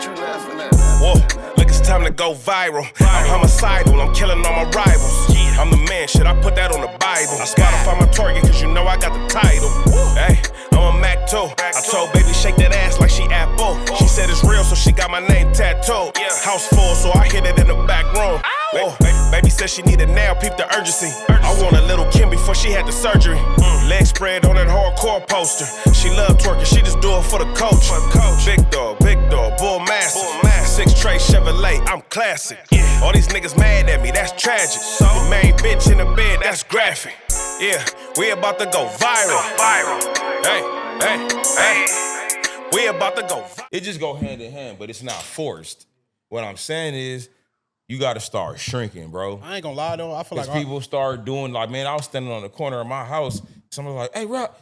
you laughing at? Whoa, look, it's time to go viral. I'm homicidal, I'm killing all my rivals. I'm the man, shit, I put that on the Bible. I Spotify my target, cause you know I got the title. Hey, I'm a Mac 2. I told baby shake that ass like she Apple. She said it's real, so she got my name tattooed. House full, so I hit it in the back room. Whoa, baby said she needed now, peep the urgency. I want a little Kim before she had the surgery. Leg spread on that hardcore poster. She love twerking, she just do it for the coach. Big dog, bull massive. 6 tray Chevrolet, I'm classic. All these niggas mad at me, that's tragic. The main bitch in the bed, that's graphic. Yeah, we about to go viral. Hey, we about to go viral. It just go hand in hand, but it's not forced. What I'm saying is, you got to start shrinking, bro. I ain't gonna lie though. I feel like people start doing like, man, I was standing on the corner of my house. Someone was like, "Hey, Rob,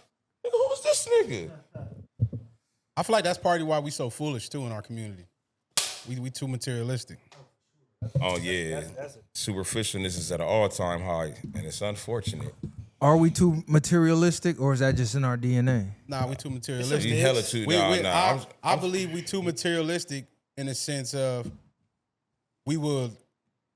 who's this nigga?" I feel like that's partly why we so foolish too in our community. We too materialistic. Oh yeah, superficialness is at an all-time high, and it's unfortunate. Are we too materialistic, or is that just in our DNA? Nah, we too materialistic. You hella too. I believe we too materialistic in the sense of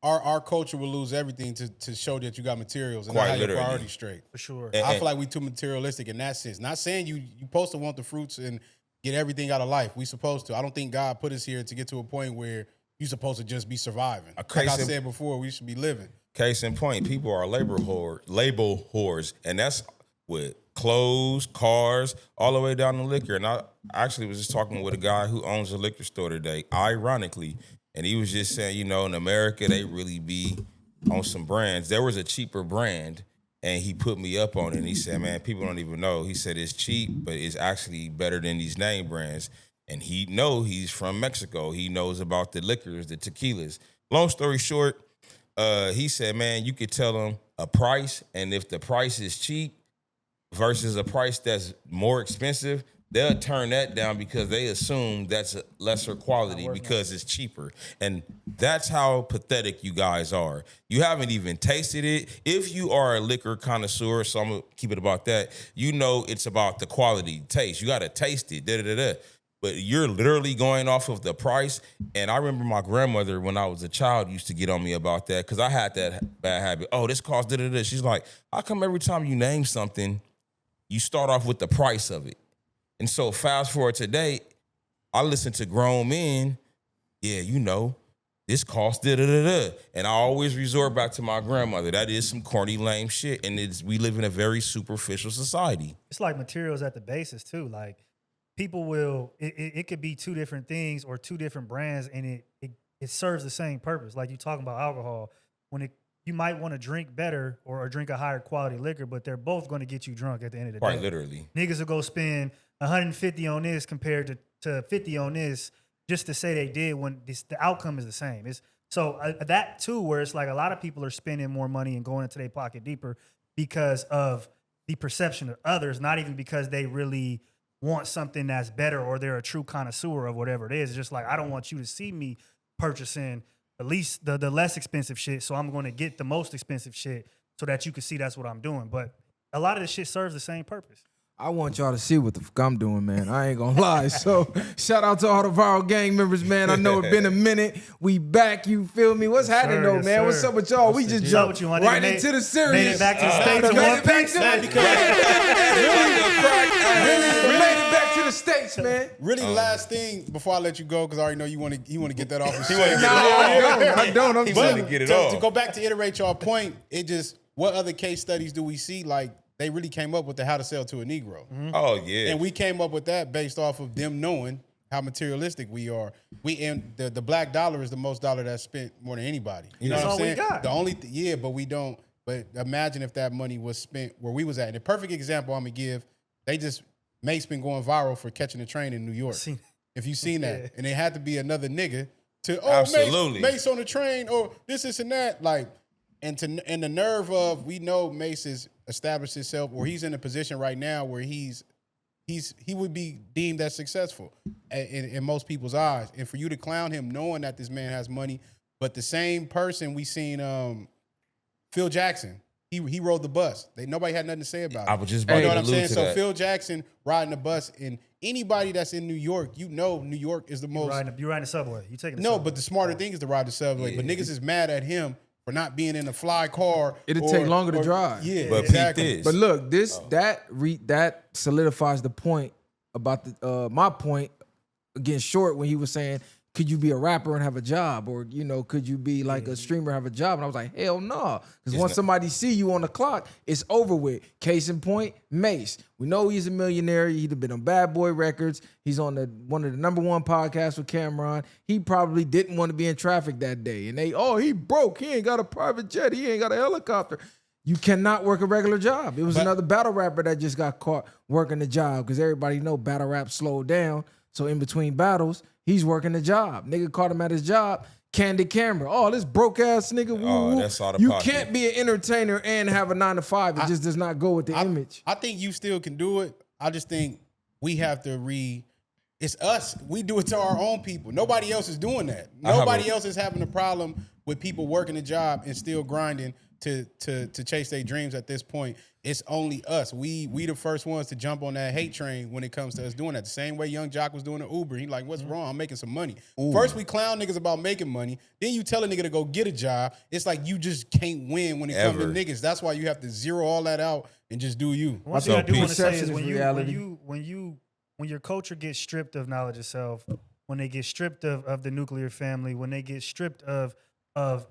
our culture will lose everything to show that you got materials and not have your priorities straight. For sure. I feel like we too materialistic in that sense. Not saying you supposed to want the fruits and get everything out of life. We supposed to. I don't think God put us here to get to a point where you supposed to just be surviving. Like I said before, we should be living. Case in point, label whores, and that's with clothes, cars, all the way down to liquor. And I actually was just talking with a guy who owns a liquor store today, ironically, and he was just saying, in America, they really be on some brands. There was a cheaper brand, and he put me up on it, and he said, man, people don't even know. He said it's cheap, but it's actually better than these name brands. And he's from Mexico. He knows about the liquors, the tequilas. Long story short, he said, man, you could tell them a price, and if the price is cheap versus a price that's more expensive, they'll turn that down because they assume that's a lesser quality because it's cheaper. And that's how pathetic you guys are. You haven't even tasted it. If you are a liquor connoisseur, so I'm going to keep it about that, it's about the quality taste. You got to taste it, But you're literally going off of the price. And I remember my grandmother, when I was a child, used to get on me about that because I had that bad habit. Oh, this costs da-da-da. She's like, how come every time you name something, you start off with the price of it? And so fast forward today, I listen to grown men, this costs da-da-da-da. And I always resort back to my grandmother. That is some corny, lame shit. And we live in a very superficial society. It's like materials at the basis too. Like people will, it could be two different things or two different brands and it serves the same purpose. Like you talking about alcohol, you might want to drink better or drink a higher quality liquor, but they're both going to get you drunk at the end of the day. Quite literally. Niggas will go spend 150 on this compared to 50 on this just to say they did when the outcome is the same. That too, where it's like a lot of people are spending more money and going into their pocket deeper because of the perception of others, not even because they really want something that's better or they're a true connoisseur of whatever it is. It's just like, I don't want you to see me purchasing at least the less expensive shit, so I'm going to get the most expensive shit so that you can see that's what I'm doing. But a lot of this shit serves the same purpose. I want y'all to see what the fuck I'm doing, man. I ain't gonna lie. So shout out to all the Viral Gang members, man. I know it's been a minute. We back, you feel me? What's happening though, man? What's up with y'all? We just jumped right into the series. Made it back to the States in one piece. Made it back to the States, man. Really, last thing before I let you go, because I already know you want to get that off. I don't. I'm trying to get it off. To go back to iterate y'all point, what other case studies do we see? Like, they really came up with the how to sell to a Negro. Mm-hmm. Oh, yeah. And we came up with that based off of them knowing how materialistic we are. The black dollar is the most dollar that's spent more than anybody. You know what I'm saying? We got. The only but we don't. But imagine if that money was spent where we was at. And the perfect example I'm gonna give, Mace been going viral for catching a train in New York. If you seen that, and it had to be another nigga to Mace on the train or this and that, like. And the nerve of, we know Mace has established himself, or he's in a position right now where he would be deemed as successful in most people's eyes. And for you to clown him knowing that this man has money, but the same person we seen Phil Jackson he rode the bus. Nobody had nothing to say about it. I was just about you know to what I'm saying? allude to So that. Phil Jackson riding the bus, and anybody that's in New York, New York is the most. You riding the subway. You taking the No, subway. but the smarter thing is to ride the subway. But niggas is mad at him for not being in a fly car. It'll take longer to drive. Yeah, But exactly. peep this. But look, that solidifies the point about my point against Short when he was saying, could you be a rapper and have a job? Or, could you be like a streamer and have a job? And I was like, hell no. Because once somebody see you on the clock, it's over with. Case in point, Mace. We know he's a millionaire. He'd been on Bad Boy Records. He's on one of the #1 podcasts with Cameron. He probably didn't want to be in traffic that day. And he broke. He ain't got a private jet. He ain't got a helicopter. You cannot work a regular job. It was another battle rapper that just got caught working the job because everybody know battle rap slowed down. So in between battles, he's working the job. Nigga caught him at his job, candid camera. Oh, this broke ass nigga. Woo, woo. That's out of You pocket. can't be an entertainer and have a 9 to 5. It just does not go with the image. I think you still can do it. I just think we have to it's us. We do it to our own people. Nobody else is doing that. Nobody else is having a problem with people working a job and still grinding to chase their dreams at this point. It's only us. We the first ones to jump on that hate train when it comes to us doing that. The same way Young Jock was doing the Uber. He like, what's wrong? I'm making some money. First we clown niggas about making money. Then you tell a nigga to go get a job. It's like you just can't win when it comes to niggas. That's why you have to zero all that out and just do you. One thing I do want to say is Perception when your culture gets stripped of knowledge of self, when they get stripped of the nuclear family, when they get stripped of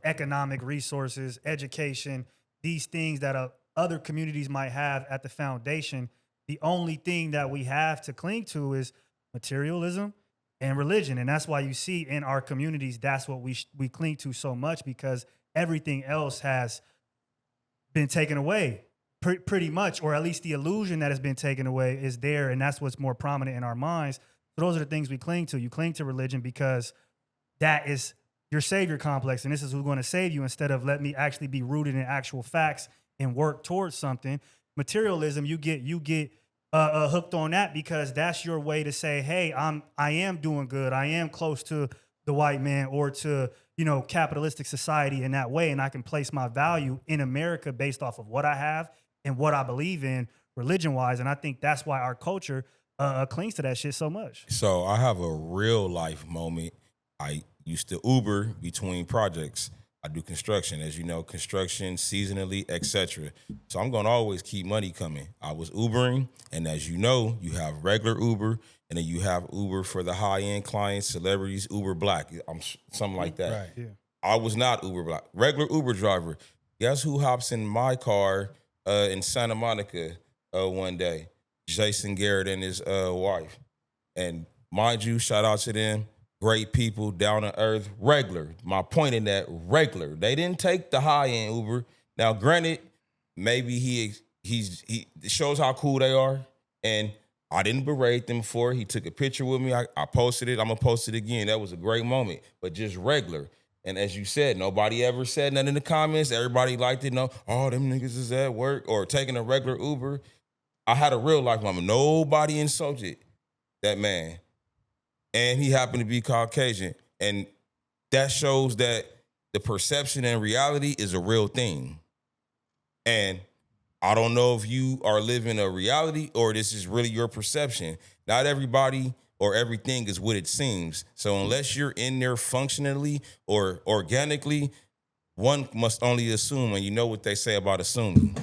economic resources, education, these things that other communities might have at the foundation, the only thing that we have to cling to is materialism and religion. And that's why you see in our communities, that's what we cling to so much, because everything else has been taken away pretty much, or at least the illusion that has been taken away is there. And that's what's more prominent in our minds. So those are the things we cling to. You cling to religion because that is your savior complex. And this is who's going to save you, instead of let me actually be rooted in actual facts and work towards something. Materialism, you get hooked on that because that's your way to say, hey, I am doing good. I am close to the white man or to, capitalistic society in that way. And I can place my value in America based off of what I have and what I believe in religion wise. And I think that's why our culture clings to that shit so much. So I have a real life moment. I used to Uber between projects. I do construction, as you know, construction, seasonally, etc. So I'm going to always keep money coming. I was Ubering, and as you know, you have regular Uber, and then you have Uber for the high-end clients, celebrities, Uber Black, something like that. Right. Yeah. I was not Uber Black. Regular Uber driver. Guess who hops in my car in Santa Monica one day? Jason Garrett and his wife. And mind you, shout out to them. Great people, down to earth, regular. My point in that, regular. They didn't take the high end Uber. Now, granted, maybe he shows how cool they are, and I didn't berate them for it. He took a picture with me. I posted it. I'm gonna post it again. That was a great moment, but just regular. And as you said, nobody ever said nothing in the comments. Everybody liked it. No, oh, them niggas is at work or taking a regular Uber. I had a real life moment. Nobody insulted that man. And he happened to be Caucasian. And that shows that the perception and reality is a real thing. And I don't know if you are living a reality or this is really your perception. Not everybody or everything is what it seems. So unless you're in there functionally or organically, one must only assume, and you know what they say about assuming.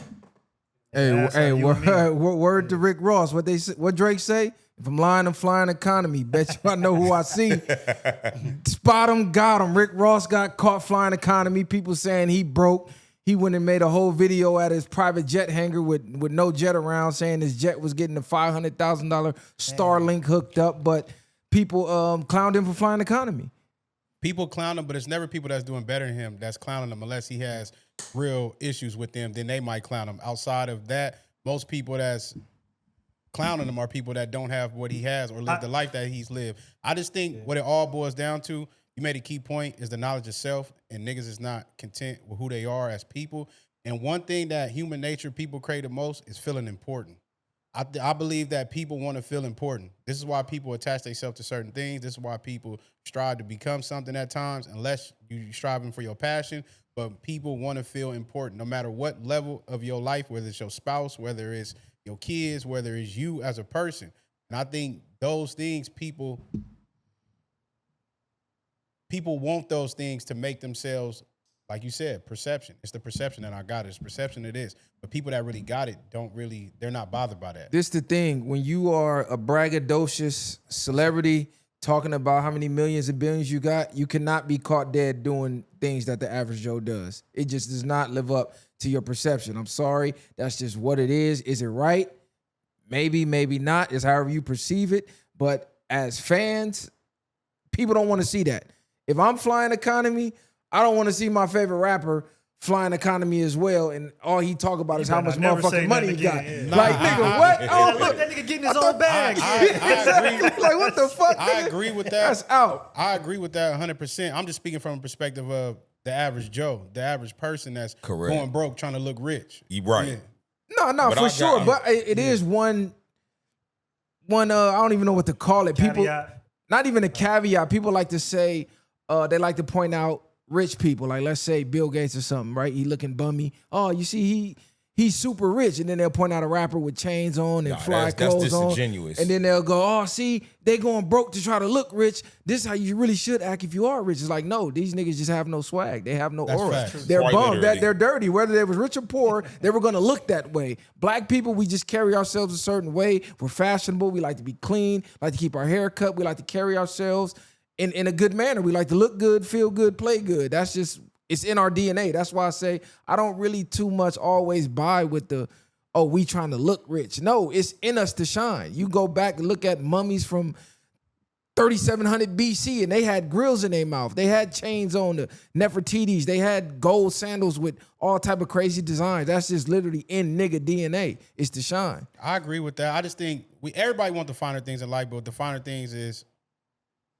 Word to Rick Ross. What Drake say? If I'm lying, I'm flying economy. Bet you I know who I see. Spot him, got him. Rick Ross got caught flying economy. People saying he broke. He went and made a whole video at his private jet hangar with no jet around, saying his jet was getting a $500,000 Starlink hooked up. But people clowned him for flying economy. People clown him, but it's never people that's doing better than him that's clowning him unless he has real issues with them. Then they might clown him. Outside of that, most people that's clowning him are people that don't have what he has or live the life that he's lived. I just think what it all boils down to, you made a key point, is the knowledge of self, and niggas is not content with who they are as people. And one thing that human nature people crave the most is feeling important. I believe that people want to feel important. This is why people attach themselves to certain things. This is why people strive to become something at times, unless you're striving for your passion. But people want to feel important, no matter what level of your life, whether it's your spouse, whether it's your kids, whether it's you as a person. And I think those things people want those things to make themselves, like you said, perception. It's the perception that I got. It's perception it is. But people that really got it they're not bothered by that. This the thing. When you are a braggadocious celebrity talking about how many millions and billions you got, you cannot be caught dead doing things that the average Joe does. It just does not live up to your perception. I'm sorry. That's just what it is. Is it right? Maybe, maybe not. It's however you perceive it. But as fans, people don't want to see that. If I'm flying economy, I don't want to see my favorite rapper flying economy as well, and all he talk about is how much motherfucking money he got. Yeah. Like, nigga, what? Oh, Look, that nigga getting his own bag. I agree. Like, what the fuck? I nigga? agree with that. That's out. I agree with that 100%. I'm just speaking from a perspective of the average Joe, the average person that's going broke trying to look rich. You right. Yeah. No, for sure. But it is one. I don't even know what to call it. People, not even a caveat. People like to say, they like to point out rich people, like let's say Bill Gates or something, right? He looking bummy. Oh, you see, he's super rich, and then they'll point out a rapper with chains on and fly clothes that's on, disingenuous. and then they'll go, oh, see, they going broke to try to look rich. This is how you really should act if you are rich. It's like, no, these niggas just have no swag. They have no aura. They're Quite bummed. literally. They're dirty. Whether they was rich or poor, they were gonna look that way. Black people, we just carry ourselves a certain way. We're fashionable. We like to be clean. Like to keep our hair cut. We like to carry ourselves in a good manner. We like to look good, feel good, play good. That's just, it's in our DNA. That's why I say I don't really too much always buy with the, oh, we trying to look rich. No, it's in us to shine. You go back and look at mummies from 3700 BC, and they had grills in their mouth. They had chains on, the Nefertiti's. They had gold sandals with all type of crazy designs. That's just literally in nigga DNA. It's to shine. I agree with that. I just think everybody want the finer things in life, but the finer things is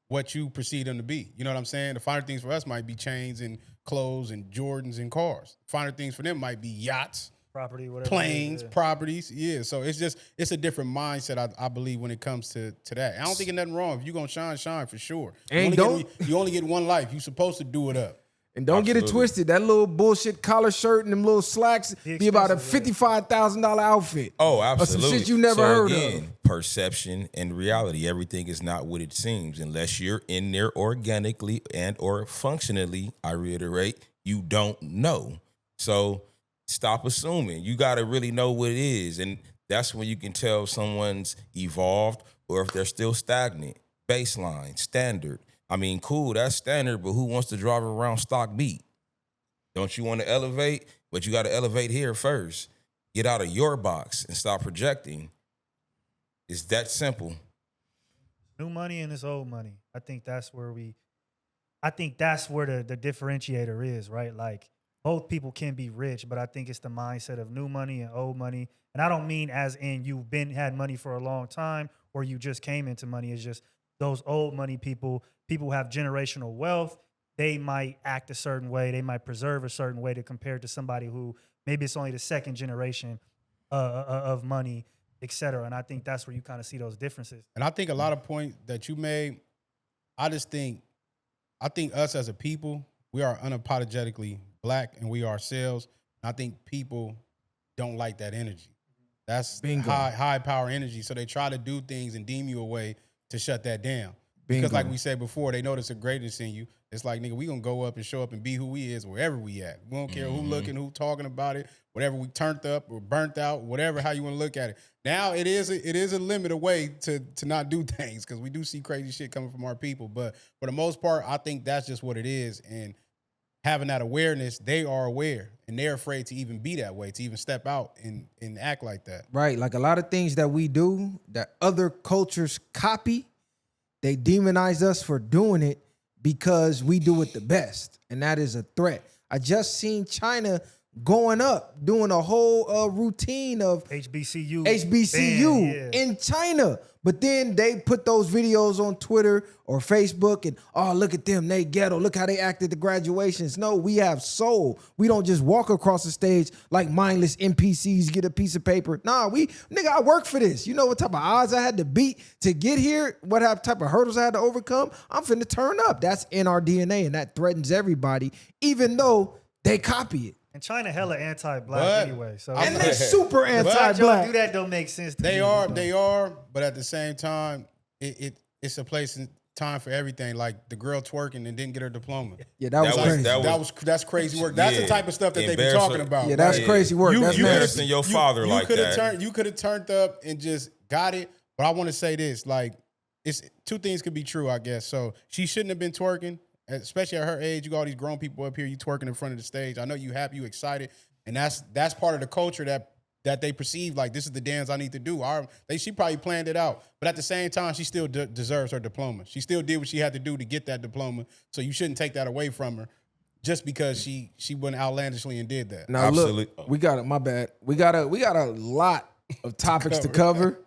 what you perceive them to be. You know what I'm saying? The finer things for us might be chains and clothes and Jordans and cars. Finer things for them might be yachts, Property, whatever. planes, properties. Yeah. So it's a different mindset, I believe, when it comes to that. I don't think there's nothing wrong. If you're gonna shine for sure. And you only get one life. You're supposed to do it up. And don't get it twisted. That little bullshit collar shirt and them little slacks be about a $55,000 outfit. Oh, Or absolutely. some shit you never heard again, of. Perception and reality. Everything is not what it seems. Unless you're in there organically and or functionally, I reiterate, you don't know. So stop assuming. You got to really know what it is. And that's when you can tell if someone's evolved or if they're still stagnant. Baseline, standard. I mean, cool, that's standard, but who wants to drive around stock beat? Don't you want to elevate? But you got to elevate here first. Get out of your box and stop projecting. It's that simple. New money and this old money. I think that's where the differentiator is, right? Like, both people can be rich, but I think it's the mindset of new money and old money. And I don't mean as in you've had money for a long time or you just came into money. It's just those old money people have generational wealth. They might act a certain way. They might preserve a certain way to compare to somebody who maybe it's only the second generation of money, et cetera. And I think that's where you kind of see those differences. And I think a lot of points that you made, I think us as a people, we are unapologetically Black and we ourselves. And I think people don't like that energy. That's high power energy. So they try to do things and deem you a way to shut that down. Because like we said before, they notice a greatness in you. It's like, nigga, we gonna go up and show up and be who we is wherever we at. We don't care who looking, who talking about it, whatever we turned up or burnt out, whatever, how you want to look at it. Now it is a limited way to not do things because we do see crazy shit coming from our people. But for the most part, I think that's just what it is. And having that awareness, they are aware and they're afraid to even be that way, to even step out and act like that. Right. Like a lot of things that we do that other cultures copy, they demonize us for doing it because we do it the best. And that is a threat. I just seen China going up, doing a whole routine of HBCU in China. But then they put those videos on Twitter or Facebook and, oh, look at them, they ghetto. Look how they act at the graduations. No, we have soul. We don't just walk across the stage like mindless NPCs, get a piece of paper. Nah, nigga, I work for this. You know what type of odds I had to beat to get here? What type of hurdles I had to overcome? I'm finna turn up. That's in our DNA, and that threatens everybody, even though they copy it. And China hella anti-black anyway. So and they super anti-black. Do that don't make sense to me. They are, but at the same time, it's a place and time for everything. Like the girl twerking and didn't get her diploma. Yeah, that was crazy. That's crazy work. That's the type of stuff that they be talking about. Yeah, that's crazy work. That's embarrassing your father like that. You could have turned up and just got it. But I want to say this, like, it's two things could be true, I guess. So she shouldn't have been twerking. Especially at her age, you got all these grown people up here, you twerking in front of the stage. I know you happy, you excited, and that's part of the culture that they perceive like this is the dance I need to do. She probably planned it out, but at the same time, she still deserves her diploma. She still did what she had to do to get that diploma, so you shouldn't take that away from her just because she went outlandishly and did that. Now look, we got it. My bad. We got a lot of topics to cover.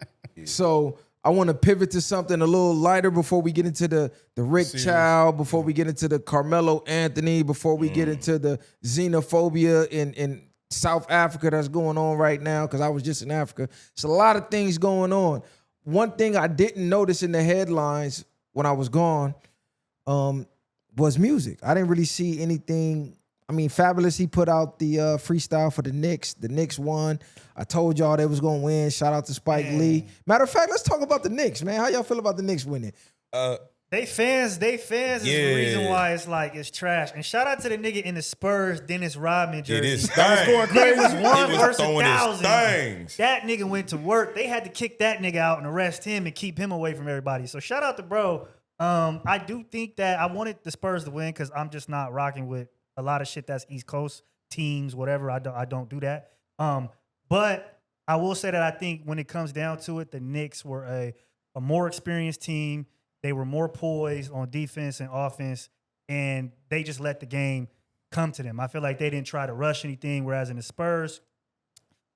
So I want to pivot to something a little lighter before we get into the Rick Chow, before we get into the Karmelo Anthony, before we get into the xenophobia in South Africa that's going on right now, because I was just in Africa. It's a lot of things going on. One thing I didn't notice in the headlines when I was gone was music. I didn't really see anything. I mean, Fabulous, he put out the freestyle for the Knicks. The Knicks won. I told y'all they was going to win. Shout out to Spike Lee. Matter of fact, let's talk about the Knicks, man. How y'all feel about the Knicks winning? They fans is the reason why it's trash. And shout out to the nigga in the Spurs, Dennis Rodman jersey. It is That was going crazy. He was one versus throwing 1,000. his That nigga went to work. They had to kick that nigga out and arrest him and keep him away from everybody. So shout out to bro. I do think that I wanted the Spurs to win because I'm just not rocking with a lot of shit that's East Coast teams, whatever. I don't do that. But I will say that I think when it comes down to it, the Knicks were a more experienced team. They were more poised on defense and offense, and they just let the game come to them. I feel like they didn't try to rush anything, whereas in the Spurs,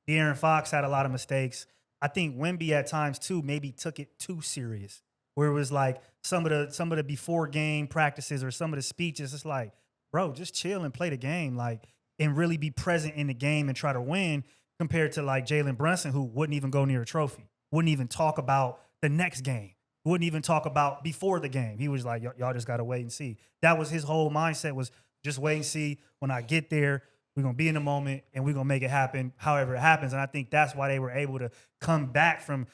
De'Aaron Fox had a lot of mistakes. I think Wemby at times, too, maybe took it too serious, where it was like some of the before game practices or some of the speeches, it's like, bro, just chill and play the game, like, and really be present in the game and try to win, compared to like Jalen Brunson, who wouldn't even go near a trophy, wouldn't even talk about the next game, wouldn't even talk about before the game. He was like, y'all just got to wait and see. That was his whole mindset, was just wait and see. When I get there, we're going to be in the moment and we're going to make it happen however it happens. And I think that's why they were able to come back from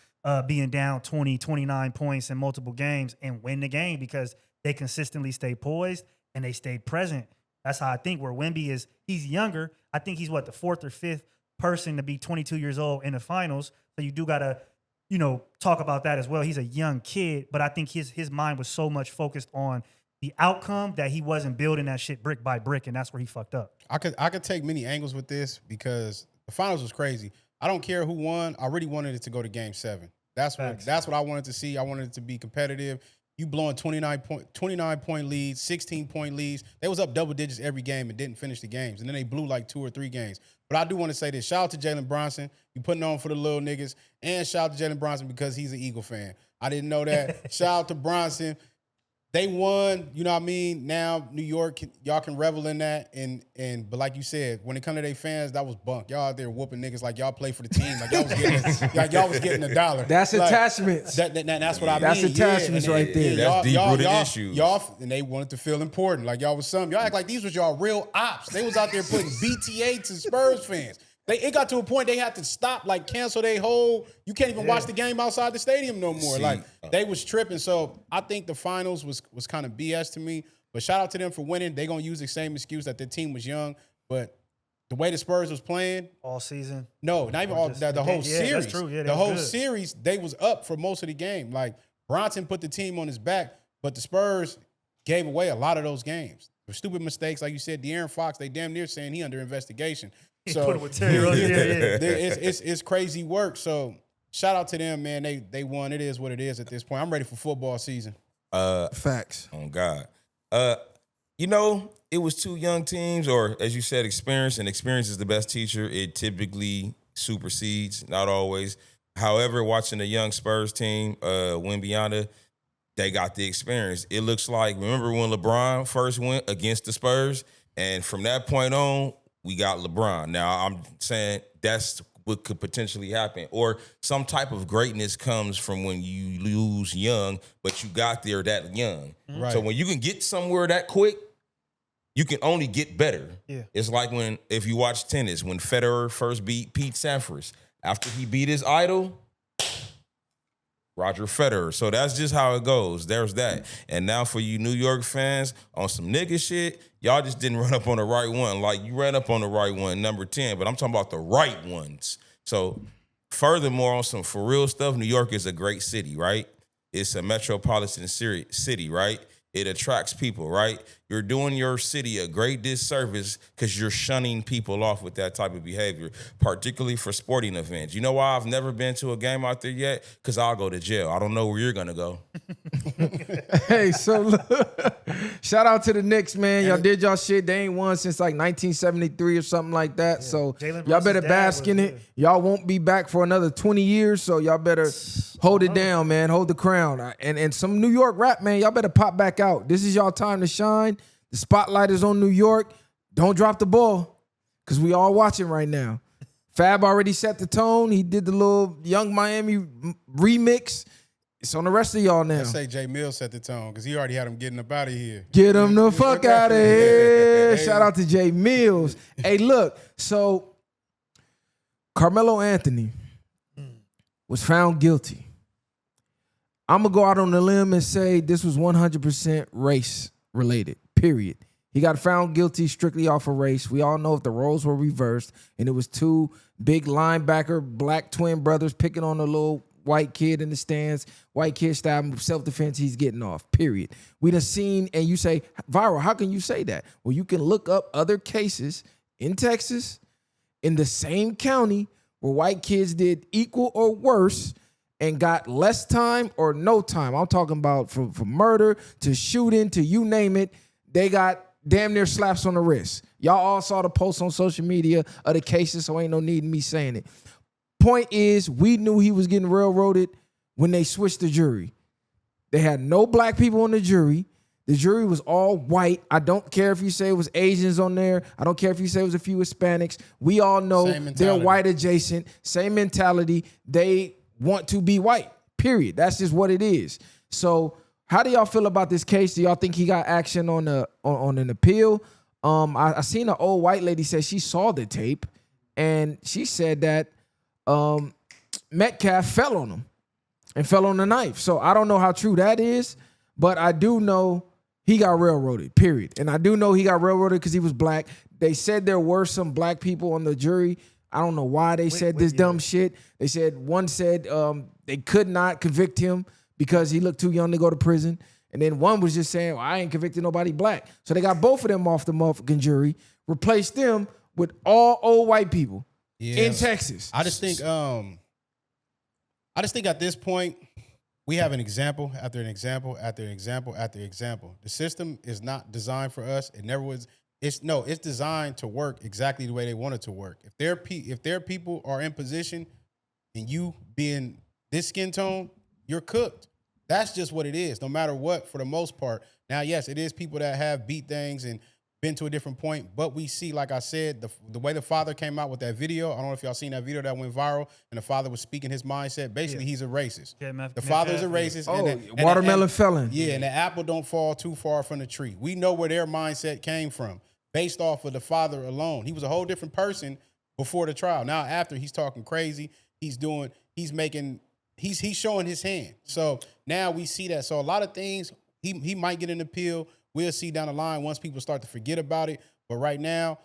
being down 20, 29 points in multiple games and win the game, because they consistently stayed poised and they stayed present. That's how I think where Wemby is. He's younger. I think he's the fourth or fifth person to be 22 years old in the finals. So you do got to, talk about that as well. He's a young kid, but I think his mind was so much focused on the outcome that he wasn't building that shit brick by brick, and that's where he fucked up. I could take many angles with this because the finals was crazy. I don't care who won. I really wanted it to go to Game 7. That's what I wanted to see. I wanted it to be competitive. You blowing 29-point leads, 16-point leads. They was up double digits every game and didn't finish the games. And then they blew like 2 or 3 games. But I do want to say this. Shout out to Jalen Brunson. You putting on for the little niggas. And shout out to Jalen Brunson because he's an Eagle fan. I didn't know that. Shout out to Brunson. They won, you know what I mean? Now, New York, y'all can revel in that. But like you said, when it come to their fans, that was bunk. Y'all out there whooping niggas like y'all play for the team. Like y'all was getting $1. That's like, attachments. That's what I mean. That's attachments right there. That's deep-rooted issues. Y'all, and they wanted to feel important. Like y'all was something. Y'all act like these was y'all real ops. They was out there putting BTA to Spurs fans. It got to a point they had to stop, like cancel their whole, you can't even watch the game outside the stadium no more. They was tripping. So I think the finals was kind of BS to me. But shout out to them for winning. They going to use the same excuse that their team was young. But the way the Spurs was playing. All season? No, not even all, the whole series. That's true. Yeah, the whole series, they was up for most of the game. Like Bronson put the team on his back, but the Spurs gave away a lot of those games. For stupid mistakes, like you said, De'Aaron Fox, they damn near saying he under investigation. So put it with Terry Rose. It's crazy work. So shout out to them, man. They won. It is what it is at this point. I'm ready for football season. Facts. On God. It was two young teams, or as you said, experience, and experience is the best teacher. It typically supersedes, not always. However, watching the young Spurs team win beyond they got the experience. It looks like, remember when LeBron first went against the Spurs? And from that point on, we got LeBron. Now, I'm saying that's what could potentially happen. Or some type of greatness comes from when you lose young, but you got there that young. Right. So when you can get somewhere that quick, you can only get better. Yeah. It's like if you watch tennis, when Federer first beat Pete Sampras, after he beat his idol, Roger Federer. So that's just how it goes. There's that. And now for you New York fans, on some nigga shit, y'all just didn't run up on the right one. Like, you ran up on the right one, number 10, but I'm talking about the right ones. So furthermore, on some for real stuff, New York is a great city, right? It's a metropolitan city, right? It attracts people, right? You're doing your city a great disservice because you're shunning people off with that type of behavior, particularly for sporting events. You know why I've never been to a game out there yet? Because I'll go to jail. I don't know where you're going to go. Hey, so look, shout out to the Knicks, man. Y'all did y'all shit. They ain't won since like 1973 or something like that. Yeah. So y'all better bask in it. Y'all won't be back for another 20 years, so y'all better hold it down, man. Hold the crown. And some New York rap, man, y'all better pop back out. This is y'all time to shine. The spotlight is on New York. Don't drop the ball, because we all watching right now. Fab already set the tone. He did the little Young Miami remix. It's on the rest of y'all now. I say Jay Mills set the tone, because he already had him getting up out of here. Get him the fuck out of here. Shout out to Jay Mills. Hey, look, so Karmelo Anthony was found guilty. I'm going to go out on the limb and say this was 100% race related, period. He got found guilty strictly off of race. We all know if the roles were reversed and it was two big linebacker, black twin brothers picking on a little white kid in the stands, white kid stabbed him, self-defense, he's getting off, period. We done seen, and you say, viral, how can you say that? Well, you can look up other cases in Texas, in the same county, where white kids did equal or worse and got less time or no time. I'm talking about from murder to shooting to you name it. They got damn near slaps on the wrist. Y'all all saw the posts on social media of the cases, so ain't no need in me saying it. Point is, we knew he was getting railroaded when they switched the jury. They had no black people on the jury. The jury was all white. I don't care if you say it was Asians on there. I don't care if you say it was a few Hispanics. We all know they're white adjacent. Same mentality. They want to be white, period. That's just what it is. So how do y'all feel about this case? Do y'all think he got action on an appeal? I seen an old white lady say she saw the tape, and she said that Metcalf fell on him and fell on the knife. So I don't know how true that is, but I do know he got railroaded, period. And I do know he got railroaded because he was black. They said there were some black people on the jury. I don't know why they said this dumb shit. They said, one said they could not convict him because he looked too young to go to prison. And then one was just saying, well, I ain't convicted nobody black. So they got both of them off the motherfucking jury, replaced them with all old white people in Texas. I just think at this point, we have an example after an example after an example after example. The system is not designed for us. It never was. It's designed to work exactly the way they want it to work. If their people are in position and you being this skin tone, you're cooked. That's just what it is, no matter what, for the most part. Now, yes, it is people that have beat things and been to a different point, but we see, like I said, the way the father came out with that video. I don't know if y'all seen that video that went viral, and the father was speaking his mindset. Basically, he's a racist. Yeah, the father's a racist. And watermelon felon. Yeah, and the apple don't fall too far from the tree. We know where their mindset came from based off of the father alone. He was a whole different person before the trial. Now, after, he's talking crazy. He's showing his hand. So now we see that. So a lot of things, he might get an appeal. We'll see down the line once people start to forget about it. But right now,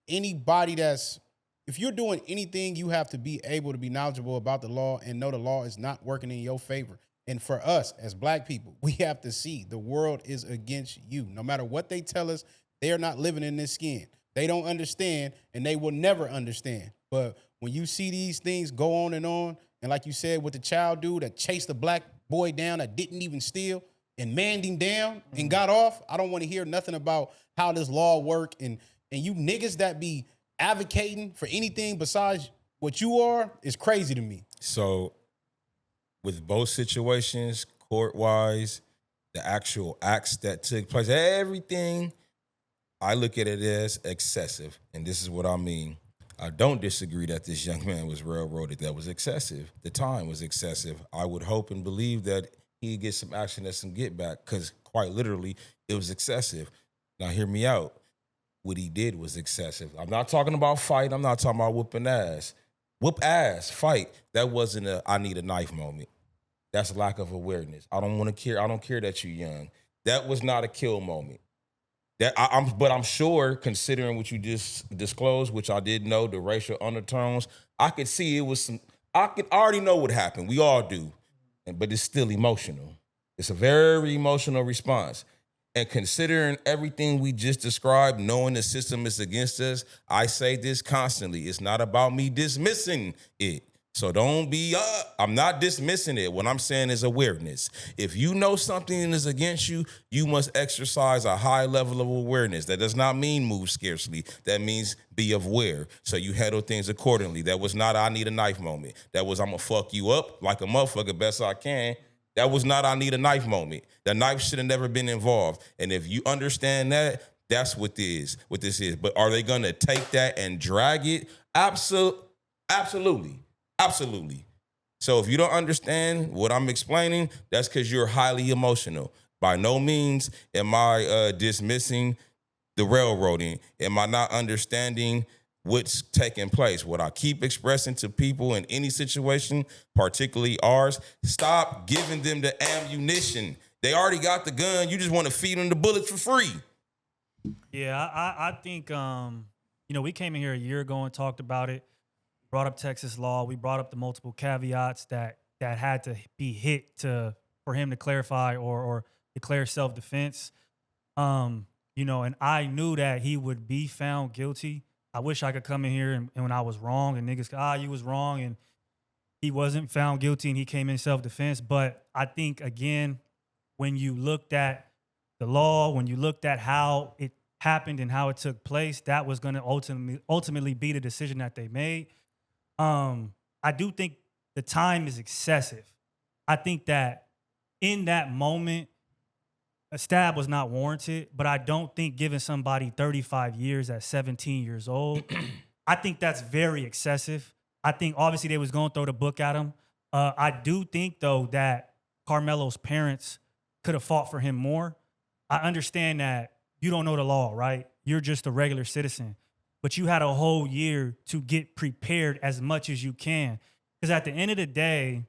anybody if you're doing anything, you have to be able to be knowledgeable about the law and know the law is not working in your favor. And for us as black people, we have to see the world is against you. No matter what they tell us, they are not living in this skin. They don't understand, and they will never understand. But when you see these things go on, and like you said with the child dude that chased the black boy down that didn't even steal, and manned him down and got off. I don't want to hear nothing about how this law work. And you niggas that be advocating for anything besides what you are is crazy to me. So with both situations, court-wise, the actual acts that took place, everything, I look at it as excessive. And this is what I mean. I don't disagree that this young man was railroaded. That was excessive. The time was excessive. I would hope and believe that he'd get some action and some get back, because quite literally, it was excessive. Now, hear me out. What he did was excessive. I'm not talking about fight. I'm not talking about whooping ass. Whoop ass, fight. That wasn't a I need a knife moment. That's lack of awareness. I don't care that you're young. That was not a kill moment. But I'm sure, considering what you just disclosed, which I did know, the racial undertones, I could see it was some. I already know what happened. We all do, but it's still emotional. It's a very emotional response. And considering everything we just described, knowing the system is against us, I say this constantly. It's not about me dismissing it. So don't be, I'm not dismissing it. What I'm saying is awareness. If you know something is against you, you must exercise a high level of awareness. That does not mean move scarcely. That means be aware. So you handle things accordingly. That was not I need a knife moment. That was I'm going to fuck you up like a motherfucker best I can. That was not I need a knife moment. The knife should have never been involved. And if you understand that, that's what this is. But are they going to take that and drag it? Absolutely. Absolutely. So if you don't understand what I'm explaining, that's because you're highly emotional. By no means am I dismissing the railroading. Am I not understanding what's taking place? What I keep expressing to people in any situation, particularly ours, stop giving them the ammunition. They already got the gun. You just want to feed them the bullets for free. Yeah, I think, we came in here a year ago and talked about it. Brought up Texas law. We brought up the multiple caveats that had to be hit for him to clarify or declare self-defense. And I knew that he would be found guilty. I wish I could come in here and when I was wrong and niggas, you was wrong, and he wasn't found guilty and he came in self-defense. But I think, again, when you looked at the law, when you looked at how it happened and how it took place, that was going to ultimately be the decision that they made. I do think the time is excessive. I think that in that moment, a stab was not warranted, but I don't think giving somebody 35 years at 17 years old, I think that's very excessive. I think obviously they was going to throw the book at him. I do think, though, that Karmelo's parents could have fought for him more. I understand that you don't know the law, right? You're just a regular citizen. But you had a whole year to get prepared as much as you can. Because at the end of the day,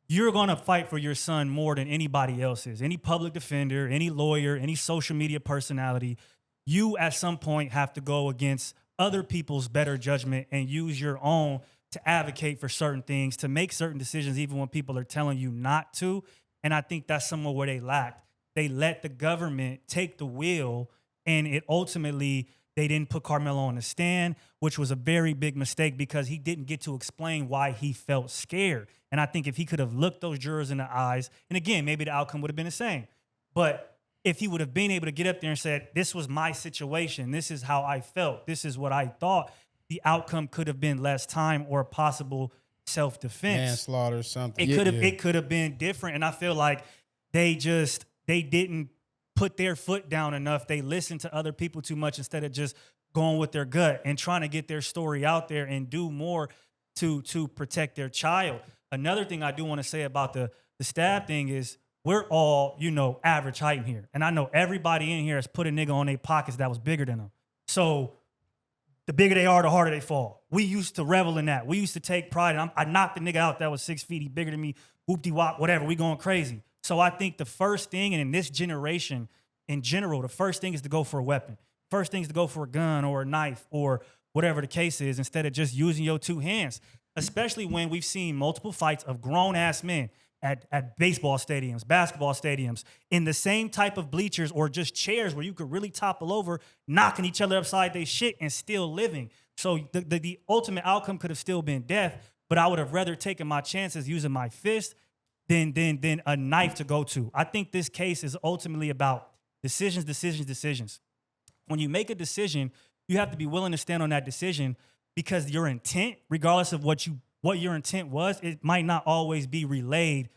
you're going to fight for your son more than anybody else is. Any public defender, any lawyer, any social media personality, you at some point have to go against other people's better judgment and use your own to advocate for certain things, to make certain decisions even when people are telling you not to. And I think that's somewhere where they lacked. They let the government take the wheel, and it ultimately... They didn't put Karmelo on the stand, which was a very big mistake because he didn't get to explain why he felt scared. And I think if he could have looked those jurors in the eyes, and again, maybe the outcome would have been the same. But if he would have been able to get up there and said, this was my situation, this is how I felt, this is what I thought, the outcome could have been less time or possible self-defense. Manslaughter or something. It could have been different. And I feel like they didn't put their foot down enough. They listened to other people too much instead of just going with their gut and trying to get their story out there and do more to protect their child. Another thing I do want to say about the stab thing is we're all, average height in here. And I know everybody in here has put a nigga on their pockets that was bigger than them. So the bigger they are, the harder they fall. We used to revel in that. We used to take pride. I knocked the nigga out that was 6 feet. He bigger than me. Whoop-de-wop, whatever. We going crazy. So I think the first thing, and in this generation in general, the first thing is to go for a weapon. First thing is to go for a gun or a knife or whatever the case is instead of just using your two hands, especially when we've seen multiple fights of grown-ass men at baseball stadiums, basketball stadiums, in the same type of bleachers or just chairs where you could really topple over, knocking each other upside their shit and still living. So the ultimate outcome could have still been death, but I would have rather taken my chances using my fist than a knife to go to. I think this case is ultimately about decisions. When you make a decision, you have to be willing to stand on that decision because your intent, regardless of what your intent was, it might not always be relayed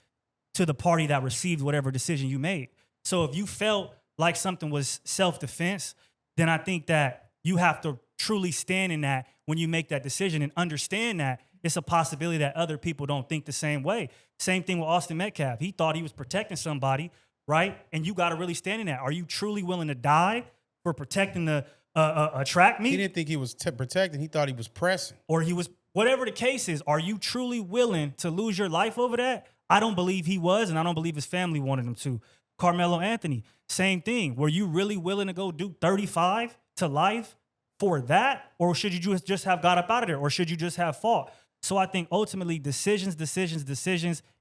to the party that received whatever decision you made. So if you felt like something was self-defense, then I think that you have to truly stand in that when you make that decision and understand that it's a possibility that other people don't think the same way. Same thing with Austin Metcalf. He thought he was protecting somebody, right? And you got to really stand in that. Are you truly willing to die for protecting a track meet? He didn't think he was protecting. He thought he was pressing. Or he was, whatever the case is, are you truly willing to lose your life over that? I don't believe he was, and I don't believe his family wanted him to. Karmelo Anthony, same thing. Were you really willing to go do 35 to life for that? Or should you just have got up out of there? Or should you just have fought? So I think ultimately decisions,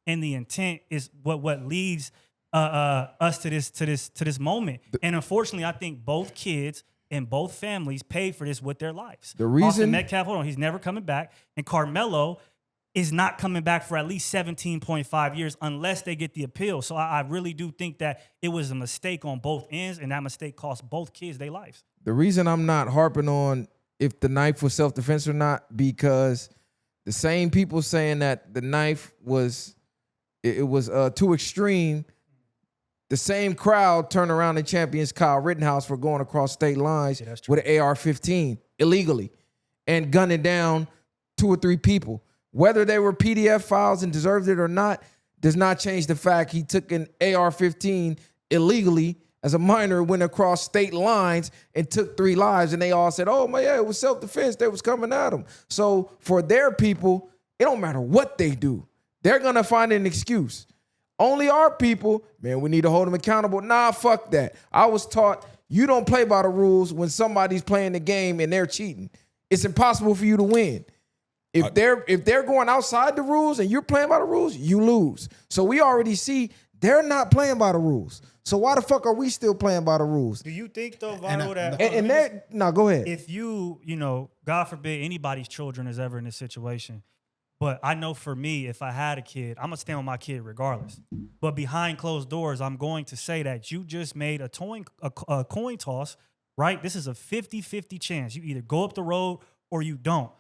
and the intent is what leads us to this moment. And unfortunately, I think both kids and both families paid for this with their lives. The reason Austin Metcalf, he's never coming back, and Karmelo is not coming back for at least 17.5 years unless they get the appeal. So I really do think that it was a mistake on both ends, and that mistake cost both kids their lives. The reason I'm not harping on if the knife was self-defense or not, because the same people saying that the knife was too extreme, the same crowd turned around and champions Kyle Rittenhouse for going across state lines with an AR-15 illegally and gunning down 2 or 3 people. Whether they were PDF files and deserved it or not does not change the fact he took an AR-15 illegally as a minor, went across state lines and took 3 lives, and they all said, oh, my, yeah, it was self-defense. They was coming at him. So for their people, it don't matter what they do. They're going to find an excuse. Only our people, man, we need to hold them accountable. Nah, fuck that. I was taught you don't play by the rules when somebody's playing the game and they're cheating. It's impossible for you to win. If they're going outside the rules and you're playing by the rules, you lose. So we already see they're not playing by the rules. So why the fuck are we still playing by the rules? Do you think, though, Viral, go ahead. If you, God forbid anybody's children is ever in this situation, but I know for me, if I had a kid, I'm going to stand with my kid regardless. But behind closed doors, I'm going to say that you just made a coin toss, right? This is a 50-50 chance. You either go up the road or you don't.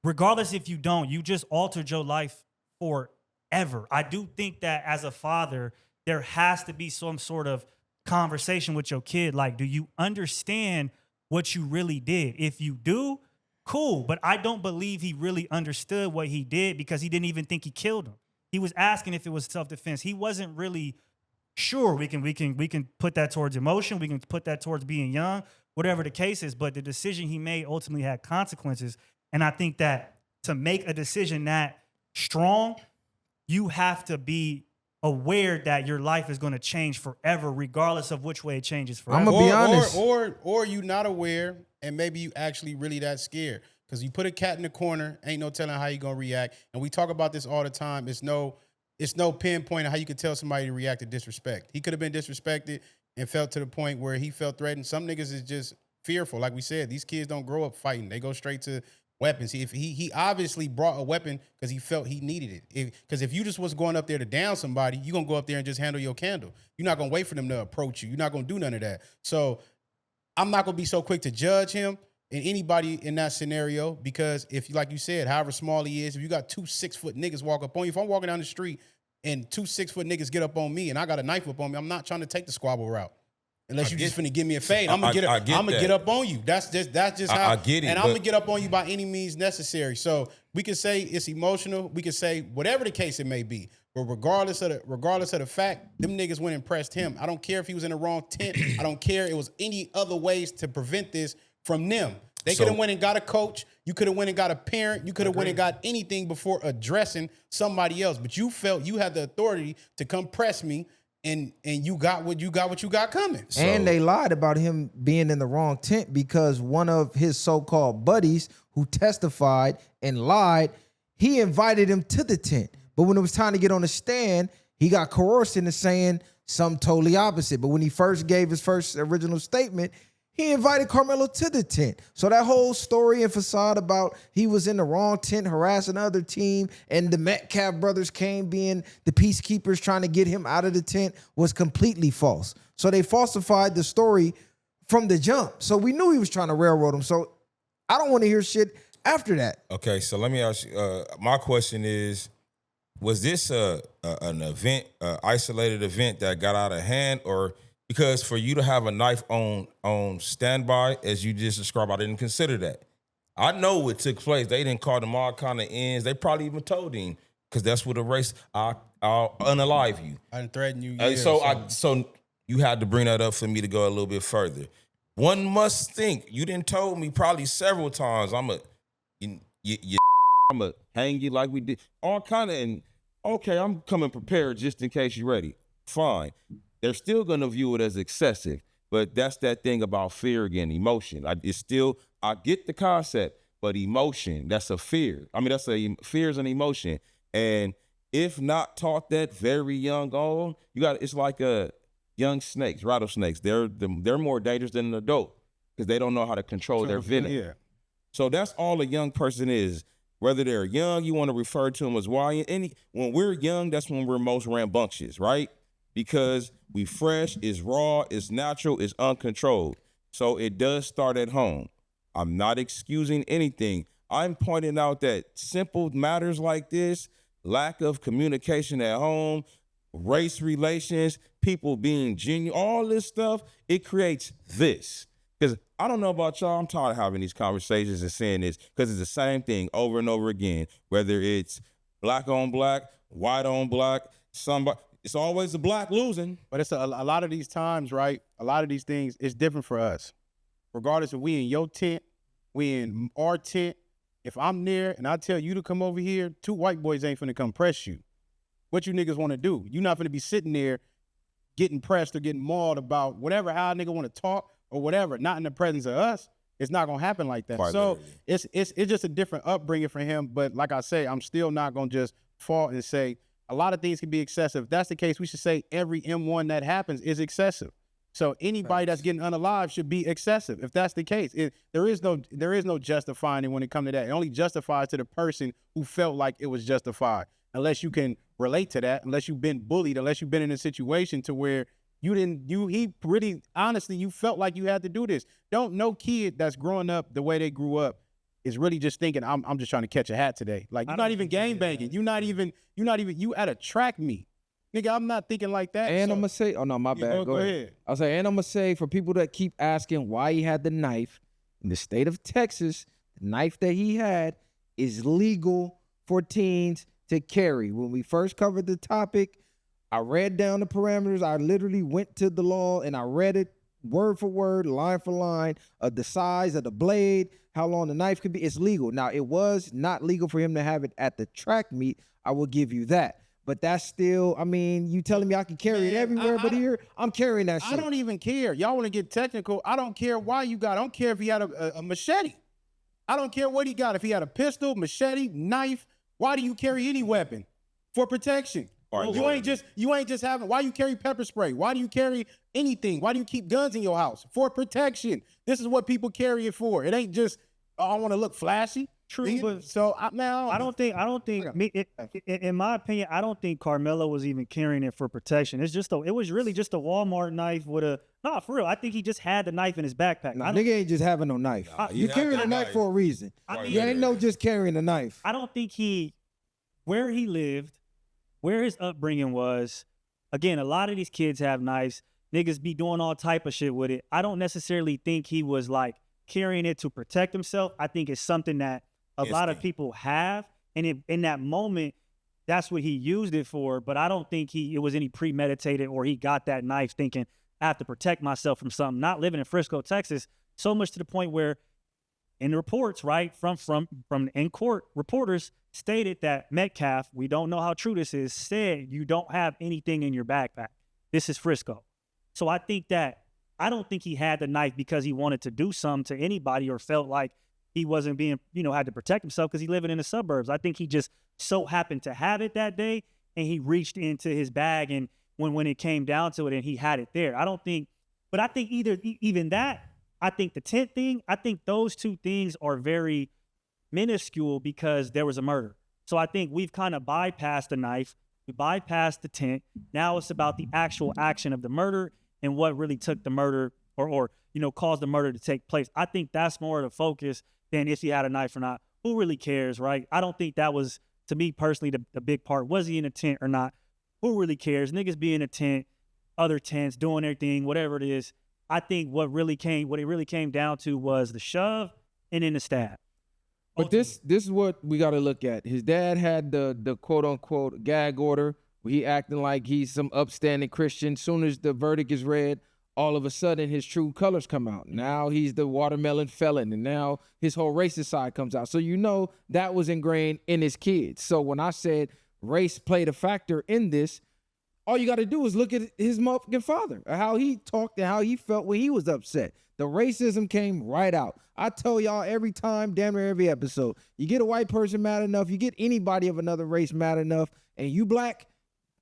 Regardless if you don't, you just altered your life forever. I do think that as a father, there has to be some sort of conversation with your kid. Like, do you understand what you really did? If you do, cool. But I don't believe he really understood what he did because he didn't even think he killed him. He was asking if it was self-defense. He wasn't really sure. We can put that towards emotion. We can put that towards being young, whatever the case is. But the decision he made ultimately had consequences. And I think that to make a decision that strong, you have to be aware that your life is going to change forever, regardless of which way it changes forever. I'm gonna be honest. Or you not aware, and maybe you actually really that scared. Because you put a cat in the corner, ain't no telling how you gonna react. And we talk about this all the time. It's no pinpoint of how you could tell somebody to react to disrespect. He could have been disrespected and felt to the point where he felt threatened. Some niggas is just fearful. Like we said, these kids don't grow up fighting. They go straight to weapons. He obviously brought a weapon because he felt he needed it. Because if you just was going up there to down somebody, you're going to go up there and just handle your candle. You're not going to wait for them to approach you. You're not going to do none of that. So I'm not going to be so quick to judge him and anybody in that scenario because if, like you said, however small he is, if you got 2 6-foot niggas walk up on you, if I'm walking down the street and 2 6-foot niggas get up on me and I got a knife up on me, I'm not trying to take the squabble route. Unless you just finna give me a fade, I'm gonna get up on you. That's just how I get it. And I'm gonna get up on you by any means necessary. So we can say it's emotional. We can say whatever the case it may be. But regardless of the fact, them niggas went and pressed him. I don't care if he was in the wrong tent. I don't care. It was any other ways to prevent this from them. They could have went and got a coach. You could have went and got a parent. You could have went and got anything before addressing somebody else. But you felt you had the authority to come press me. And you got what you got coming. So. And they lied about him being in the wrong tent because one of his so-called buddies who testified and lied, he invited him to the tent. But when it was time to get on the stand, he got coerced into saying something totally opposite. But when he first gave his first original statement, He invited Karmelo to the tent. So that whole story and facade about he was in the wrong tent harassing the other team and the Metcalf brothers came being the peacekeepers trying to get him out of the tent was completely false. So they falsified the story from the jump. So we knew he was trying to railroad him. So I don't want to hear shit after that. Okay, so let me ask you, my question is, was this an event, isolated event that got out of hand, or because for you to have a knife on standby, as you just described, I didn't consider that. I know what took place. They didn't call them all kind of ends. They probably even told him, because that's what a race, I'll unalive you. I didn't threaten you. So you had to bring that up for me to go a little bit further. One must think, you didn't told me probably several times, I'm gonna hang you like we did. All kind of, and okay, I'm coming prepared just in case you're ready. Fine. They're still gonna view it as excessive, but that's that thing about fear again, emotion. I get the concept, but emotion, that's a fear. I mean, fear is an emotion. And if not taught that very young on, it's like young snakes, rattlesnakes. They're more dangerous than an adult because they don't know how to control their venom. Yeah. So that's all a young person is. Whether they're young, you want to refer to them as why. When we're young, that's when we're most rambunctious, right? Because we fresh, it's raw, it's natural, it's uncontrolled. So it does start at home. I'm not excusing anything. I'm pointing out that simple matters like this, lack of communication at home, race relations, people being genuine, all this stuff, it creates this. Because I don't know about y'all, I'm tired of having these conversations and saying this because it's the same thing over and over again, whether it's black on black, white on black, it's always the black losing. But it's a lot of these times, right? A lot of these things, it's different for us. Regardless if we in your tent, we in our tent. If I'm there and I tell you to come over here, 2 white boys ain't finna come press you. What you niggas want to do? You not finna be sitting there getting pressed or getting mauled about whatever, how a nigga want to talk or whatever, not in the presence of us. It's not gonna happen like that. Quite so literally. it's just a different upbringing for him. But like I say, I'm still not gonna just fall and say a lot of things can be excessive. If that's the case, we should say every M1 that happens is excessive. So anybody that's getting unalive should be excessive. If that's the case, there is no justifying it when it comes to that. It only justifies to the person who felt like it was justified. Unless you can relate to that, unless you've been bullied, unless you've been in a situation to where honestly, you felt like you had to do this. No kid that's growing up the way they grew up is really just thinking, I'm just trying to catch a hat today. Like, you're not even game banging. You're not even you at a track meet. Nigga, I'm not thinking like that. And I'm gonna say, oh no, my bad. Go ahead. I'll say, and I'm gonna say for people that keep asking why he had the knife, in the state of Texas, the knife that he had is legal for teens to carry. When we first covered the topic, I read down the parameters. I literally went to the law and I read it word for word, line for line, of the size of the blade, how long the knife could be. It's legal. Now, it was not legal for him to have it at the track meet. I will give you that. But that's still, I mean, you telling me I can carry it everywhere, but here, I'm carrying that shit. I don't even care. Y'all want to get technical. I don't care why you got it. I don't care if he had a machete. I don't care what he got. If he had a pistol, machete, knife, why do you carry any weapon? For protection. You ain't just having, why you carry pepper spray? Why do you carry anything? Why do you keep guns in your house? For protection. This is what people carry it for. It ain't just, I want to look flashy. True, but so now I don't think. In my opinion, I don't think Karmelo was even carrying it for protection. It was really just a Walmart knife with a. No, for real. I think he just had the knife in his backpack. Nah, nigga ain't just having no knife. You carrying a knife for a reason. You ain't no just carrying a knife. I don't think where he lived, where his upbringing was. Again, a lot of these kids have knives. Niggas be doing all type of shit with it. I don't necessarily think he was like carrying it to protect himself. I think it's something that a lot of people have, and in that moment, that's what he used it for. But I don't think it was any premeditated, or he got that knife thinking I have to protect myself from something. Not living in Frisco, Texas, so much to the point where, in the reports, right from in court, reporters stated that Metcalf, we don't know how true this is, said you don't have anything in your backpack. This is Frisco. So I don't think he had the knife because he wanted to do something to anybody or felt like he wasn't being, had to protect himself because he living in the suburbs. I think he just so happened to have it that day, and he reached into his bag, and when it came down to it, and he had it there. I think I think the tent thing, I think those two things are very minuscule because there was a murder. So I think we've kind of bypassed the knife, we bypassed the tent. Now it's about the actual action of the murder and what really took the murder or caused the murder to take place. I think that's more of the focus than if he had a knife or not. Who really cares, right? I don't think that was, to me personally, the big part. Was he in a tent or not? Who really cares? Niggas be in a tent, other tents, doing their thing, whatever it is. I think what it really came down to was the shove and then the stab. But this is what we got to look at. His dad had the quote unquote gag order where he acting like he's some upstanding Christian. Soon as the verdict is read, all of a sudden his true colors come out. Now he's the watermelon felon, and now his whole racist side comes out. So that was ingrained in his kids. So when I said race played a factor in this, all you got to do is look at his motherfucking father, how he talked and how he felt when he was upset. The racism came right out. I tell y'all every time, damn near every episode, you get a white person mad enough, you get anybody of another race mad enough, and you black,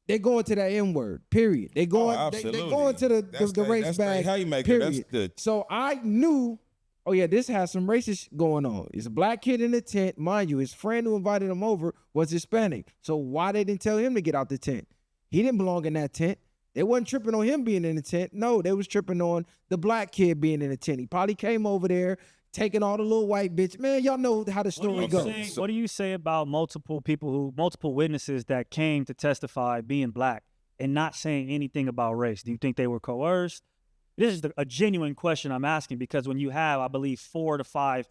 they going to that N-word, period. They going, they going to the race bag, how you make period. it. So I knew, oh yeah, this has some racist going on. It's a black kid in the tent. Mind you, his friend who invited him over was Hispanic. So why they didn't tell him to get out the tent? He didn't belong in that tent. They wasn't tripping on him being in the tent. No, they was tripping on the black kid being in the tent. He probably came over there, taking all the little white bitch. Man, y'all know how the story goes. What do you say about multiple witnesses that came to testify being black and not saying anything about race? Do you think they were coerced? This is a genuine question I'm asking, because when you have, I believe, 4 to 5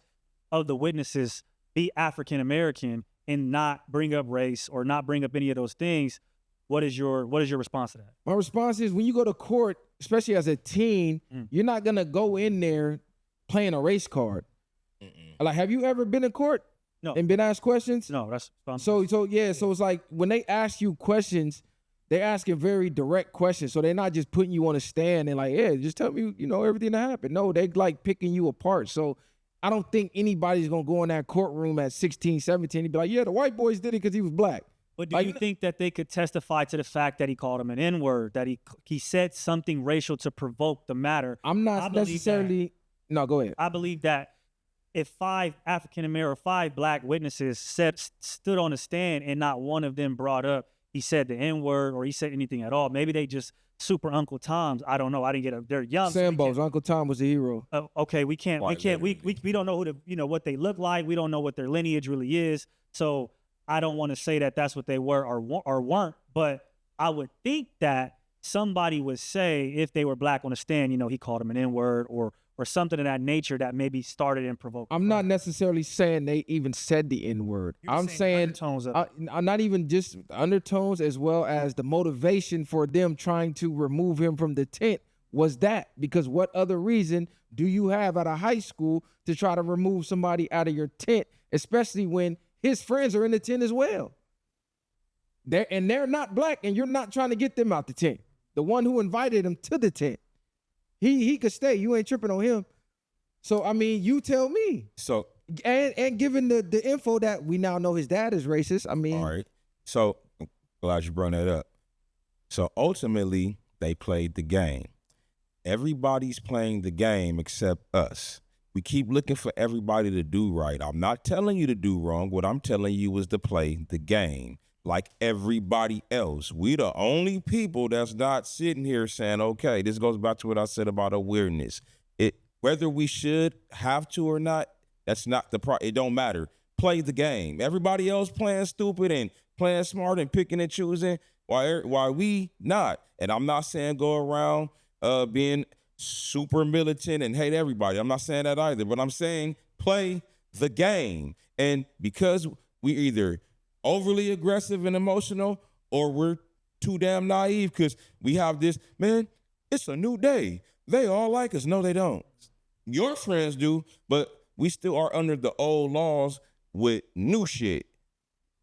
of the witnesses be African-American and not bring up race or not bring up any of those things, what is your response to that? My response is, when you go to court, especially as a teen, you're not going to go in there playing a race card. Like, have you ever been in court? No. And been asked questions? No, that's so it's like when they ask you questions, they're asking very direct questions. So they're not just putting you on a stand and like, yeah, just tell me, everything that happened. No, they like picking you apart. So I don't think anybody's going to go in that courtroom at 16, 17 and be like, yeah, the white boys did it because he was black. But do you think that they could testify to the fact that he called him an N-word, that he said something racial to provoke the matter? I'm not necessarily. No, go ahead. I believe that if 5 African-American or 5 black witnesses stood on the stand and not one of them brought up he said the N-word or he said anything at all, maybe they just super Uncle Toms. I don't know. I didn't get they're young. Sambos. Uncle Tom was a hero. Okay, we don't know what they look like. We don't know what their lineage really is. So I don't want to say that that's what they were or weren't, but I would think that somebody would say, if they were black on the stand, he called him an N-word or something of that nature that maybe started and provoked. I'm not necessarily saying they even said the N-word. I'm saying undertones I'm not even just undertones, as well as the motivation for them trying to remove him from the tent was that. Because what other reason do you have at a high school to try to remove somebody out of your tent, especially when his friends are in the tent as well? They're not black, and you're not trying to get them out the tent. The one who invited him to the tent, he could stay. You ain't tripping on him. So I mean, you tell me. So and given the info that we now know his dad is racist, I mean. All right. So I'm glad you brought that up. So ultimately, they played the game. Everybody's playing the game except us. We keep looking for everybody to do right. I'm not telling you to do wrong. What I'm telling you is to play the game like everybody else. We the only people that's not sitting here saying, okay, this goes back to what I said about awareness. Whether we should have to or not, that's not it don't matter. Play the game. Everybody else playing stupid and playing smart and picking and choosing. Why we not? And I'm not saying go around being super militant and hate everybody. I'm not saying that either, but I'm saying play the game. And because we either overly aggressive and emotional or we're too damn naive because we have this, man, it's a new day. They all like us. No, they don't. Your friends do, but we still are under the old laws with new shit.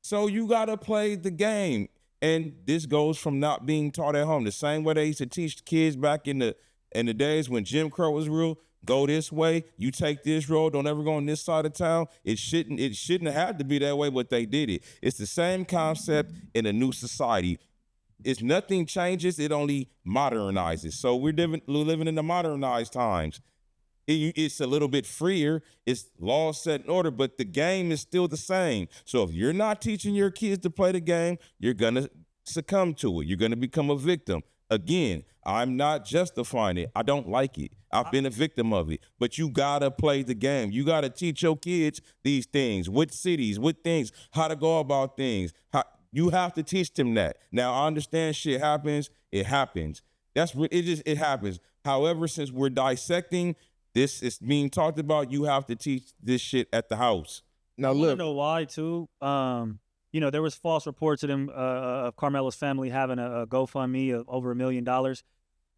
So you got to play the game. And this goes from not being taught at home. The same way they used to teach kids back in the days when Jim Crow was real. Go this way, you take this road, don't ever go on this side of town. It shouldn't have had to be that way, but they did it. It's the same concept in a new society. It's nothing changes, it only modernizes. So we're living in the modernized times. It's a little bit freer. It's law set in order, but the game is still the same. So if you're not teaching your kids to play the game, you're going to succumb to it. You're going to become a victim. Again, I'm not justifying it. I don't like it. I've been a victim of it. But you got to play the game. You got to teach your kids these things, what cities, what things, how to go about things. You have to teach them that. Now, I understand shit happens. It happens. It happens. However, since we're dissecting, this is being talked about, you have to teach this shit at the house. Now, look. I know why, too. There was false reports of them, of Karmelo's family having a GoFundMe of over $1 million.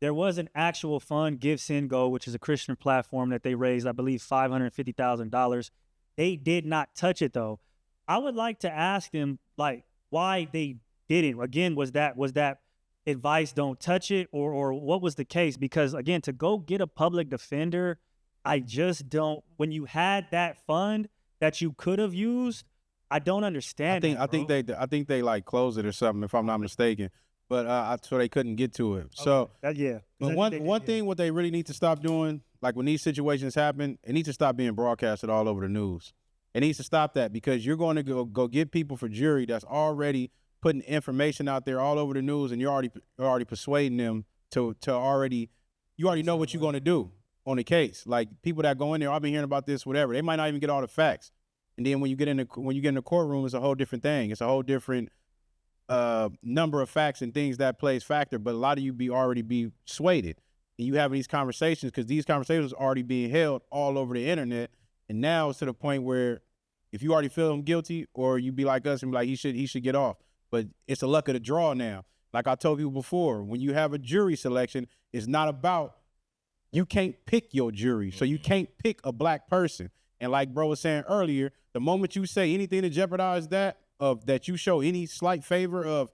There was an actual fund, Give, Send, Go, which is a Christian platform that they raised, I believe, $550,000. They did not touch it, though. I would like to ask them, like, why they didn't. Again, was that advice, don't touch it, or what was the case? Because, again, to go get a public defender, I just don't. When you had that fund that you could have used, I don't understand. I think they like closed it or something, if I'm not mistaken. But so they couldn't get to it. So yeah. But one thing what they really need to stop doing, like when these situations happen, it needs to stop being broadcasted all over the news. It needs to stop that, because you're going to go get people for jury that's already putting information out there all over the news, and you're already persuading them to already, you already know what you're going to do on the case. Like people that go in there, I've been hearing about this, whatever. They might not even get all the facts. And then when you get in the courtroom, it's a whole different thing. It's a whole different number of facts and things that plays factor. But a lot of you already be swayed. And you having these conversations because these conversations are already being held all over the internet. And now it's to the point where if you already feel him guilty, or you be like us and be like, he should get off. But it's the luck of the draw now. Like I told people before, when you have a jury selection, it's not about, you can't pick your jury. So you can't pick a black person. And like bro was saying earlier, the moment you say anything to jeopardize that, of that you show any slight favor of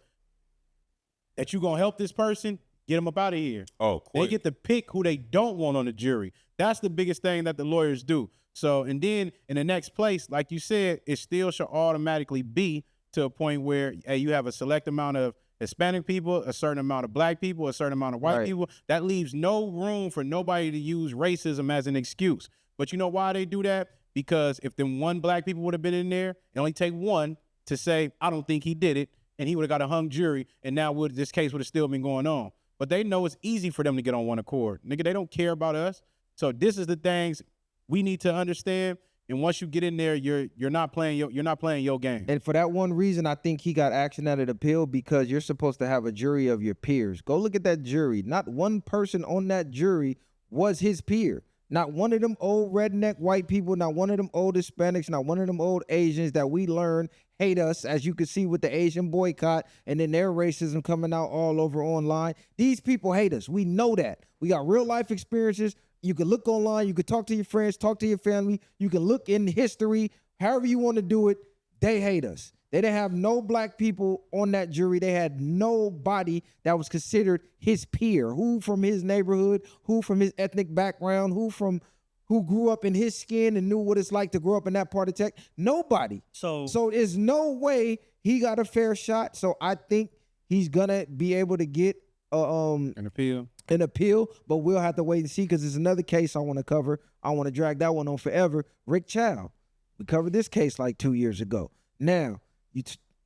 that you gonna help this person, get them up out of here. Oh, quick. They get to pick who they don't want on the jury. That's the biggest thing that the lawyers do. So, and then in the next place, like you said, it still should automatically be to a point where, hey, you have a select amount of Hispanic people, a certain amount of black people, a certain amount of white people. That leaves no room for nobody to use racism as an excuse. But you know why they do that? Because if them one black people would have been in there, it only take one to say, I don't think he did it, and he would have got a hung jury, and now this case would have still been going on. But they know it's easy for them to get on one accord. Nigga, they don't care about us. So this is the things we need to understand. And once you get in there, you're not playing your game. And for that one reason, I think he got action at an appeal, because you're supposed to have a jury of your peers. Go look at that jury. Not one person on that jury was his peer. Not one of them old redneck white people, not one of them old Hispanics, not one of them old Asians that we learn hate us, as you can see with the Asian boycott and then their racism coming out all over online. These people hate us. We know that. We got real life experiences. You can look online. You can talk to your friends, talk to your family. You can look in history. However you want to do it, they hate us. They didn't have no black people on that jury. They had nobody that was considered his peer, who from his neighborhood, who from his ethnic background, who grew up in his skin and knew what it's like to grow up in that part of tech. Nobody. So there's no way he got a fair shot. So I think he's gonna be able to get an appeal. But we'll have to wait and see, because there's another case I want to cover. I want to drag that one on forever. Rick Chow. We covered this case like 2 years ago. Now,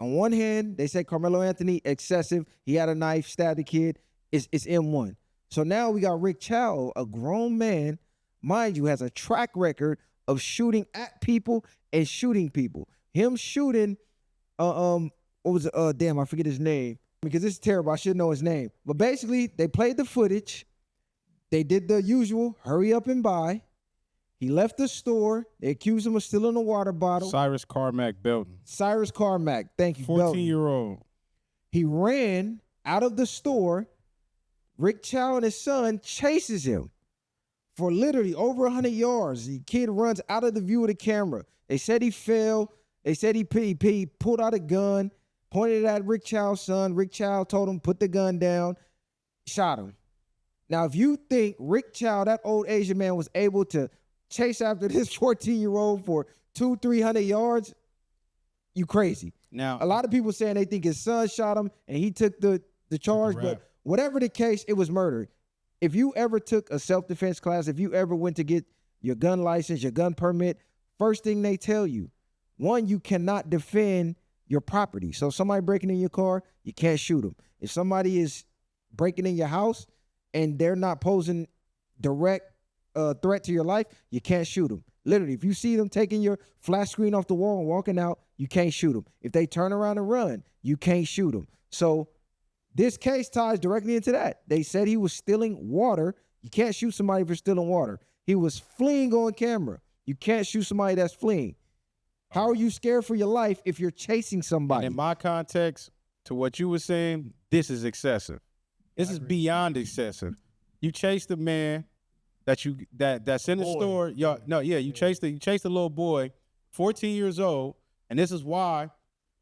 on one hand, they say Karmelo Anthony, excessive. He had a knife, stabbed a kid. It's M1. So now we got Rick Chow, a grown man, mind you, has a track record of shooting at people and shooting people. Him shooting, what was it? Damn, I forget his name, because this is terrible. I should know his name. But basically, they played the footage. They did the usual, hurry up and buy. He left the store. They accused him of stealing a water bottle. Cyrus Carmack Belton. Cyrus Carmack, thank you, 14-year-old. He ran out of the store. Rick Chow and his son chases him for literally over 100 yards. The kid runs out of the view of the camera. They said he fell. They said he pulled out a gun, pointed it at Rick Chow's son. Rick Chow told him, put the gun down, shot him. Now, if you think Rick Chow, that old Asian man, was able to chase after this 14-year-old for 200-300 yards, you crazy. Now, a lot of people saying they think his son shot him and he took the charge, but whatever the case, it was murder. If you ever took a self-defense class, if you ever went to get your gun license, your gun permit, first thing they tell you, one, you cannot defend your property. So somebody breaking in your car, you can't shoot them. If somebody is breaking in your house and they're not posing direct threat to your life, you can't shoot them. Literally, if you see them taking your flash screen off the wall and walking out, you can't shoot them. If they turn around and run, you can't shoot them. So this case ties directly into that. They said he was stealing water. You can't shoot somebody for stealing water. He was fleeing on camera. You can't shoot somebody that's fleeing. How are you scared for your life if you're chasing somebody? And in my context, to what you were saying, this is excessive. This is beyond excessive. You chase the man that's in the store. You chase the little boy, 14 years old, and this is why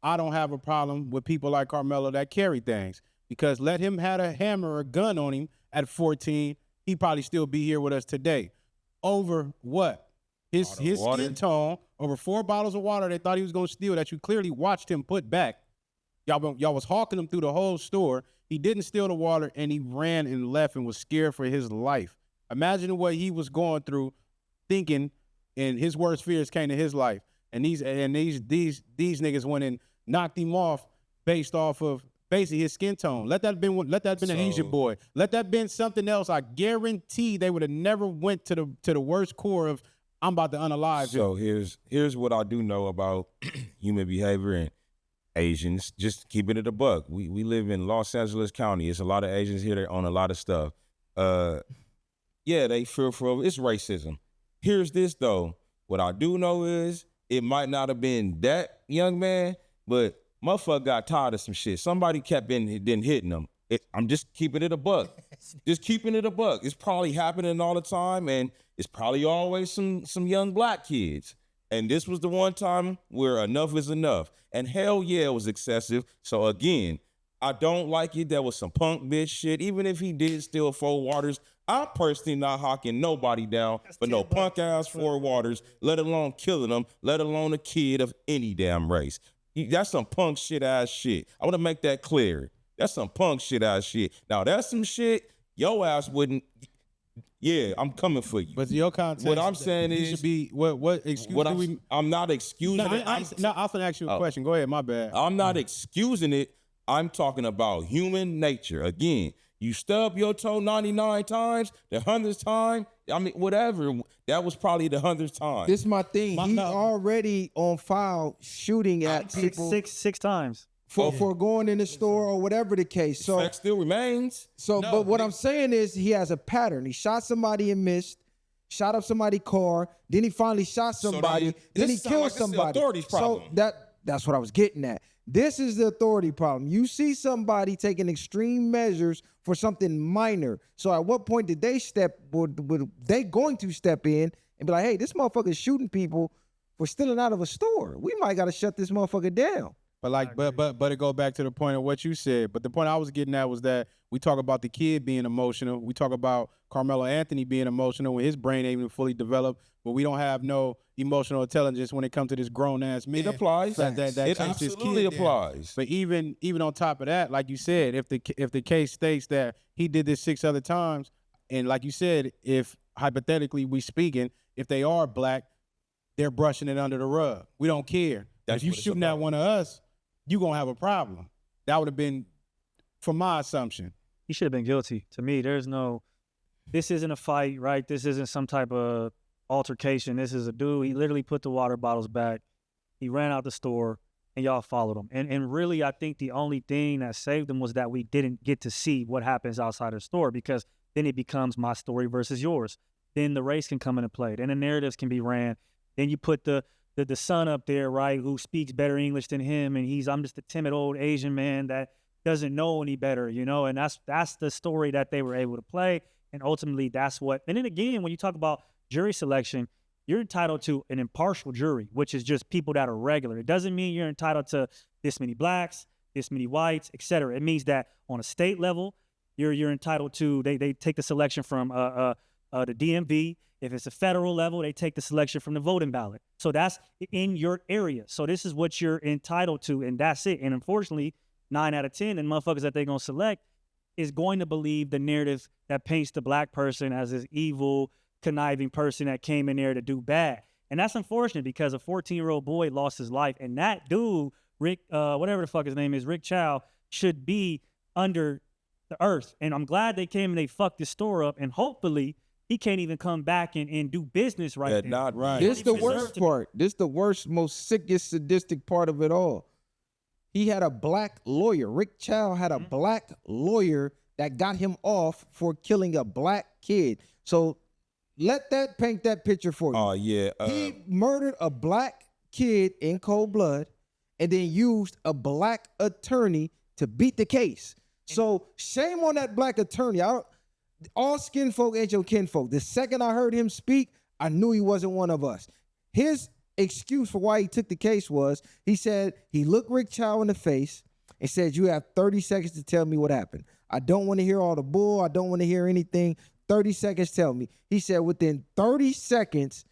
I don't have a problem with people like Karmelo that carry things. Because let him have a hammer or a gun on him at 14, he'd probably still be here with us today. Over what? His skin tone, over 4 bottles of water they thought he was going to steal that you clearly watched him put back. Y'all was hawking him through the whole store. He didn't steal the water, and he ran and left and was scared for his life. Imagine what he was going through, thinking, and his worst fears came to his life. And these niggas went and knocked him off based off of basically his skin tone. Let that been an Asian boy. Let that been something else. I guarantee they would have never went to the worst core of I'm about to unalive So him. here's what I do know about human behavior and Asians. Just keeping it a buck. We live in Los Angeles County. It's a lot of Asians here that own a lot of stuff. Yeah, they feel for it's racism. Here's this though. What I do know is it might not have been that young man, but motherfucker got tired of some shit. Somebody kept hitting them. I'm just keeping it a buck. Just keeping it a buck. It's probably happening all the time, and it's probably always some young black kids. And this was the one time where enough is enough. And hell yeah, it was excessive. So again, I don't like it. There was some punk bitch shit. Even if he did steal 4 waters, I'm personally not hawking nobody down for no punk ass 4 waters, let alone killing them, let alone a kid of any damn race. That's some punk shit ass shit. I want to make that clear. That's some punk shit ass shit. Now that's some shit your ass wouldn't. Yeah, I'm coming for you. But your context, what I'm saying he is, should be what excuse what do we? I'm not excusing it. I was gonna ask you a question. Go ahead, my bad. I'm not excusing it. I'm talking about human nature. Again, you stub your toe 99 times, the 100th time, I mean, whatever. That was probably the 100th time. This is my thing. He's already on file shooting at people six times. For going in the store or whatever the case. So fact still remains. So, but what I'm saying is he has a pattern. He shot somebody and missed, shot up somebody's car, then he finally shot somebody, then he killed somebody. Authority's problem. So that's what I was getting at. This is the authority problem. You see somebody taking extreme measures for something minor. So at what point did they would they going to step in and be like, hey, this motherfucker is shooting people for stealing out of a store. We might got to shut this motherfucker down. But it go back to the point of what you said. But the point I was getting at was that we talk about the kid being emotional. We talk about Karmelo Anthony being emotional when his brain ain't even fully developed. But we don't have no emotional intelligence when it comes to this grown ass man. It applies. It absolutely applies. But even on top of that, like you said, if the case states that he did this 6 other times, and like you said, if hypothetically we speaking, if they are black, they're brushing it under the rug. We don't care. If you shooting at one of us, you gonna have a problem. That would have been, from my assumption. He should have been guilty. To me, this isn't a fight, right? This isn't some type of altercation. This is a dude. He literally put the water bottles back. He ran out the store, and y'all followed him. And really, I think the only thing that saved him was that we didn't get to see what happens outside the store, because then it becomes my story versus yours. Then the race can come into play. Then the narratives can be ran. Then you put the son up there, right, who speaks better English than him, and I'm just a timid old Asian man that doesn't know any better, and that's the story that they were able to play, and ultimately that's what. And then again, when you talk about jury selection, you're entitled to an impartial jury, which is just people that are regular. It doesn't mean you're entitled to this many blacks, this many whites, et cetera. It means that on a state level, you're entitled to. They take the selection from the DMV. If it's a federal level, they take the selection from the voting ballot. So that's in your area. So this is what you're entitled to, and that's it. And unfortunately, 9 out of 10, and motherfuckers that they're going to select is going to believe the narrative that paints the black person as this evil, conniving person that came in there to do bad. And that's unfortunate because a 14-year-old boy lost his life. And that dude, Rick, whatever the fuck his name is, Rick Chow, should be under the earth. And I'm glad they came and they fucked this store up. And hopefully he can't even come back and do business right there. Not right. This is the worst part. This is the worst, most sickest, sadistic part of it all. He had a black lawyer. Rick Chow had a black lawyer that got him off for killing a black kid. So let that paint that picture for you. Oh, yeah. He murdered a black kid in cold blood and then used a black attorney to beat the case. So shame on that black attorney. All skin folk ain't your kinfolk. The second I heard him speak, I knew he wasn't one of us. His excuse for why he took the case was he said he looked Rick Chow in the face and said, "You have 30 seconds to tell me what happened. I don't want to hear all the bull. I don't want to hear anything. 30 seconds, tell me." He said within 30 seconds,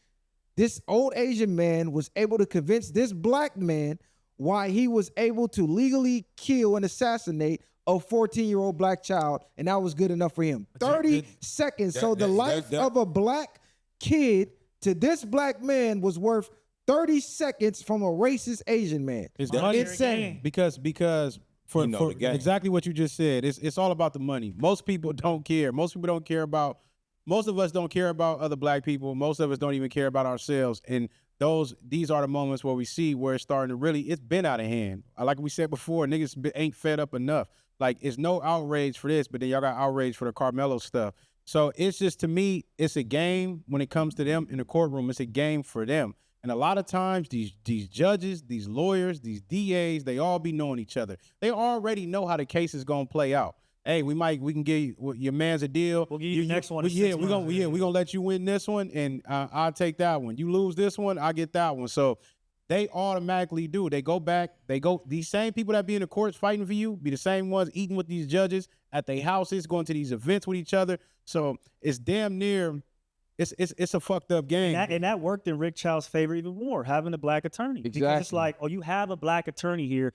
this old Asian man was able to convince this black man why he was able to legally kill and assassinate a 14-year-old black child, and that was good enough for him. 30 seconds. So the life of a black kid to this black man was worth 30 seconds from a racist Asian man. It's insane. Because for the game. exactly what you just said, it's all about the money. Most people don't care. Most of us don't care about other black people. Most of us don't even care about ourselves. And these are the moments where we see where it's starting to really, it's been out of hand. Like we said before, niggas ain't fed up enough. Like, it's no outrage for this, but then y'all got outrage for the Karmelo stuff. So it's just, to me, it's a game when it comes to them in the courtroom. It's a game for them. And a lot of times these judges, these lawyers, these DAs, they all be knowing each other. They already know how the case is going to play out. Hey, we can give your man's a deal. We'll give you the next one. We're gonna let you win this one, and I'll take that one. You lose this one, I get that one. So they automatically do. They go back. These same people that be in the courts fighting for you be the same ones eating with these judges at their houses, going to these events with each other. So it's damn near. It's a fucked up game. And that worked in Rick Chow's favor even more, having a black attorney. Exactly. Because it's like, you have a black attorney here.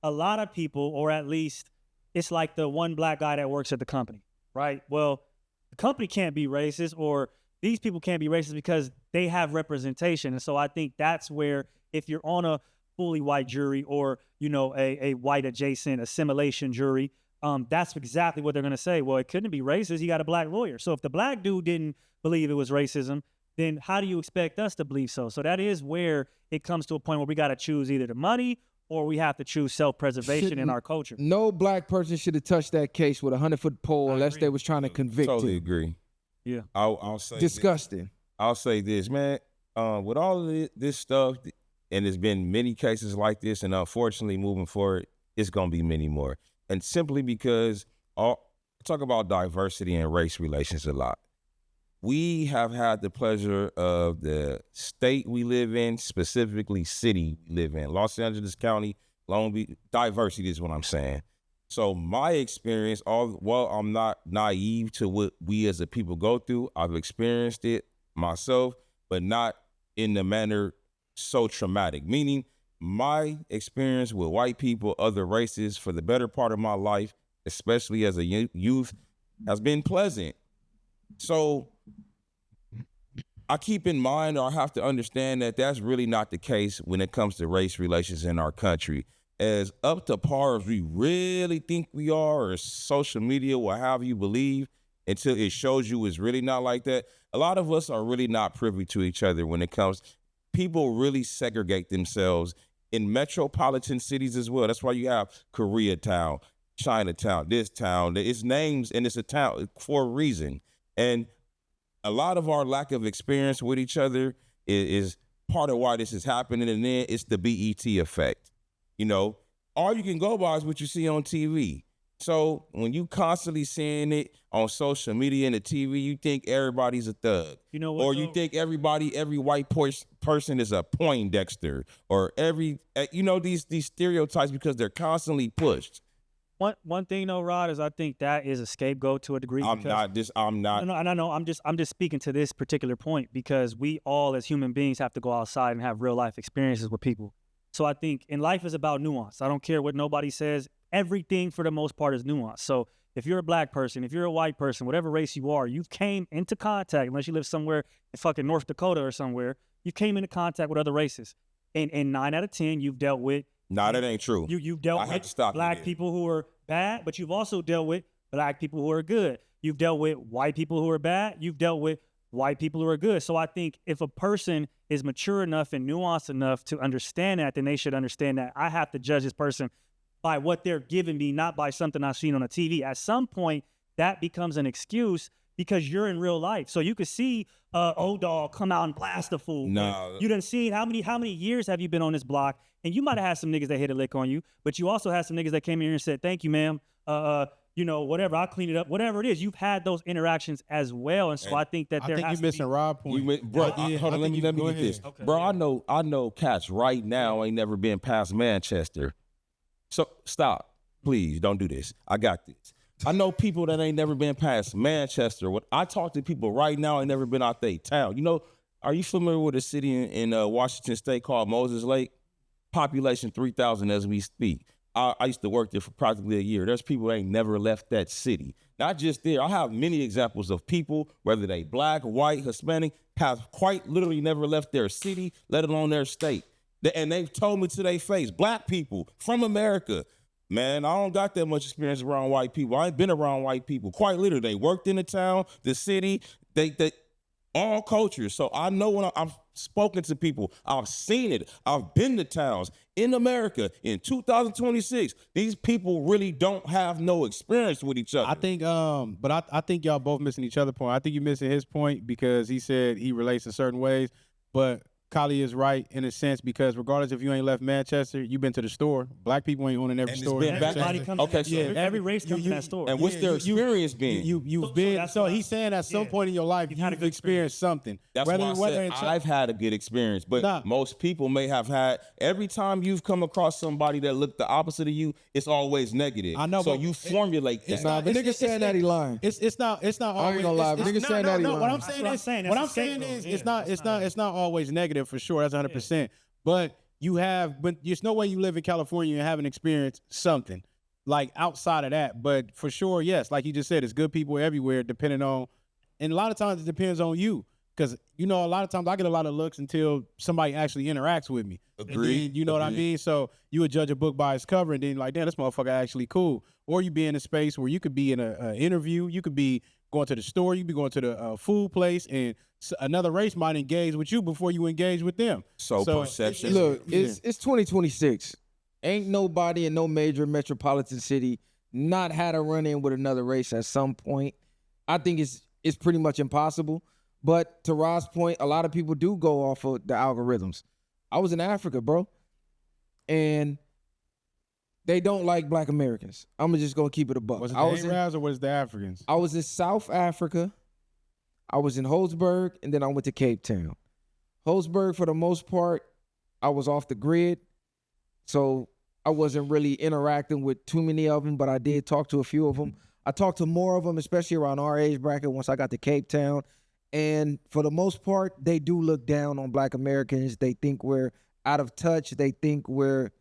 A lot of people, or at least it's like the one black guy that works at the company, right? Well, the company can't be racist, or these people can't be racist because they have representation. And so I think that's where, if you're on a fully white jury or, a white adjacent assimilation jury, that's exactly what they're going to say. Well, it couldn't be racist. He got a black lawyer. So if the black dude didn't believe it was racism, then how do you expect us to believe so? So that is where it comes to a point where we got to choose either the money or we have to choose self-preservation in our culture. No black person should have touched that case with a 100-foot pole unless they was trying to convict Totally him. agree. Yeah. I'll say Disgusting. I'll say this, man. With all of this stuff, and there's been many cases like this, and unfortunately, moving forward, it's gonna be many more. And simply because I talk about diversity and race relations a lot. We have had the pleasure of the state we live in, specifically city we live in, Los Angeles County, Long Beach. Diversity is what I'm saying. So my experience, I'm not naive to what we as a people go through. I've experienced it myself, but not in the manner so traumatic. Meaning my experience with white people, other races, for the better part of my life, especially as a youth, has been pleasant. So I keep in mind, or I have to understand, that that's really not the case when it comes to race relations in our country. As up to par as we really think we are, or social media will have you believe, until it shows you it's really not like that. A lot of us are really not privy to each other when it comes. People really segregate themselves in metropolitan cities as well. That's why you have Koreatown, Chinatown, this town. It's names, and it's a town for a reason. And a lot of our lack of experience with each other is part of why this is happening. And then it's the BET effect. All you can go by is what you see on TV. So when you constantly seeing it on social media and the TV, you think everybody's a thug. You know what? Or you think every white person is a Poindexter, or these stereotypes, because they're constantly pushed. One thing though, Rod, is I think that is a scapegoat to a degree. I'm not. No, I know. I'm just speaking to this particular point because we all as human beings have to go outside and have real life experiences with people. So I think life is about nuance. I don't care what nobody says. Everything for the most part is nuance. So if you're a black person, if you're a white person, whatever race you are, you've came into contact, unless you live somewhere in fucking North Dakota or somewhere, you came into contact with other races. And 9 out of 10, you've dealt with. Nah, that ain't true. You've dealt with black people who are bad, but you've also dealt with black people who are good. You've dealt with white people who are bad. You've dealt with white people who are good. So I think if a person is mature enough and nuanced enough to understand that, then they should understand that I have to judge this person by what they're giving me, not by something I've seen on a TV. At some point, that becomes an excuse because you're in real life. So you could see O-Dog come out and blast a fool. No. You done seen how many years have you been on this block? And you might have had some niggas that hit a lick on you, but you also had some niggas that came in here and said, thank you, ma'am. Whatever, I'll clean it up. Whatever it is, you've had those interactions as well. And so I think that there has to be. I think you're missing Rob point. Hold on, let me get this. Okay. Bro, I know cats right now ain't never been past Manchester. So stop. Please don't do this. I got this. I know people that ain't never been past Manchester. What I talk to people right now ain't never been out their town. You know, are you familiar with a city in Washington State called Moses Lake? Population 3,000 as we speak. I used to work there for practically a year. There's people that ain't never left that city. Not just there. I have many examples of people, whether they black, white, Hispanic, have quite literally never left their city, let alone their state. And they've told me to their face, black people from America, man, I don't got that much experience around white people. I ain't been around white people. Quite literally, they worked in the town, the city, they all cultures. So I know when I've spoken to people, I've seen it. I've been to towns in America in 2026. These people really don't have no experience with each other. I think, but I think y'all both missing each other's point. I think you're missing his point because he said he relates in certain ways, but Kali is right in a sense because regardless if you ain't left Manchester, you've been to the store. Black people ain't owning every store. Everybody comes Okay, to that store. Every race comes to that store. And what's their experience been? You've been. So he's saying at some point in your life you've experienced something. That's why I said I've had a good experience, but most people may have had. Every time you've come across somebody that looked the opposite of you, it's always negative. I know, so but you formulate that. Nah, the nigga saying that he lying. It's not always. I ain't gonna lie. Nigga saying that he lying. What I'm saying is it's not always negative for sure. That's 100%. But there's no way you live in California and haven't experienced something like outside of that. But for sure, yes, like you just said, it's good people everywhere, depending on, and a lot of times it depends on you. Because, you know, a lot of times I get a lot of looks until somebody actually interacts with me. Agreed. You know what I mean? So you would judge a book by its cover and then like, damn, this motherfucker actually cool. Or you be in a space where you could be in an interview. You could be going to the store. You could be going to the food place. And another race might engage with you before you engage with them. So perception. Look, it's 2026. Ain't nobody in no major metropolitan city not had a run-in with another race at some point. I think it's pretty much impossible. But to Rod's point, a lot of people do go off of the algorithms. I was in Africa, bro, and they don't like black Americans. I'm just gonna keep it a buck. Was it the Arabs or was it the Africans? I was in South Africa. I was in Holzberg, and then I went to Cape Town. Holzberg, for the most part, I was off the grid, so I wasn't really interacting with too many of them, but I did talk to a few of them. I talked to more of them, especially around our age bracket once I got to Cape Town. And for the most part, they do look down on black Americans. They think we're out of touch. They think we're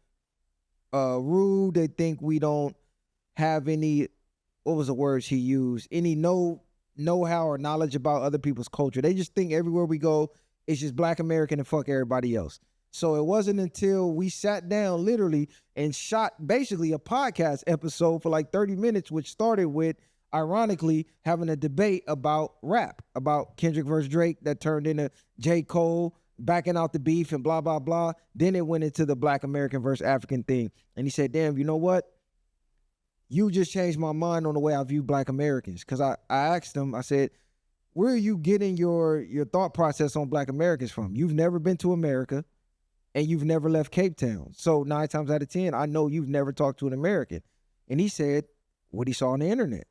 rude. They think we don't have any, what was the words he used? Any know-how or knowledge about other people's culture. They just think everywhere we go, it's just black American and fuck everybody else. So it wasn't until we sat down literally and shot basically a podcast episode for like 30 minutes, which started with, ironically, having a debate about rap, about Kendrick versus Drake that turned into J. Cole backing out the beef and blah, blah, blah. Then it went into the black American versus African thing. And he said, damn, you know what? You just changed my mind on the way I view black Americans. Because I asked him, I said, where are you getting your thought process on black Americans from? You've never been to America and you've never left Cape Town. So 9 times out of 10, I know you've never talked to an American. And he said what he saw on the internet.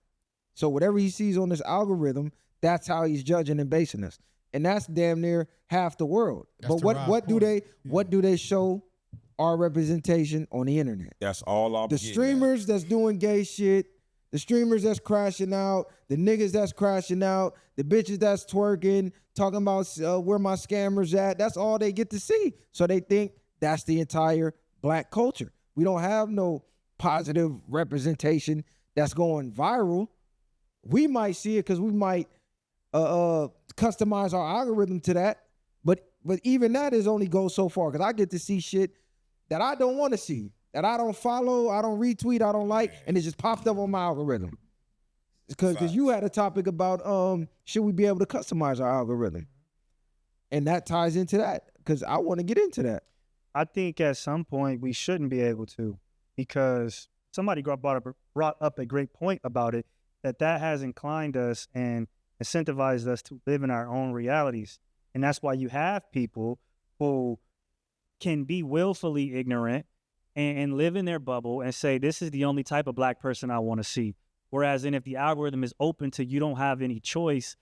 So whatever he sees on this algorithm, that's how he's judging and basing us. And that's damn near half the world. But what do they show our representation on the internet? That's all I'm The streamers that's doing gay shit, the streamers that's crashing out, the niggas that's crashing out, the bitches that's twerking, talking about where my scammers at, that's all they get to see. So they think that's the entire black culture. We don't have no positive representation that's going viral, we might see it because we might customize our algorithm to that. But even that is only goes so far because I get to see shit that I don't want to see, that I don't follow, I don't retweet, I don't like, and it just popped up on my algorithm. Because you had a topic about should we be able to customize our algorithm? And that ties into that because I want to get into that. I think at some point we shouldn't be able to, because somebody brought up a great point about it, that has inclined us and incentivized us to live in our own realities. And that's why you have people who can be willfully ignorant and live in their bubble and say, this is the only type of black person I want to see. Whereas if the algorithm is open to you don't have any choice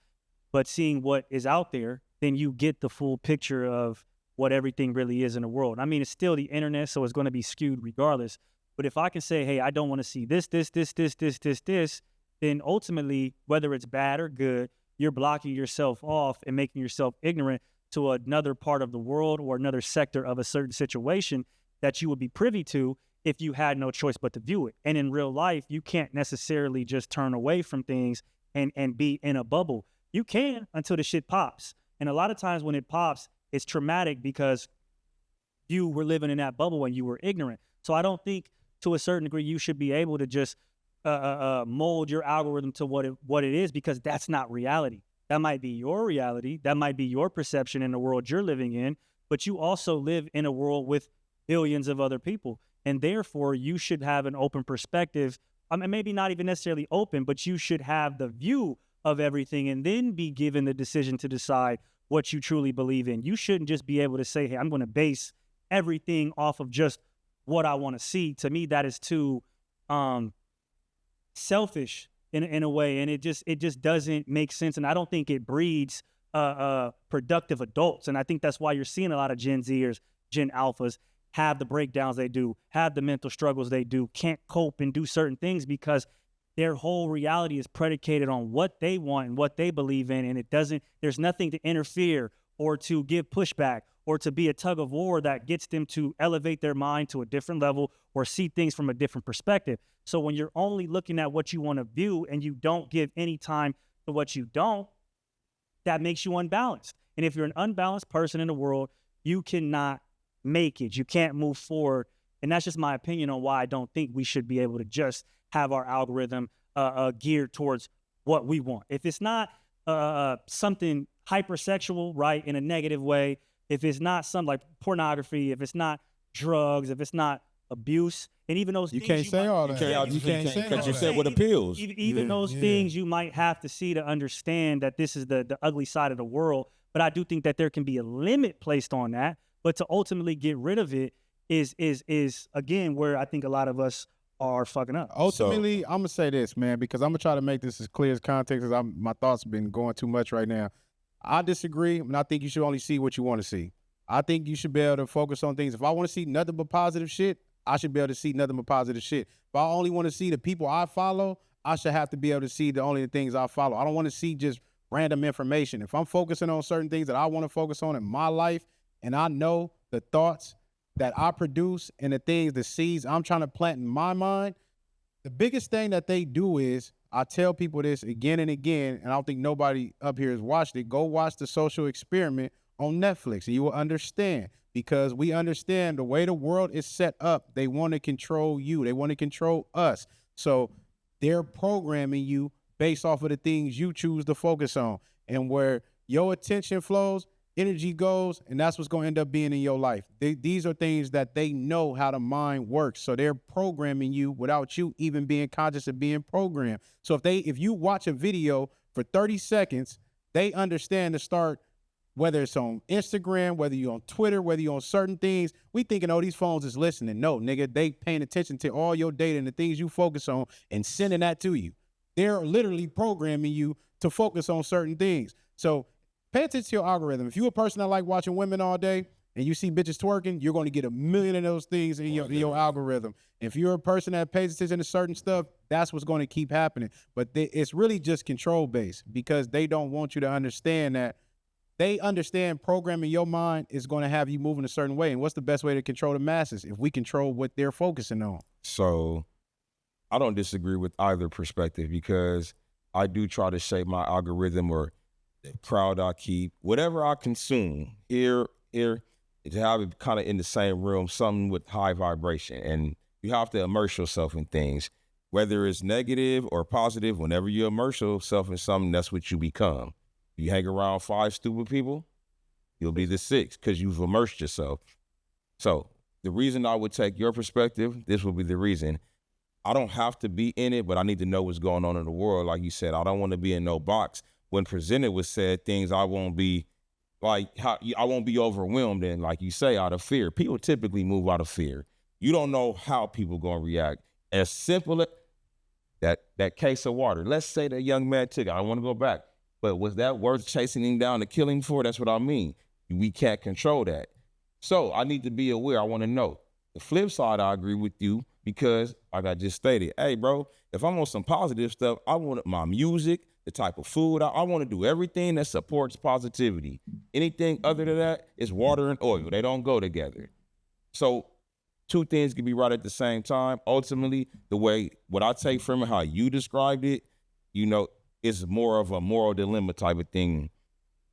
but seeing what is out there, then you get the full picture of what everything really is in the world. I mean, it's still the internet, so it's going to be skewed regardless. But if I can say, hey, I don't want to see this, then ultimately, whether it's bad or good, you're blocking yourself off and making yourself ignorant to another part of the world or another sector of a certain situation that you would be privy to if you had no choice but to view it. And in real life, you can't necessarily just turn away from things and be in a bubble. You can until the shit pops. And a lot of times when it pops, it's traumatic because you were living in that bubble and you were ignorant. So I don't think to a certain degree you should be able to just mold your algorithm to what it is, because that's not reality. That might be your reality. That might be your perception in the world you're living in, but you also live in a world with billions of other people. And therefore, you should have an open perspective. I mean, maybe not even necessarily open, but you should have the view of everything and then be given the decision to decide what you truly believe in. You shouldn't just be able to say, hey, I'm going to base everything off of just what I want to see. To me, that is too selfish in a way, and it just doesn't make sense. And I don't think it breeds productive adults. And I think that's why you're seeing a lot of Gen Zers, Gen Alphas have the breakdowns they do, have the mental struggles they do, can't cope and do certain things because their whole reality is predicated on what they want and what they believe in. And there's nothing to interfere or to give pushback or to be a tug of war that gets them to elevate their mind to a different level or see things from a different perspective. So when you're only looking at what you want to view and you don't give any time to what you don't, that makes you unbalanced. And if you're an unbalanced person in the world, you cannot make it. You can't move forward. And that's just my opinion on why I don't think we should be able to just have our algorithm geared towards what we want. If it's not something hypersexual, right, in a negative way, if it's not something like pornography, if it's not drugs, if it's not abuse, and even those things can't say all that. You can't say because you said what appeals. Even those things you might have to see to understand that this is the ugly side of the world. But I do think that there can be a limit placed on that. But to ultimately get rid of it is again where I think a lot of us are fucking up. Ultimately, I'm gonna say this, man, because I'm gonna try to make this as clear as context as my thoughts have been going too much right now. I disagree, and I think you should only see what you want to see. I think you should be able to focus on things. If I want to see nothing but positive shit, I should be able to see nothing but positive shit. If I only want to see the people I follow, I should have to be able to see the things I follow. I don't want to see just random information. If I'm focusing on certain things that I want to focus on in my life, and I know the thoughts that I produce and the seeds I'm trying to plant in my mind, the biggest thing that they do is, I tell people this again and again, and I don't think nobody up here has watched it, go watch The Social Experiment on Netflix, and you will understand. Because we understand the way the world is set up, they want to control you. They want to control us. So they're programming you based off of the things you choose to focus on. And where your attention flows, energy goes, and that's what's going to end up being in your life. These are things that they know how the mind works. So they're programming you without you even being conscious of being programmed. So if you watch a video for 30 seconds, they understand to start, whether it's on Instagram, whether you're on Twitter, whether you're on certain things, we thinking, oh, these phones is listening. No, nigga, they paying attention to all your data and the things you focus on and sending that to you. They're literally programming you to focus on certain things. So pay attention to your algorithm. If you're a person that like watching women all day and you see bitches twerking, you're going to get a million of those things in your algorithm. If you're a person that pays attention to certain stuff, that's what's going to keep happening. But it's really just control-based, because they don't want you to understand that. They understand programming your mind is going to have you moving a certain way. And what's the best way to control the masses? If we control what they're focusing on. So I don't disagree with either perspective because I do try to shape my algorithm or the crowd I keep, whatever I consume here, to have it kind of in the same room, something with high vibration. And you have to immerse yourself in things, whether it's negative or positive. Whenever you immerse yourself in something, that's what you become. You hang around 5 stupid people, you'll be the 6th because you've immersed yourself. So the reason I would take your perspective, this will be the reason. I don't have to be in it, but I need to know what's going on in the world. Like you said, I don't want to be in no box. When presented with said things, I won't be I won't be overwhelmed. And like you say, out of fear. People typically move out of fear. You don't know how people gonna react. As simple as that case of water. Let's say the young man took it. I don't want to go back, but was that worth chasing him down to kill him for? That's what I mean. We can't control that. So I need to be aware. I want to know. The flip side, I agree with you because, like I just stated, hey, bro, if I'm on some positive stuff, I want my music, the type of food. I want to do everything that supports positivity. Anything other than that is water and oil. They don't go together. So 2 things can be right at the same time. Ultimately, what I take from it, how you described it, is more of a moral dilemma type of thing.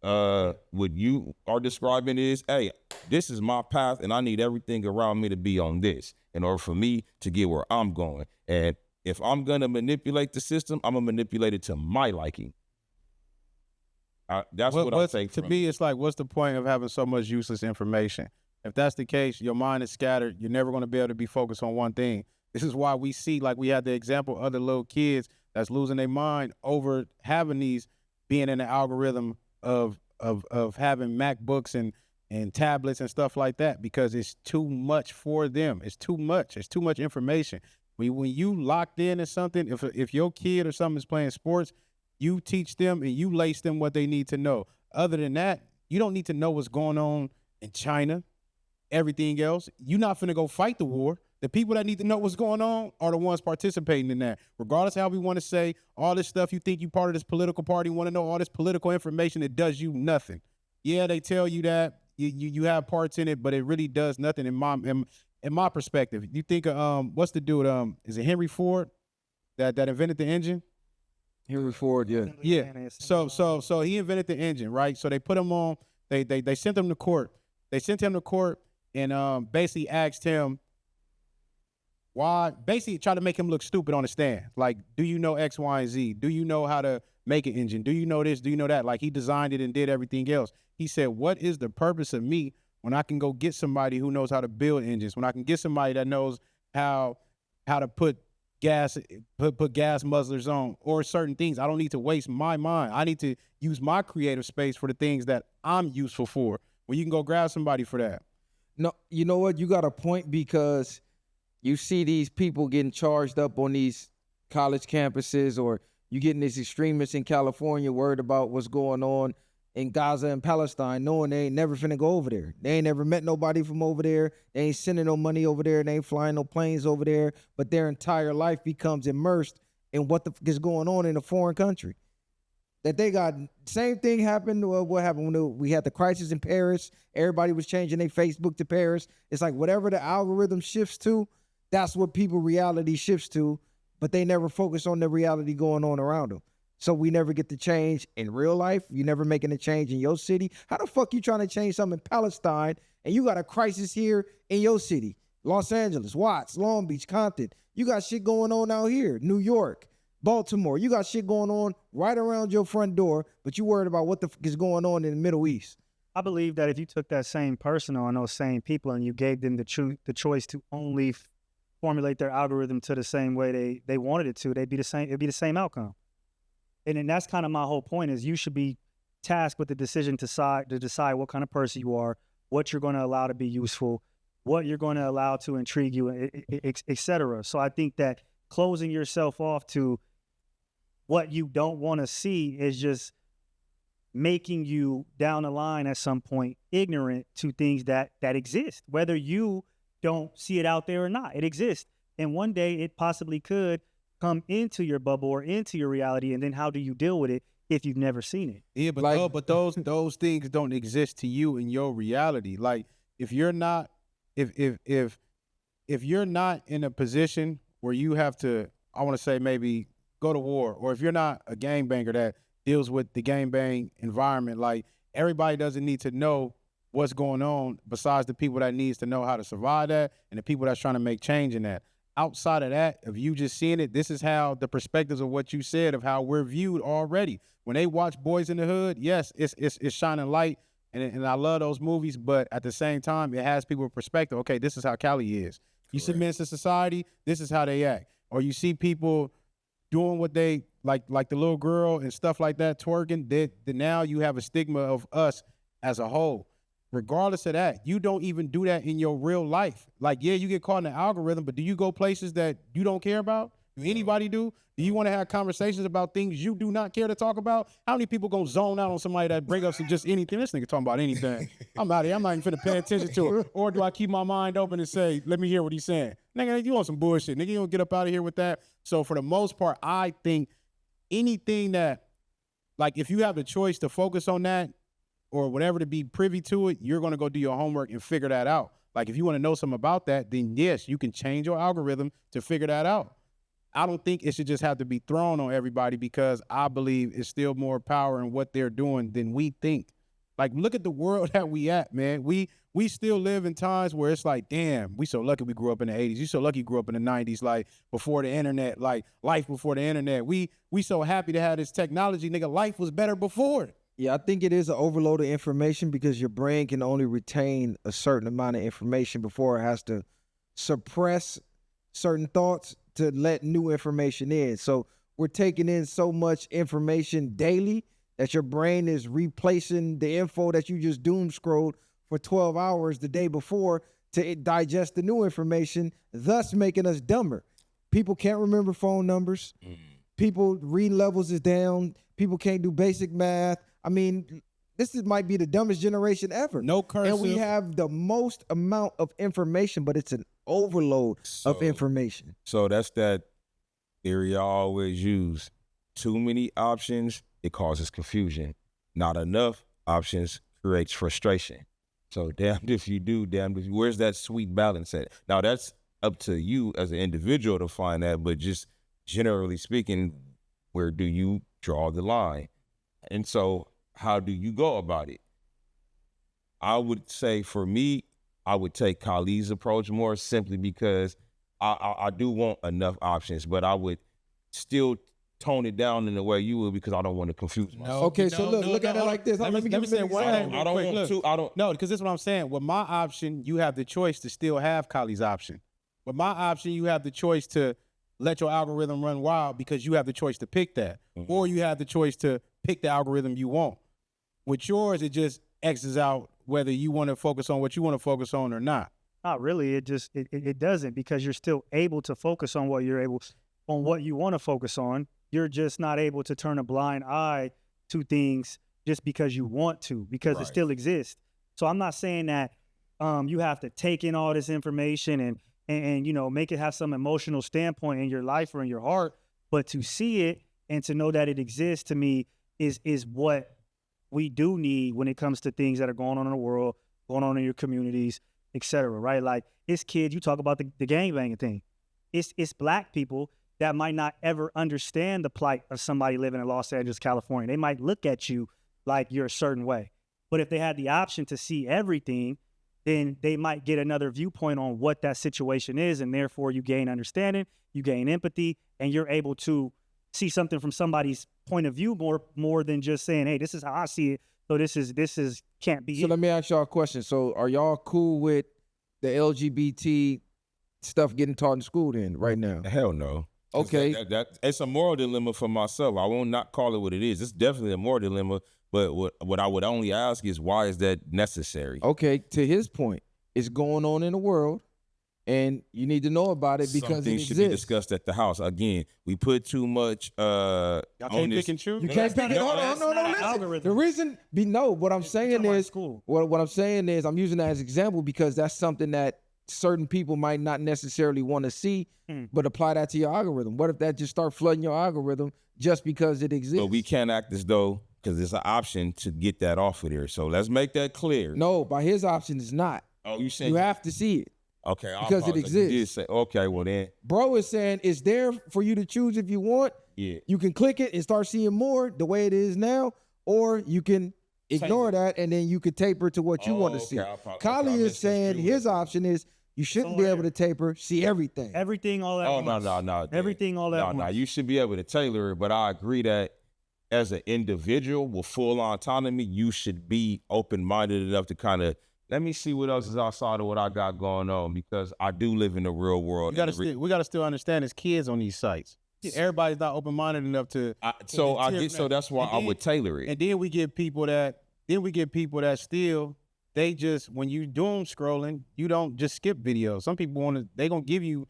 What you are describing is, hey, this is my path and I need everything around me to be on this in order for me to get where I'm going. And if I'm going to manipulate the system, I'm going to manipulate it to my liking. That's what I take from it. To me, it's like, what's the point of having so much useless information? If that's the case, your mind is scattered. You're never going to be able to be focused on one thing. This is why we see, like we had the example of other little kids that's losing their mind over having these, being in the algorithm of having MacBooks and tablets and stuff like that, because it's too much for them. It's too much. It's too much information. When you locked in to something, if your kid or something is playing sports, you teach them and you lace them what they need to know. Other than that, you don't need to know what's going on in China, everything else. You're not finna go fight the war. The people that need to know what's going on are the ones participating in that. Regardless of how we want to say all this stuff, you think you part of this political party, want to know all this political information, it does you nothing. Yeah, they tell you that you have parts in it, but it really does nothing in my perspective. You think what's the dude? Is it Henry Ford that invented the engine? Henry Ford, yeah. Yeah. So he invented the engine, right? So they put him on. They sent him to court. They sent him to court and basically asked him why. Basically, tried to make him look stupid on the stand. Like, do you know X, Y, and Z? Do you know how to make an engine? Do you know this? Do you know that? Like, he designed it and did everything else. He said, "What is the purpose of me when I can go get somebody who knows how to build engines? When I can get somebody that knows how to put gas muzzlers on or certain things? I don't need to waste my mind. I need to use my creative space for the things that I'm useful for. Well, you can go grab somebody for that." No, you know what? You got a point, because you see these people getting charged up on these college campuses, or you getting these extremists in California worried about what's going on in Gaza and Palestine, knowing they ain't never finna go over there. They ain't never met nobody from over there. They ain't sending no money over there. They ain't flying no planes over there. But their entire life becomes immersed in what the fuck is going on in a foreign country. That they got, same thing happened. What happened when we had the crisis in Paris? Everybody was changing their Facebook to Paris. It's like whatever the algorithm shifts to, that's what people reality shifts to, but they never focus on the reality going on around them. So we never get the change in real life. You never making a change in your city. How the fuck you trying to change something in Palestine and you got a crisis here in your city? Los Angeles, Watts, Long Beach, Compton. You got shit going on out here. New York, Baltimore. You got shit going on right around your front door, but you worried about what the fuck is going on in the Middle East. I believe that if you took that same person on those same people and you gave them the choice to only formulate their algorithm to the same way they wanted it to, it'd be the same outcome. And then that's kind of my whole point, is you should be tasked with the decision to decide what kind of person you are, what you're going to allow to be useful, what you're going to allow to intrigue you, et cetera. So I think that closing yourself off to what you don't want to see is just making you down the line at some point ignorant to things that exist, whether you don't see it out there or not. It exists. And one day it possibly could come into your bubble or into your reality. And then how do you deal with it if you've never seen it? Yeah, but those things don't exist to you in your reality. Like if you're not if you're not in a position where you have to I want to say maybe go to war, or if you're not a gangbanger that deals with the gangbang environment, like everybody doesn't need to know what's going on besides the people that needs to know how to survive that and the people that's trying to make change in that. Outside of that, if you just seeing it, this is how the perspectives of what you said of how we're viewed already. When they watch Boys in the Hood, yes, it's shining light, and I love those movies, but at the same time, it has people with perspective. Okay, this is how Cali is. You see men to society, this is how they act. Or you see people doing what they like the little girl and stuff like that, twerking. Then now you have a stigma of us as a whole. Regardless of that, you don't even do that in your real life. Like, yeah, you get caught in the algorithm, but do you go places that you don't care about? Do anybody do? Do you want to have conversations about things you do not care to talk about? How many people gonna zone out on somebody that bring up just anything? This nigga talking about anything. I'm out of here. I'm not even finna pay attention to it. Or do I keep my mind open and say, let me hear what he's saying? Nigga, you want some bullshit. Nigga, you don't get up out of here with that. So for the most part, I think anything that, like, if you have the choice to focus on that or whatever to be privy to it, you're gonna go do your homework and figure that out. Like, if you want to know something about that, then yes, you can change your algorithm to figure that out. I don't think it should just have to be thrown on everybody, because I believe it's still more power in what they're doing than we think. Like, look at the world that we at, man. We still live in times where it's like, damn, we so lucky we grew up in the 80s. You so lucky you grew up in the 90s, like before the internet, like life before the internet. We so happy to have this technology, nigga. Life was better before it. Yeah, I think it is an overload of information, because your brain can only retain a certain amount of information before it has to suppress certain thoughts to let new information in. So we're taking in so much information daily that your brain is replacing the info that you just doom scrolled for 12 hours the day before to digest the new information, thus making us dumber. People can't remember phone numbers. People reading levels is down. People can't do basic math. I mean, might be the dumbest generation ever. No cursive. And we have the most amount of information, but it's an overload of information. So that's that theory I always use. Too many options, it causes confusion. Not enough options creates frustration. So damned if you do, damned if you. Where's that sweet balance at? Now that's up to you as an individual to find that, but just generally speaking, where do you draw the line? And so how do you go about it? I would say for me, I would take Khalid's approach more, simply because I do want enough options, but I would still tone it down in the way you would, because I don't want to confuse myself. Okay, so look at it like this. Let me say one thing. I don't want to. No, because this is what I'm saying. With my option, you have the choice to still have Khalid's option. With my option, you have the choice to let your algorithm run wild, because you have the choice to pick that. Mm-hmm. Or you have the choice to pick the algorithm you want. With yours, it just X's out whether you want to focus on what you want to focus on or not. Not really. It doesn't, because you're still able to focus on what you want to focus on. You're just not able to turn a blind eye to things just because you want to, because it still exists. So I'm not saying that you have to take in all this information and you know, make it have some emotional standpoint in your life or in your heart, but to see it and to know that it exists, to me is what we do need when it comes to things that are going on in the world, going on in your communities, et cetera, right? Like, it's kids, you talk about the gangbanging thing. It's black people that might not ever understand the plight of somebody living in Los Angeles, California. They might look at you like you're a certain way. But if they had the option to see everything, then they might get another viewpoint on what that situation is, and therefore you gain understanding, you gain empathy, and you're able to see something from somebody's point of view more than just saying, hey, this is how I see it, so this is can't be So it. let me ask y'all a question. So are y'all cool with the LGBT stuff getting taught in school then right now? Hell no. Okay. That it's a moral dilemma for myself. I will not call it what it is. It's definitely a moral dilemma, but what I would only ask is, why is that necessary? Okay, to his point, it's going on in the world, and you need to know about it because Something it should be exists. discussed at the house. Again, we put too much Y'all can't pick and choose? You can't pick it. Hold on, no, listen. algorithm. The reason, what I'm saying about is, school. what I'm saying is, I'm using that as an example because that's something that certain people might not necessarily want to see, but apply that to your algorithm. What if that just start flooding your algorithm just because it exists? But we can't act as though, because it's an option to get that off of there. So let's make that clear. No, by his option is not. Oh, you saying You have to see it. Okay, I Because it apologize. You did exists. say, okay, well then, Bro is saying it's there for you to choose if you want. yeah. You can click it and start seeing more the way it is now, or you can ignore that and then you could taper to what you want to Oh, see. okay, I apologize. Kylie Okay, I is saying misconstrued his it. option is you shouldn't be able to taper, see everything. Everything all at Oh, once. no. Everything all at No, once. you should be able to tailor it, but I agree that as an individual with full autonomy, you should be open-minded enough to kind of, let me see what else is outside of what I got going on, because I do live in the real world. We gotta still understand as kids on these sites. Everybody's not open-minded enough to. So that's why I would tailor it. And then we get people that still, they just, when you doom scrolling, you don't just skip videos. Some people they gonna give you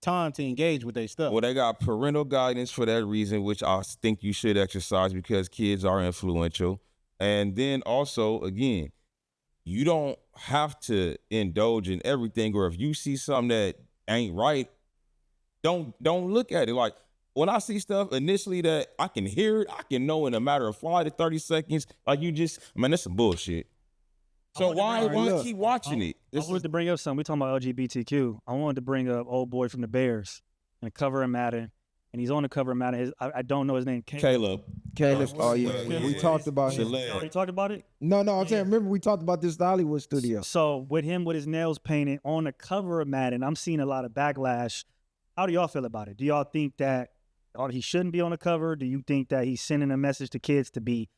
time to engage with their stuff. Well, they got parental guidance for that reason, which I think you should exercise because kids are influential. And then also, again, you don't have to indulge in everything, or if you see something that ain't right, don't look at it. Like, when I see stuff initially that I can hear it, I can know in a matter of 5 to 30 seconds, like that's some bullshit. So why keep watching it? I wanted to bring up something. We talking about LGBTQ. I wanted to bring up old boy from the Bears and the cover of Madden. And he's on the cover of Madden. I don't know his name. Caleb. Oh yeah, we talked about him. You already talked about it? No, I'm saying, remember we talked about this at the Hollywood studio. So with him with his nails painted on the cover of Madden, I'm seeing a lot of backlash. How do y'all feel about it? Do y'all think that he shouldn't be on the cover? Do you think that he's sending a message to kids to be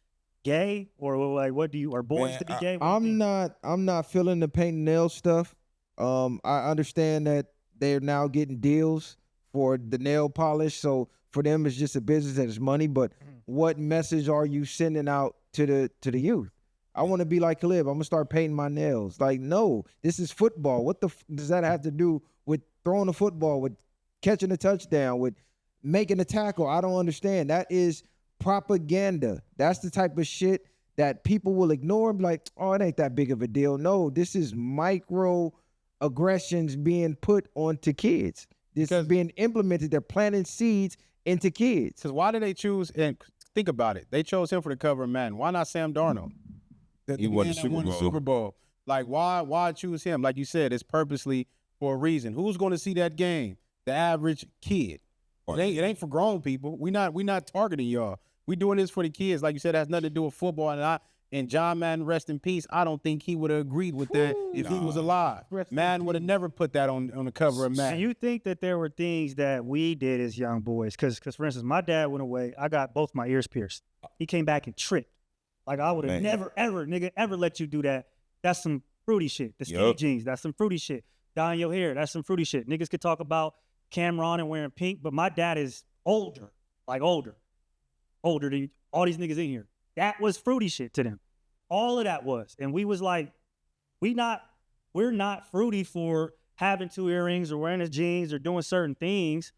gay, or like are boys to be gay? I'm not feeling the paint and nail stuff. I understand that they're now getting deals for the nail polish, so for them it's just a business and it's money. But what message are you sending out to the youth? I want to be like Khalib. I'm gonna start painting my nails. Like, no, this is football. What does that have to do with throwing a football, with catching a touchdown, with making a tackle? I don't understand. That is propaganda. That's the type of shit that people will ignore and be like, oh, it ain't that big of a deal. No, this is micro aggressions being put onto kids. This is being implemented. They're planting seeds into kids. Because why did they choose, and think about it, they chose him for the cover of Madden. Why not Sam Darnold? He won the Super Bowl. Like, why choose him? Like you said, it's purposely for a reason. Who's going to see that game? The average kid. It ain't for grown people. We not targeting y'all. We doing this for the kids. Like you said, it has nothing to do with football. And John Madden, rest in peace, I don't think he would have agreed with that if he was alive. Madden would have never put that on the cover of Madden. And you think that there were things that we did as young boys? Because for instance, my dad went away. I got both my ears pierced. He came back and tripped. Like, I would have never, ever let you do that. That's some fruity shit. The skinny jeans, that's some fruity shit. Dyeing your hair, that's some fruity shit. Niggas could talk about Cameron and wearing pink, but my dad is older than all these niggas in here. That was fruity shit to them. All of that was. And we was like, we're not fruity for having 2 earrings or wearing his jeans or doing certain things.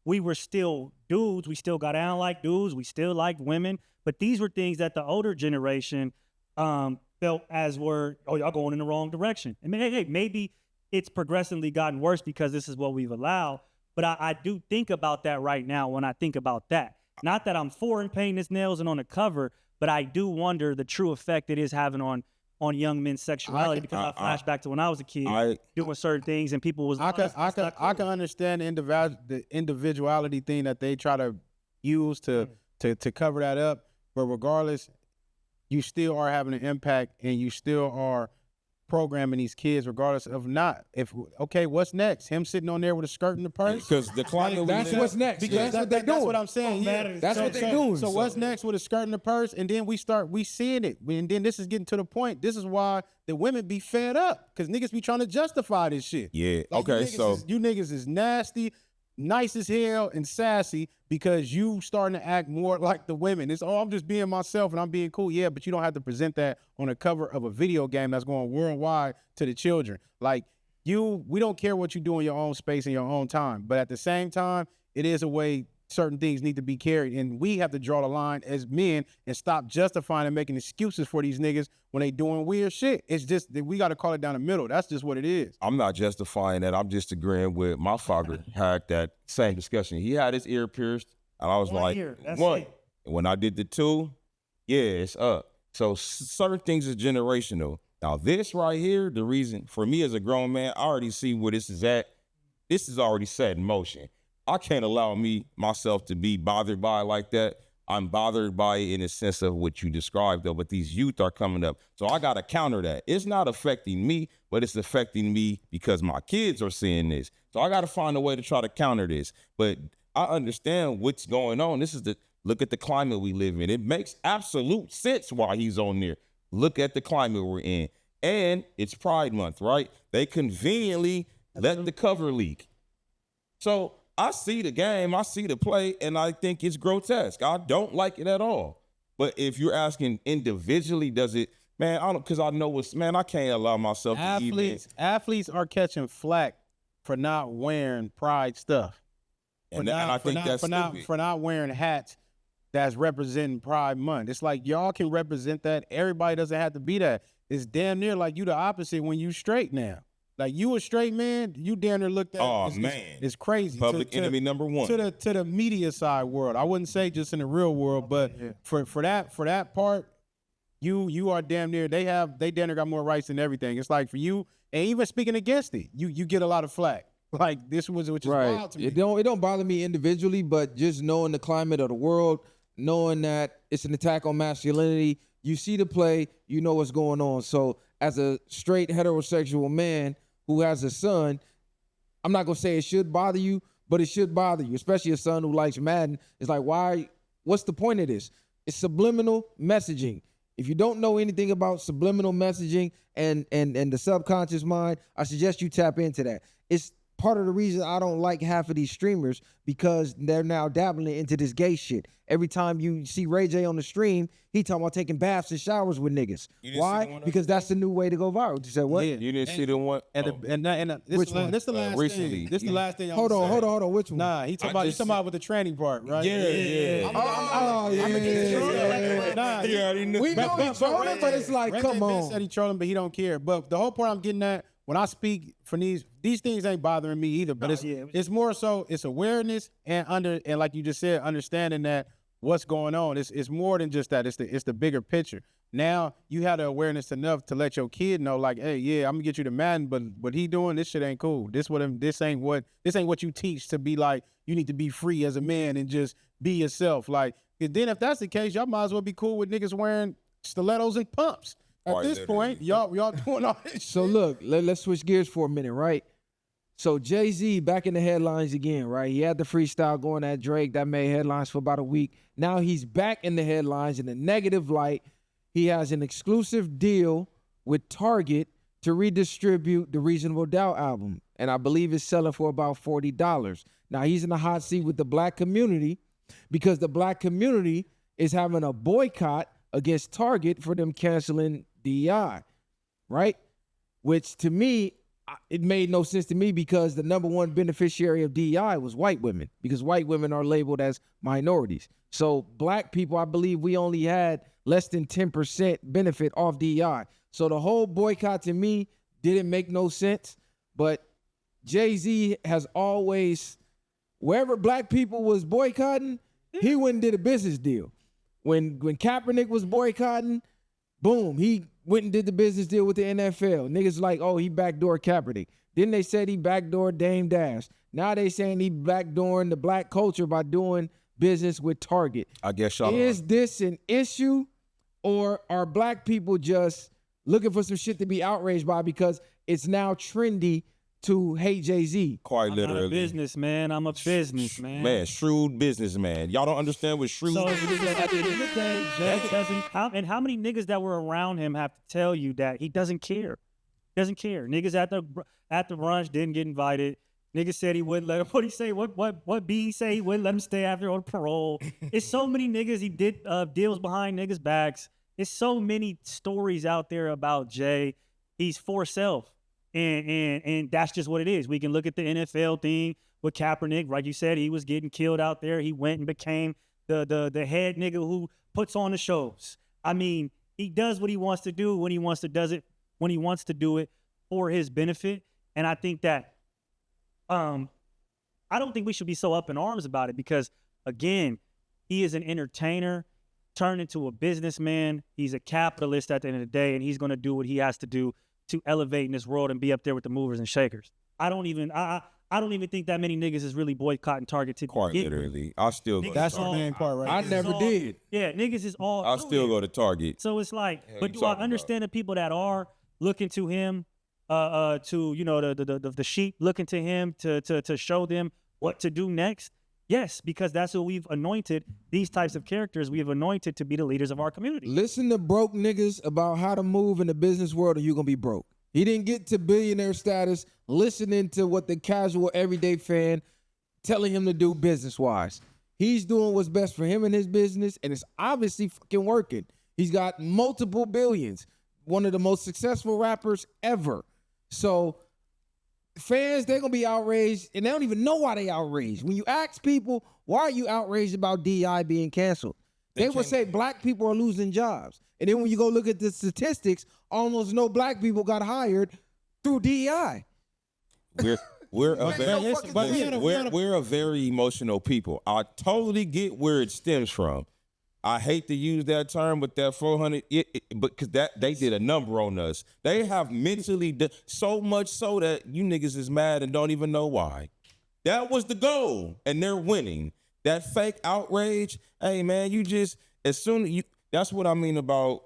We were still dudes. We still got down like dudes. We still liked women. But these were things that the older generation felt as were, oh, y'all going in the wrong direction. I mean, hey, maybe it's progressively gotten worse because this is what we've allowed. But I do think about that right now when I think about that. Not that I'm for painting his nails and on the cover, but I do wonder the true effect it is having on young men's sexuality, because I flash back to when I was a kid doing certain things and people was. I can understand the individuality thing that they try to use to cover that up, but regardless, you still are having an impact and you still are programming these kids regardless of what's next? Him sitting on there with a skirt in the purse? Because the climate that's what's next. Because that's what they're doing. That's what I'm saying. That's what they're doing. So what's next with a skirt in the purse? And then we seeing it. And then this is getting to the point. This is why the women be fed up, because niggas be trying to justify this shit. Yeah. Like, okay. You niggas is nasty, nice as hell, and sassy because you starting to act more like the women. It's, I'm just being myself and I'm being cool. Yeah, but you don't have to present that on the cover of a video game that's going worldwide to the children. Like, we don't care what you do in your own space in your own time. But at the same time, it is a way certain things need to be carried. And we have to draw the line as men and stop justifying and making excuses for these niggas when they doing weird shit. It's just that we got to call it down the middle. That's just what it is. I'm not justifying that. I'm just agreeing with my father had that same discussion. He had his ear pierced, and I was like, one. And when I did the 2, yeah, it's up. So certain things is generational. Now, this right here, the reason for me as a grown man, I already see where this is at. This is already set in motion. I can't allow myself to be bothered by it like that. I'm bothered by it in the sense of what you described, though, but these youth are coming up. So I got to counter that. It's not affecting me, but it's affecting me because my kids are seeing this. So I got to find a way to try to counter this. But I understand what's going on. Look at the climate we live in. It makes absolute sense why he's on there. Look at the climate we're in. And it's Pride Month, right? They conveniently let the cover leak. So I see the game, I see the play, and I think it's grotesque. I don't like it at all. But if you're asking individually, does it, man, I can't allow myself to even. Athletes are catching flack for not wearing Pride stuff. I think that's stupid. For not wearing hats that's representing Pride Month. It's like y'all can represent that. Everybody doesn't have to be that. It's damn near like you the opposite when you straight now. Like you a straight man, you damn near looked at. Oh, it's crazy. Public enemy number one. To the media side world. I wouldn't say just in the real world, but for that part, you are damn near. They damn near got more rights than everything. It's like for you, and even speaking against it, you get a lot of flack. Like this was which is wild to me. It don't bother me individually, but just knowing the climate of the world, knowing that it's an attack on masculinity, you see the play, you know what's going on. So as a straight heterosexual man who has a son, I'm not gonna say it should bother you, but it should bother you, especially a son who likes Madden. It's like, what's the point of this? It's subliminal messaging. If you don't know anything about subliminal messaging and the subconscious mind, I suggest you tap into that. It's part of the reason I don't like half of these streamers because they're now dabbling into this gay shit. Every time you see Ray J on the stream, he talking about taking baths and showers with niggas. Why? Because that's the new way to go viral. You said what? Yeah. You didn't see the one? This the last recently. thing. This the last thing. Hold on. Which one? Nah, he talking about with the tranny part, right? Yeah. Nah, He already knew. We know he's trolling, but it's like, come on. Said he trolling, but he don't care. But the whole point I'm getting at, when I speak for these things ain't bothering me either. But it's more so it's awareness and like you just said, understanding that what's going on. It's more than just that. It's the bigger picture. Now you have the awareness enough to let your kid know, like, hey, yeah, I'm gonna get you the Madden, but what he doing, this shit ain't cool. This ain't what you teach to be like. You need to be free as a man and just be yourself. Like, then if that's the case, y'all might as well be cool with niggas wearing stilettos and pumps. At this point, y'all doing all this shit. So look, let's switch gears for a minute, right? So Jay-Z back in the headlines again, right? He had the freestyle going at Drake. That made headlines for about a week. Now he's back in the headlines in a negative light. He has an exclusive deal with Target to redistribute the Reasonable Doubt album. And I believe it's selling for about $40. Now he's in the hot seat with the black community because the black community is having a boycott against Target for them canceling DEI, right? Which to me, it made no sense to me because the number one beneficiary of DEI was white women because white women are labeled as minorities. So black people, I believe we only had less than 10% benefit off DEI. So the whole boycott to me didn't make no sense. But Jay-Z has always, wherever black people was boycotting, he went and did a business deal. When Kaepernick was boycotting, boom, he went and did the business deal with the NFL. Niggas like, oh, he backdoored Kaepernick. Then they said he backdoored Dame Dash. Now they saying he backdooring the black culture by doing business with Target. I guess y'all Is this an issue or are black people just looking for some shit to be outraged by because it's now trendy to hate Jay-Z? Quite I'm literally. not a businessman. I'm a businessman. Man, shrewd businessman. Y'all don't understand what shrewd So at business the end of the day, Jay doesn't. How many niggas that were around him have to tell you that he doesn't care? Doesn't care. Niggas at the brunch didn't get invited. Niggas said he wouldn't let him. What he say? What B say? He wouldn't let him stay after on parole. It's so many niggas. He did deals behind niggas' backs. It's so many stories out there about Jay. He's for self. And that's just what it is. We can look at the NFL thing with Kaepernick. Like you said, he was getting killed out there. He went and became the head nigga who puts on the shows. I mean, he does what he wants to do when he wants to do it for his benefit. And I think that I don't think we should be so up in arms about it because, again, he is an entertainer. turned into a businessman. He's a capitalist at the end of the day, and he's going to do what he has to do to elevate in this world and be up there with the movers and shakers. I don't even think that many niggas is really boycotting Target to Quite begin with. literally. I still go to That's the Target. main part, right? I there. never did. Yeah, niggas is all. I through still it. go to Target. So it's like, Hell but you do I talking understand the people that are looking to him, to the sheep looking to him to show them what to do next? Yes, because that's what we've anointed. These types of characters we have anointed to be the leaders of our community. Listen to broke niggas about how to move in the business world, or you're gonna be broke. He didn't get to billionaire status listening to what the casual everyday fan telling him to do business wise. He's doing what's best for him and his business, and it's obviously fucking working. He's got multiple billions, one of the most successful rappers ever. So fans, they're gonna be outraged, and they don't even know why they outraged. When you ask people, why are you outraged about DI being canceled? They would say black people are losing jobs. And then when you go look at the statistics, almost no black people got hired through DEI. We're a very emotional people. I totally get where it stems from. I hate to use that term, but that 400, because they did a number on us. They have mentally so much so that you niggas is mad and don't even know why. That was the goal, and they're winning. That fake outrage, hey man, you just that's what I mean about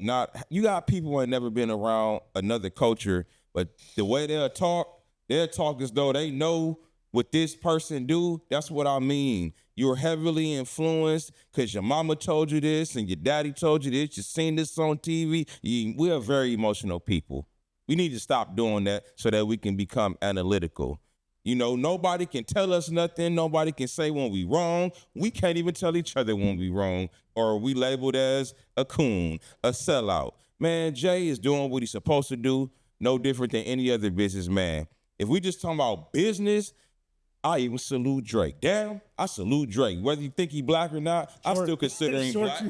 you got people who ain't never been around another culture, but the way they'll talk as though they know what this person do. That's what I mean. You're heavily influenced because your mama told you this and your daddy told you this. You've seen this on TV. We're very emotional people. We need to stop doing that so that we can become analytical. You know, nobody can tell us nothing. Nobody can say when we wrong. We can't even tell each other when we wrong, or we labeled as a coon, a sellout. Man, Jay is doing what he's supposed to do, no different than any other businessman. If we just talking about business, I even salute Drake. Damn, I salute Drake. Whether you think he black or not, I still consider him black.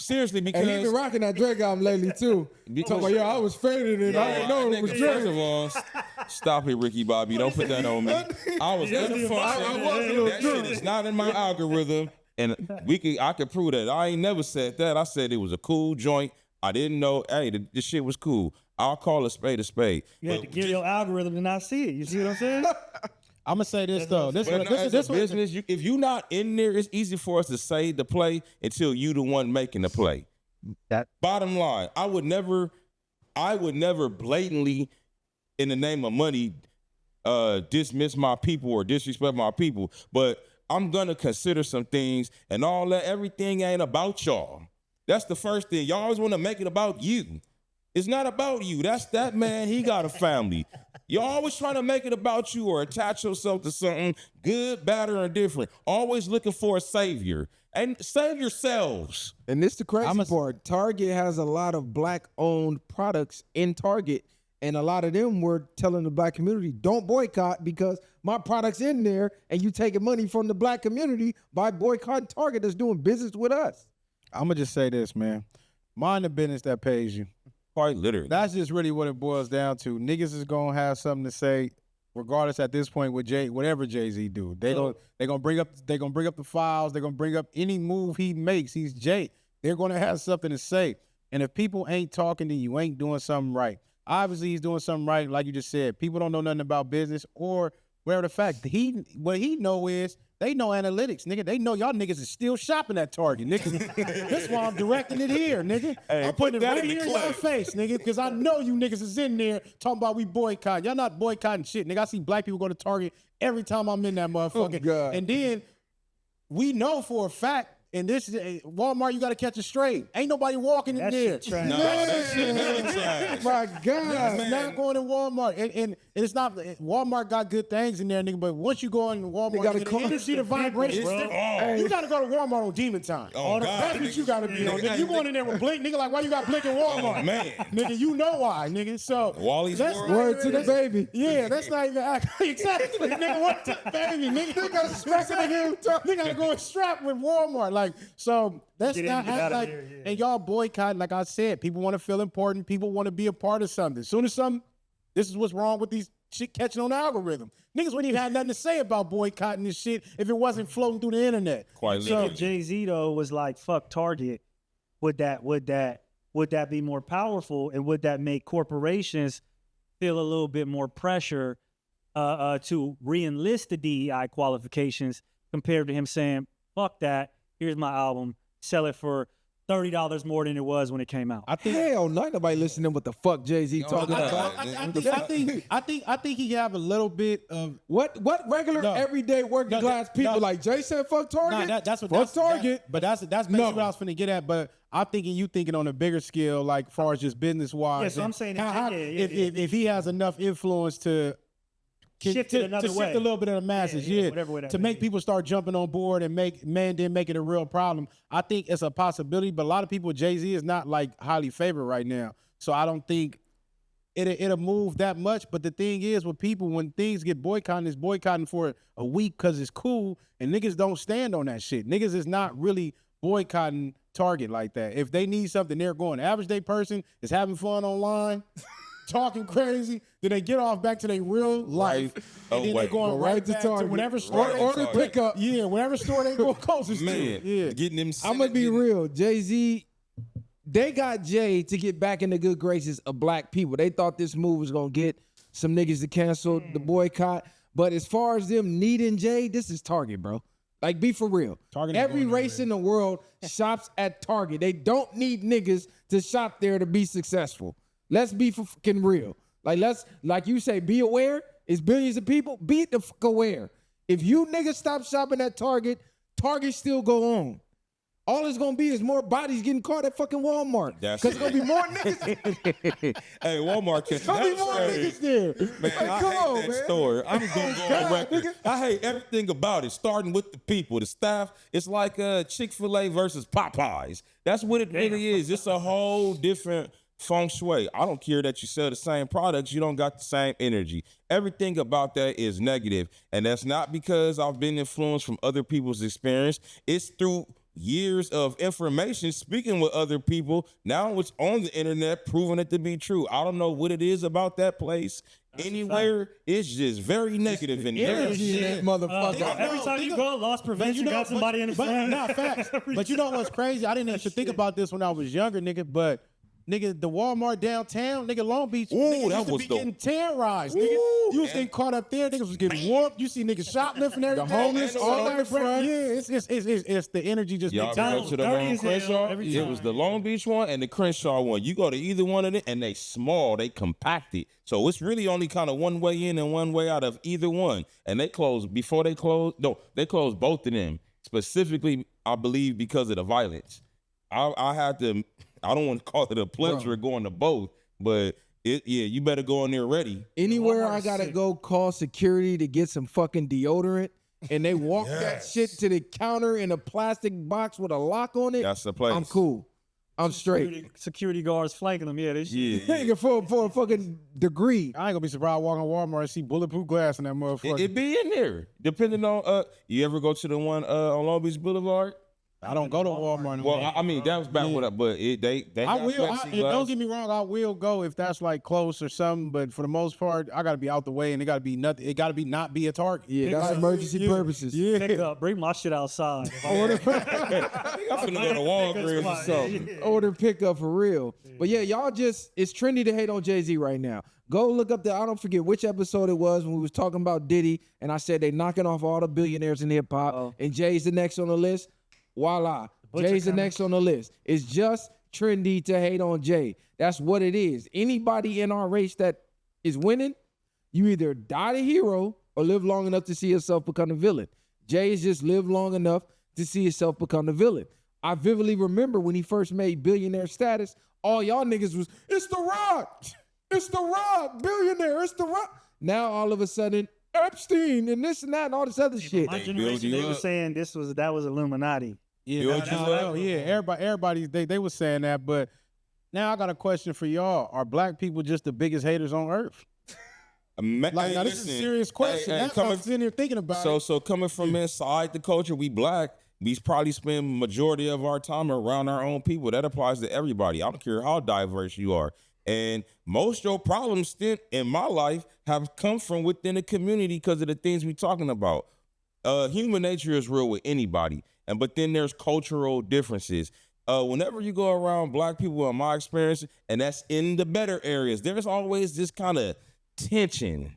Seriously, because And he been rocking that Drake album lately too. Talking about, I was faded and I didn't know it was Drake. First of all, stop it, Ricky Bobby. Don't put that on me. I was in the function. That shit is not in my algorithm, and I could prove that. I ain't never said that. I said it was a cool joint. I didn't know. Hey, this shit was cool. I'll call a spade a spade. You have to give your algorithm to not see it. You see what I'm saying? I'm gonna say this though. This business. If you're not in there, it's easy for us to say the play until you the one making the play. Bottom line, I would never blatantly, in the name of money, dismiss my people or disrespect my people. But I'm gonna consider some things, and all that. Everything ain't about y'all. That's the first thing. Y'all always want to make it about you. It's not about you. That's that man. He got a family. You're always trying to make it about you or attach yourself to something good, bad, or indifferent. Always looking for a savior. And save yourselves. And this the crazy part. Target has a lot of black-owned products in Target, and a lot of them were telling the black community, don't boycott because my product's in there, and you taking money from the black community by boycotting Target that's doing business with us. I'm gonna just say this, man. Mind the business that pays you. Quite literally. That's just really what it boils down to. Niggas is gonna have something to say, regardless at this point with whatever Jay-Z do. They gonna bring up the files. They're gonna bring up any move he makes. He's Jay. They're gonna have something to say. And if people ain't talking to you, ain't doing something right. Obviously, he's doing something right, like you just said. People don't know nothing about business or whatever the fact. What he know is they know analytics, nigga. They know y'all niggas is still shopping at Target, nigga. That's why I'm directing it here, nigga. Hey, I'm putting it right here in your face, nigga, because I know you niggas is in there talking about we boycott. Y'all not boycotting shit, nigga. I see black people go to Target every time I'm in that motherfucker. Oh, God. And then we know for a fact, and this is Walmart, you got to catch it straight. Ain't nobody walking in there. That shit never tried. My God. It's not going to Walmart. And it's not, Walmart got good things in there, nigga, but once you go in Walmart, They gotta the call- energy, the vibration, you got to go to Walmart on demon time. Oh, God, That's what you got to be on, nigga. You going in there with Blink, nigga, like, why you got Blink in Walmart? Oh, man. Nigga, you know why, nigga. So, Wally's that's World. not Word even- to the baby. Yeah, that's not even exactly, nigga. What the baby, nigga? They got They got to go and strap with Walmart, like so. That's Get in, not get out of like, here, yeah. and y'all boycott. Like I said, people want to feel important. People want to be a part of something. As soon as this is what's wrong with these shit catching on the algorithm. Niggas wouldn't even have nothing to say about boycotting this shit if it wasn't floating through the internet. Quite So literally. if Jay-Z though was like fuck Target, would that be more powerful, and would that make corporations feel a little bit more pressure to re-enlist the DEI qualifications compared to him saying, fuck that, here's my album, sell it for $30 more than it was when it came out? I think Hell, no, ain't nobody listening what the fuck Jay-Z talking about. I think he have a little bit of What regular No. everyday working No, class people no. like Jay said fuck Target? Nah, that's what fuck that's, Target. But that's basically what I was finna get at. But I'm thinking you thinking on a bigger scale, like far as just business wise. Yeah, so I'm saying if he has enough influence to Shift it another way. shift a little bit of the masses, whatever way that to may make be. people start jumping on board and make it a real problem. I think it's a possibility, but a lot of people, Jay-Z is not like highly favored right now, so I don't think it'll move that much. But the thing is, with people, when things get boycotted, it's boycotting for a week because it's cool, and niggas don't stand on that shit. Niggas is not really boycotting Target like that. If they need something, they're going. The average day person is having fun online, talking crazy, then they get off back to their real life, and then they're going right to Target. Whatever store they Order pickup. Yeah, whatever store they go closest Man, to. Yeah. getting them. I'm gonna be real. Jay-Z, they got Jay to get back in the good graces of black people. They thought this move was gonna get some niggas to cancel the boycott. But as far as them needing Jay, this is Target, bro. Like, be for real. Target is Every going race in the world shops at Target. They don't need niggas to shop there to be successful. Let's be fucking real. Like you say, be aware. It's billions of people. Be the fuck aware. If you niggas stop shopping at Target, Target still go on. All it's gonna be is more bodies getting caught at fucking Walmart. That's Because it's gonna be more niggas. Hey, Walmart catching Gonna be that more story. niggas there. Man, Like, I come hate on, that man. story. I'm gonna go on record. nigga. I hate everything about it, starting with the people, the staff. It's like Chick-fil-A versus Popeyes. That's what it really is. It's a whole different feng shui. I don't care that you sell the same products, you don't got the same energy. Everything about that is negative, and that's not because I've been influenced from other people's experience. It's through years of information, speaking with other people. Now it's on the internet, proving it to be true. I don't know what it is about that place. Anywhere, it's just very negative in there. Energy in that motherfucker. Every time you go, loss prevention got somebody in the front. Nah, facts. But you know what's crazy? I didn't even think about this when I was younger, nigga. But nigga, the Walmart downtown, nigga, Long Beach, niggas that used to was be the- getting terrorized, nigga. You was getting caught up there, niggas was getting warped. You see niggas shoplifting everything. The homeless all that in front. Yeah, it's the energy just. Y'all been go to the dirty one as hell Crenshaw? every It time. was the Long Beach one and the Crenshaw one. You go to either one of them, and they small, they compacted. So it's really only kind of one way in and one way out of either one. And they closed before they closed. No, they closed both of them specifically, I believe, because of the violence. I had to. I don't want to call it a pleasure going to both, but you better go in there ready. Anywhere Walmart I is gotta sick. go call security to get some fucking deodorant, and they walk that shit to the counter in a plastic box with a lock on it. That's the place. I'm cool. I'm straight. Security guards flanking them. Yeah, this shit. Yeah. Nigga, for a fucking degree. I ain't gonna be surprised walking Walmart and see bulletproof glass in that motherfucker. It be in there, depending on. You ever go to the one on Long Beach Boulevard? I don't go to Walmart. No Well, more. I mean that was back with it, but they I got will. plexiglass. Don't get me wrong. I will go if that's like close or something. But for the most part, I gotta be out the way, and it gotta be nothing. It gotta be not be a Target. Yeah, that's emergency purposes. Pick up, bring my shit outside. I'm finna go to Walgreens or something. Order pickup for real. But yeah, y'all just, it's trendy to hate on Jay-Z right now. Go look up I don't forget which episode it was when we was talking about Diddy, and I said they knocking off all the billionaires in hip hop, and Jay's the next on the list. Voila. Jay's the next on the list. It's just trendy to hate on Jay. That's what it is. Anybody in our race that is winning, you either die the hero or live long enough to see yourself become the villain. Jay has just lived long enough to see himself become the villain. I vividly remember when he first made billionaire status, all y'all niggas was, it's The Rock. It's The Rock, billionaire. It's The Rock. Now all of a sudden, Epstein and this and that and all this other shit. My build generation, you they were up. saying that was Illuminati. Yeah, Build you up. everybody, they was saying that, but now I got a question for y'all: are black people just the biggest haters on earth? Like, now this is a serious question. That's what I'm sitting here thinking about. So coming from inside the culture, we black. We probably spend majority of our time around our own people. That applies to everybody. I don't care how diverse you are. And most of your problems in my life have come from within the community because of the things we're talking about. Human nature is real with anybody, but then there's cultural differences. Whenever you go around black people, in my experience, and that's in the better areas, there's always this kind of tension.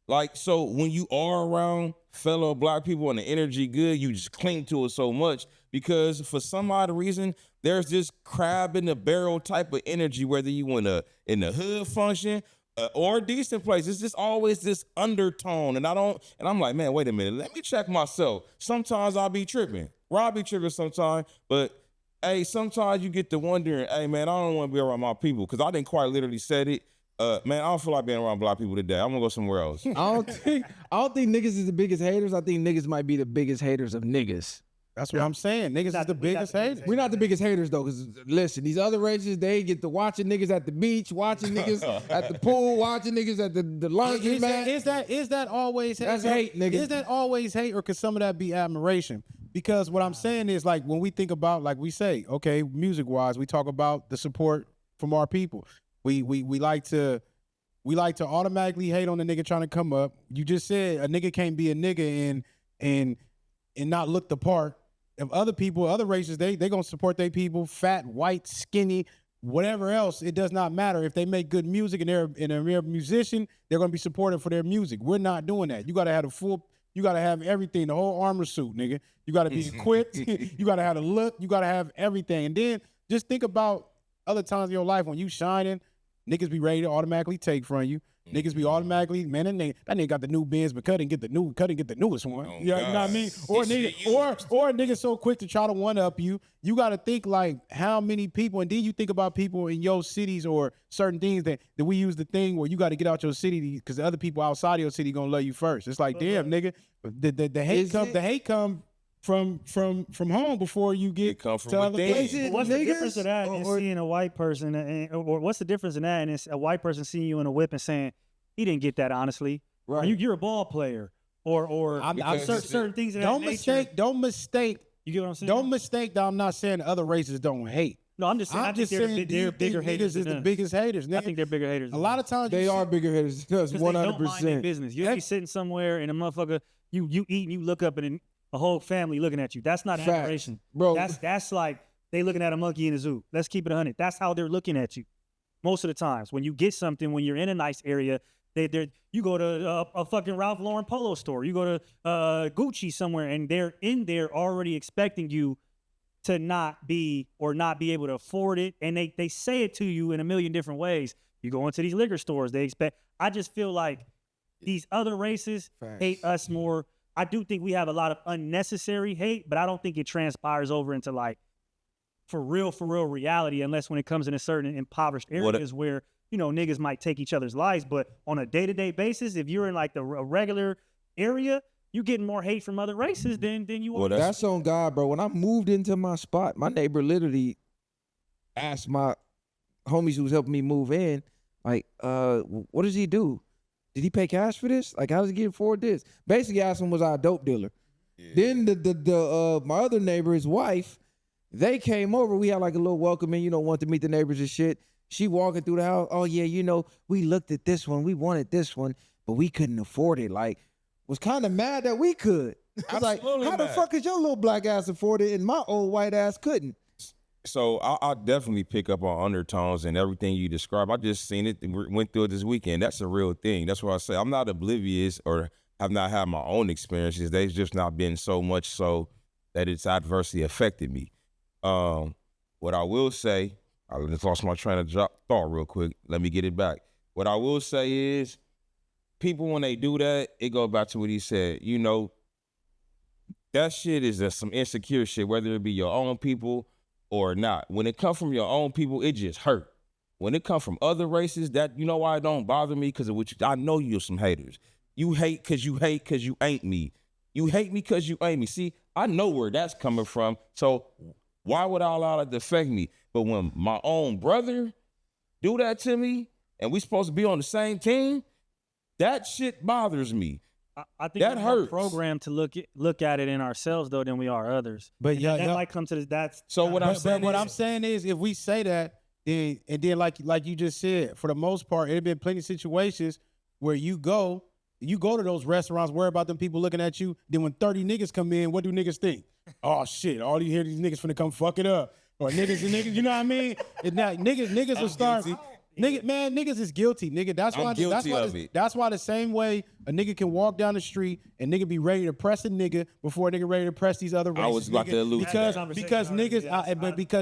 Like, so when you are around fellow black people and the energy good, you just cling to it so much because for some odd reason, there's this crab in the barrel type of energy, whether you in the hood function or a decent place. It's just always this undertone. And I'm like, man, wait a minute. Let me check myself. Sometimes I'll be tripping. Rob be tripping sometimes, but hey, sometimes you get to wondering, hey, man, I don't want to be around my people because I didn't quite literally said it. Man, I don't feel like being around black people today. I'm gonna go somewhere else. I don't think niggas is the biggest haters. I think niggas might be the biggest haters of niggas. That's what I'm saying. Niggas is the biggest haters. We're not the biggest haters though, because listen, these other races, they get to watching niggas at the beach, watching niggas at the pool, watching niggas at the laundry mat. Is that always hate? That's hate, nigga. Is that always hate, or could some of that be admiration? Because what I'm saying is, like, when we think about, like we say, okay, music wise, we talk about the support from our people. We like to automatically hate on the nigga trying to come up. You just said a nigga can't be a nigga and not look the part. If other people, other races, they gonna support their people, fat, white, skinny, whatever else. It does not matter. If they make good music and they're a musician, they're gonna be supported for their music. We're not doing that. You gotta have everything, the whole armor suit, nigga. You gotta be equipped. You gotta have the look. You gotta have everything. And then just think about other times in your life when you shining, niggas be ready to automatically take from you. Niggas be automatically, man, that nigga got the new Benz, but couldn't get the newest one. Oh, you know what I mean? Or a nigga so quick to try to one up you. You got to think like how many people, and then you think about people in your cities or certain things that we use the thing where you got to get out your city because the other people outside of your city gonna love you first. It's like, damn, nigga, the hate come from home before you get come from to other within. places. What's the difference of that and seeing a white person, or what's the difference in that and it's a white person seeing you in a whip and saying he didn't get that honestly, right? You're a ball player, or I'm certain things. Don't mistake. You get what I'm saying? Don't mistake that I'm not saying other races don't hate. No, I'm just saying. I think they're bigger haters. Is the biggest haters. Nigga. I think they're bigger haters. A lot of times they are bigger haters. Because 100%. They don't mind their business. You'll be sitting somewhere and a motherfucker, you eat and you look up and a whole family looking at you. That's not admiration, bro. That's like they looking at a monkey in a zoo. Let's keep it 100. That's how they're looking at you. Most of the times, when you get something, when you're in a nice area, you go to a fucking Ralph Lauren polo store. You go to Gucci somewhere, and they're in there already expecting you to not be able to afford it, and they say it to you in a million different ways. You go into these liquor stores, they expect. I just feel like these other races hate us more. I do think we have a lot of unnecessary hate, but I don't think it transpires over into like for real reality unless when it comes in a certain impoverished areas where, you know, niggas might take each other's lives. But on a day-to-day basis, if you're in like a regular area, you getting more hate from other races than you are. That's on God, bro. When I moved into my spot, my neighbor literally asked my homies who was helping me move in, like, what does he do? Did he pay cash for this? Like, how does he get afford this? Basically, asked him, was I a dope dealer? Yeah. Then the my other neighbor, his wife, they came over. We had like a little welcoming, you know, wanted to meet the neighbors and shit. She walking through the house. Oh yeah, you know, we looked at this one, we wanted this one, but we couldn't afford it. Like, was kind of mad that we could. I was like, how the fuck is your little black ass afford it and my old white ass couldn't? So I'll definitely pick up on undertones and everything you described. I just seen it and went through it this weekend. That's a real thing. That's what I say. I'm not oblivious or have not had my own experiences. They've just not been so much so that it's adversely affected me. What I will say, I just lost my train of thought real quick. Let me get it back. What I will say is people, when they do that, it goes back to what he said. You know, that shit is some insecure shit, whether it be your own people or not. When it comes from your own people, it just hurt. When it comes from other races, that, you know why it don't bother me? Because of what I know you're some haters. You hate because you ain't me. You hate me because you ain't me. See, I know where that's coming from. So why would I allow that to affect me? But when my own brother do that to me and we supposed to be on the same team, that shit bothers me. I think that hurts. Programmed to look at it in ourselves though than we are others. But that might come to this. That's so. What I'm saying is, if we say that, then like you just said, for the most part, it had been plenty of situations where you go to those restaurants, worry about them people looking at you. Then when 30 niggas come in, what do niggas think? Oh shit! All you hear these niggas finna come fuck it up, or niggas, you know what I mean? And now niggas will start. Niggas is guilty, nigga. That's why the same way a nigga can walk down the street and nigga be ready to press a nigga before a nigga ready to press these other races. I was about to allude to that. Because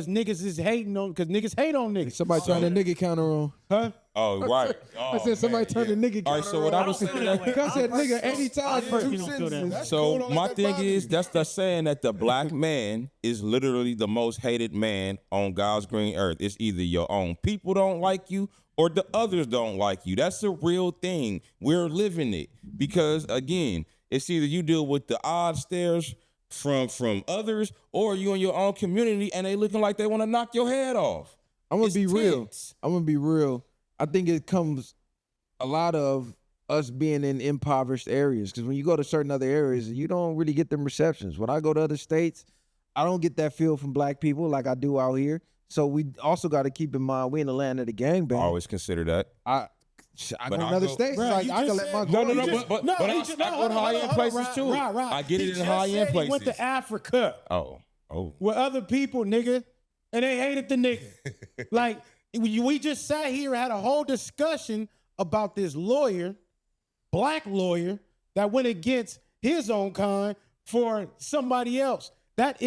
niggas is hating on, because niggas hate on niggas. Somebody turn the nigga counter on. Huh? Oh, right. I said somebody turn the nigga counter on. All right, so what I was saying, I said nigga 80 times for 2 sentences. so my thing is, that's the saying that the black man is literally the most hated man on God's green earth. It's either your own people don't like you or the others don't like you. That's a real thing. We're living it because, again, it's either you deal with the odd stares from others or you in your own community and they looking like they want to knock your head off. I'm gonna It's be real. tense. I'm gonna be real. I think it comes a lot of us being in impoverished areas, because when you go to certain other areas, you don't really get them receptions. When I go to other states, I don't get that feel from black people like I do out here. So we also got to keep in mind we in the land of the gangbang. I always consider that. I go to other states. Bro, Like, you I can just let my said- No, guard- but I go to high-end places too. Right. I get He it in just high-end said places. He went to Africa Oh. with other people, nigga, and they hated the nigga. Like, we just sat here and had a whole discussion about this lawyer, black lawyer, that went against his own kind for somebody else. That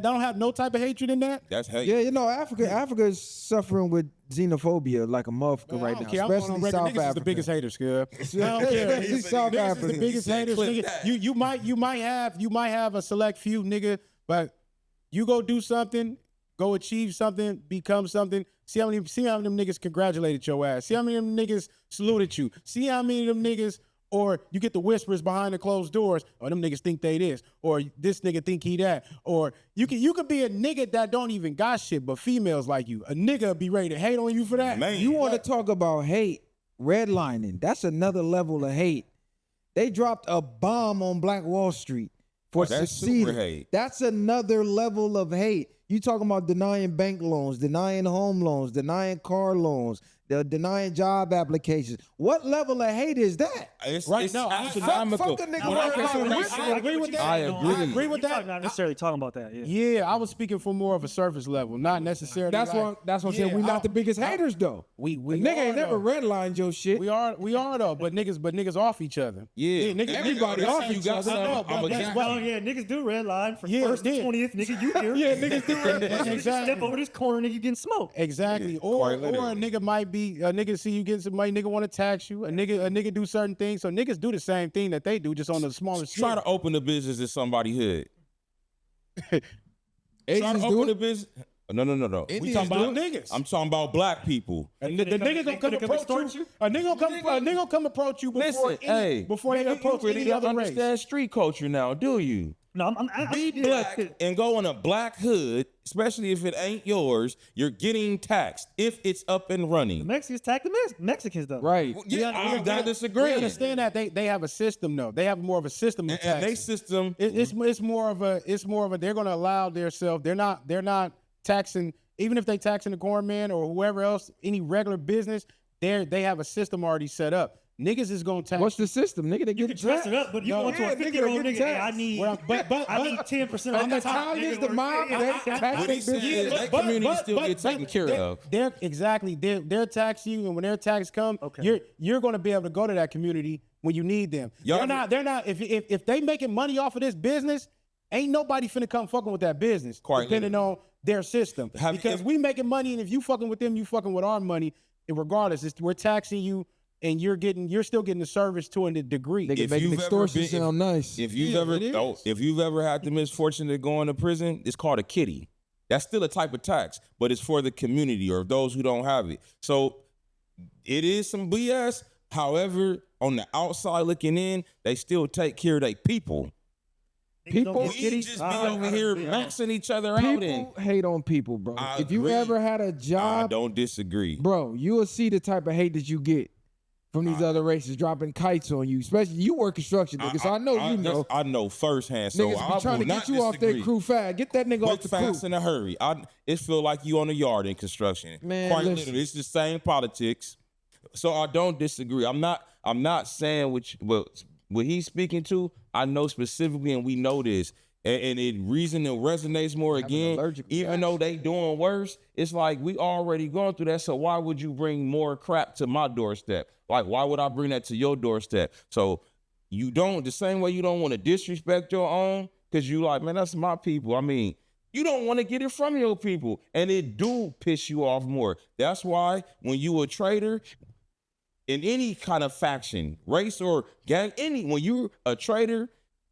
don't have no type of hatred in that. That's hate. Yeah, you know, Africa is suffering with xenophobia like a motherfucker right now, especially South Niggas is Africa. the biggest haters, Scub. I don't care. Especially South Niggas is Africa. the biggest haters, nigga. You might have a select few, nigga, but you go do something, go achieve something, become something. See how many of them niggas congratulated your ass. See how many of them niggas saluted you. See how many of them niggas, or you get the whispers behind the closed doors, or them niggas think they this, or this nigga think he that, or you could be a nigga that don't even got shit, but females like you. A nigga be ready to hate on you for that. Man. You want to talk about hate, redlining. That's another level of hate. They dropped a bomb on Black Wall Street for That's succeeding. super hate. That's another level of hate. You talking about denying bank loans, denying home loans, denying car loans, denying job applications. What level of hate is that? It's Fuck astronomical. a nigga When I worried came about to it. I agree with that. I agree with that. Not necessarily talking about that. Yeah. Yeah, I was speaking for more of a surface level, not necessarily. That's what I'm saying. We're not the biggest haters though. We A nigga ain't are, never though. redlined your shit. We are though, but niggas off each other. Yeah. niggas, Everybody Listen, off you each got other. something. I'm a That's guy. Well, yeah, niggas do red line for Yeah, first and yeah. 20th, nigga. You here? Yeah, niggas do it. Nigga, step over this corner, nigga, you getting smoked. Exactly. Yeah, Or quite literally. a nigga might be a nigga see you getting some money, nigga want to tax you. A nigga do certain things. So niggas do the same thing that they do, just on a smaller scale. Try to open a business in somebody's hood. Try Asians to do open a it. business. No. We Indians talking about do niggas. I'm talking about black people. And the nigga gonna come approach you. A nigga gonna come approach you before before they approach really any other race. understand street culture now, do you? No, Be black and go in a black hood, especially if it ain't yours, you're getting taxed if it's up and running. Mexicans tax the Mexicans though. Right. Yeah, I'm not We disagreeing. understand that they have a system though. They have more of a system of And they taxes. system, It's more of a they're gonna allow themselves. They're not taxing, even if they taxing the corn man or whoever else, any regular business. They have a system already set up. Niggas is gonna tax. What's the system, nigga? They You get can dress it taxed. up, but you No, going to yeah, a 50-year-old nigga nigga, get hey, I taxed. need, Well, I need 10% And on the the top. Italians, nigga, the or- mob, they tax what their he said business. is that community still get taken care of. They're exactly they're taxing you, and when their tax come, Okay. you're gonna be able to go to that community when you need them. Y'all They're not. If they making money off of this business, ain't nobody finna come fucking with that business. Quite depending on their system, because we making money, and if you fucking with them, you fucking with our money. And regardless, we're taxing you, and you're still getting the service to a degree. They can If make you've ever extortion been- sound nice. If you've it ever had the misfortune to go into prison, it's called a kitty. That's still a type of tax, but it's for the community or those who don't have it. So it is some BS. However, on the outside looking in, they still take care of their people. People, We just be over here maxing each other out. people hate on people, bro. I If you agree. ever had a I job, don't disagree. bro, you will see the type of hate that you get. from these other races dropping kites on you. Especially you work construction, nigga, so I know you know. I know firsthand. So Niggas I be trying to will get not you off that disagree. crew fast. Get that nigga off Quick, the crew. fast, in a hurry. It feel like you on the yard in construction. Man, Quite listen. literally, it's the same politics. So I don't disagree. I'm not saying what he's speaking to. I know specifically, and we know this. And it reason it resonates more again, even though they doing worse. It's like we already going through that. So why would you bring more crap to my doorstep? Like, why would I bring that to your doorstep? So you don't, the same way you don't want to disrespect your own, because you like, man, that's my people. I mean, you don't want to get it from your people. And it do piss you off more. That's why when you a traitor in any kind of faction, race or gang, when you're a traitor,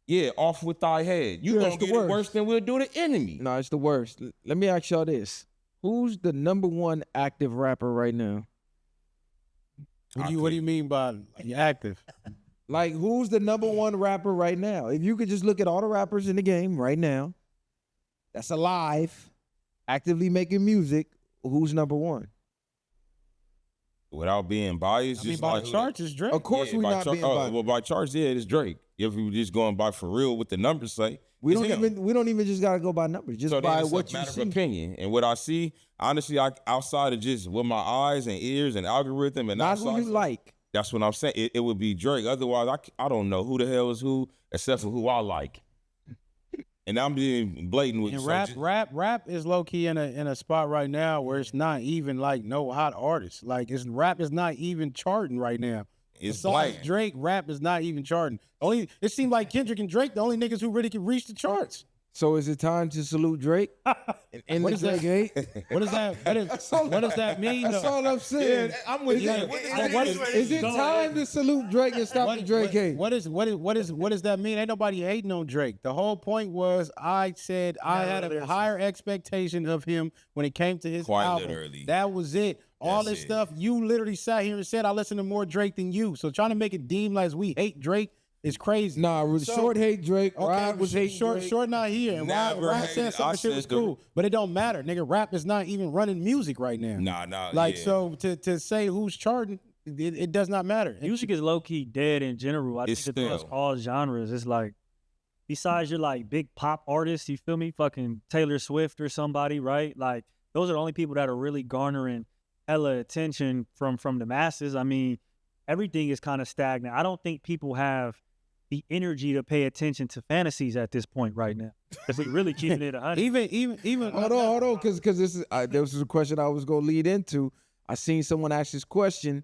yeah, off with thy head. You gonna get it worse than we'll do the enemy. No, it's the worst. Let me ask y'all this. Who's the #1 active rapper right now? What do you mean by active? Like, who's the #1 rapper right now? If you could just look at all the rappers in the game right now, that's alive, actively making music, who's #1? Without being biased, I mean, by the charts, it's Drake. Of course, we're not being biased. Well, by charts, yeah, it's Drake. If we were just going by for real, what the numbers say, We it's don't him. even just gotta go by numbers, just So by then it's what a you matter see. of opinion. And what I see, honestly, outside of just with my eyes and ears and algorithm and Not who outside, you like. that's what I'm saying. It would be Drake. Otherwise, I don't know who the hell is who, except for who I like. And I'm being blatant with And so rap is low key in a spot right now where it's not even like no hot artist. Like rap is not even charting right now. It's Besides bland. Drake, rap is not even charting. It seemed like Kendrick and Drake the only niggas who really can reach the charts. So is it time to salute Drake? And What the is that? Drake hate? What is that? What does that mean? That's all I'm saying. I'm with you. Is it time to salute Drake and stop the Drake hate? What does that mean? Ain't nobody hating on Drake. The whole point was I said I had a higher expectation of him when it came to his Quite album. literally. That was it. All That's this it. stuff, you literally sat here and said I listen to more Drake than you. So trying to make it deem like we hate Drake is crazy. Nah, Short hate Drake. Okay, Rod was hating short, Drake. Short not here. And Never Rap hated. said I some shit was said the- cool, but it don't matter, nigga. Rap is not even running music right now. Nah. Like yeah. so to say who's charting, it does not matter. Music is low key dead in general. I It's think across still. all genres. It's like, besides your like big pop artists, you feel me? Fucking Taylor Swift or somebody, right? Like those are the only people that are really garnering hella attention from the masses. I mean, everything is kind of stagnant. I don't think people have the energy to pay attention to fantasies at this point right now. If we really keeping it 100. Even Hold on, because this is a question I was gonna lead into. I seen someone ask this question: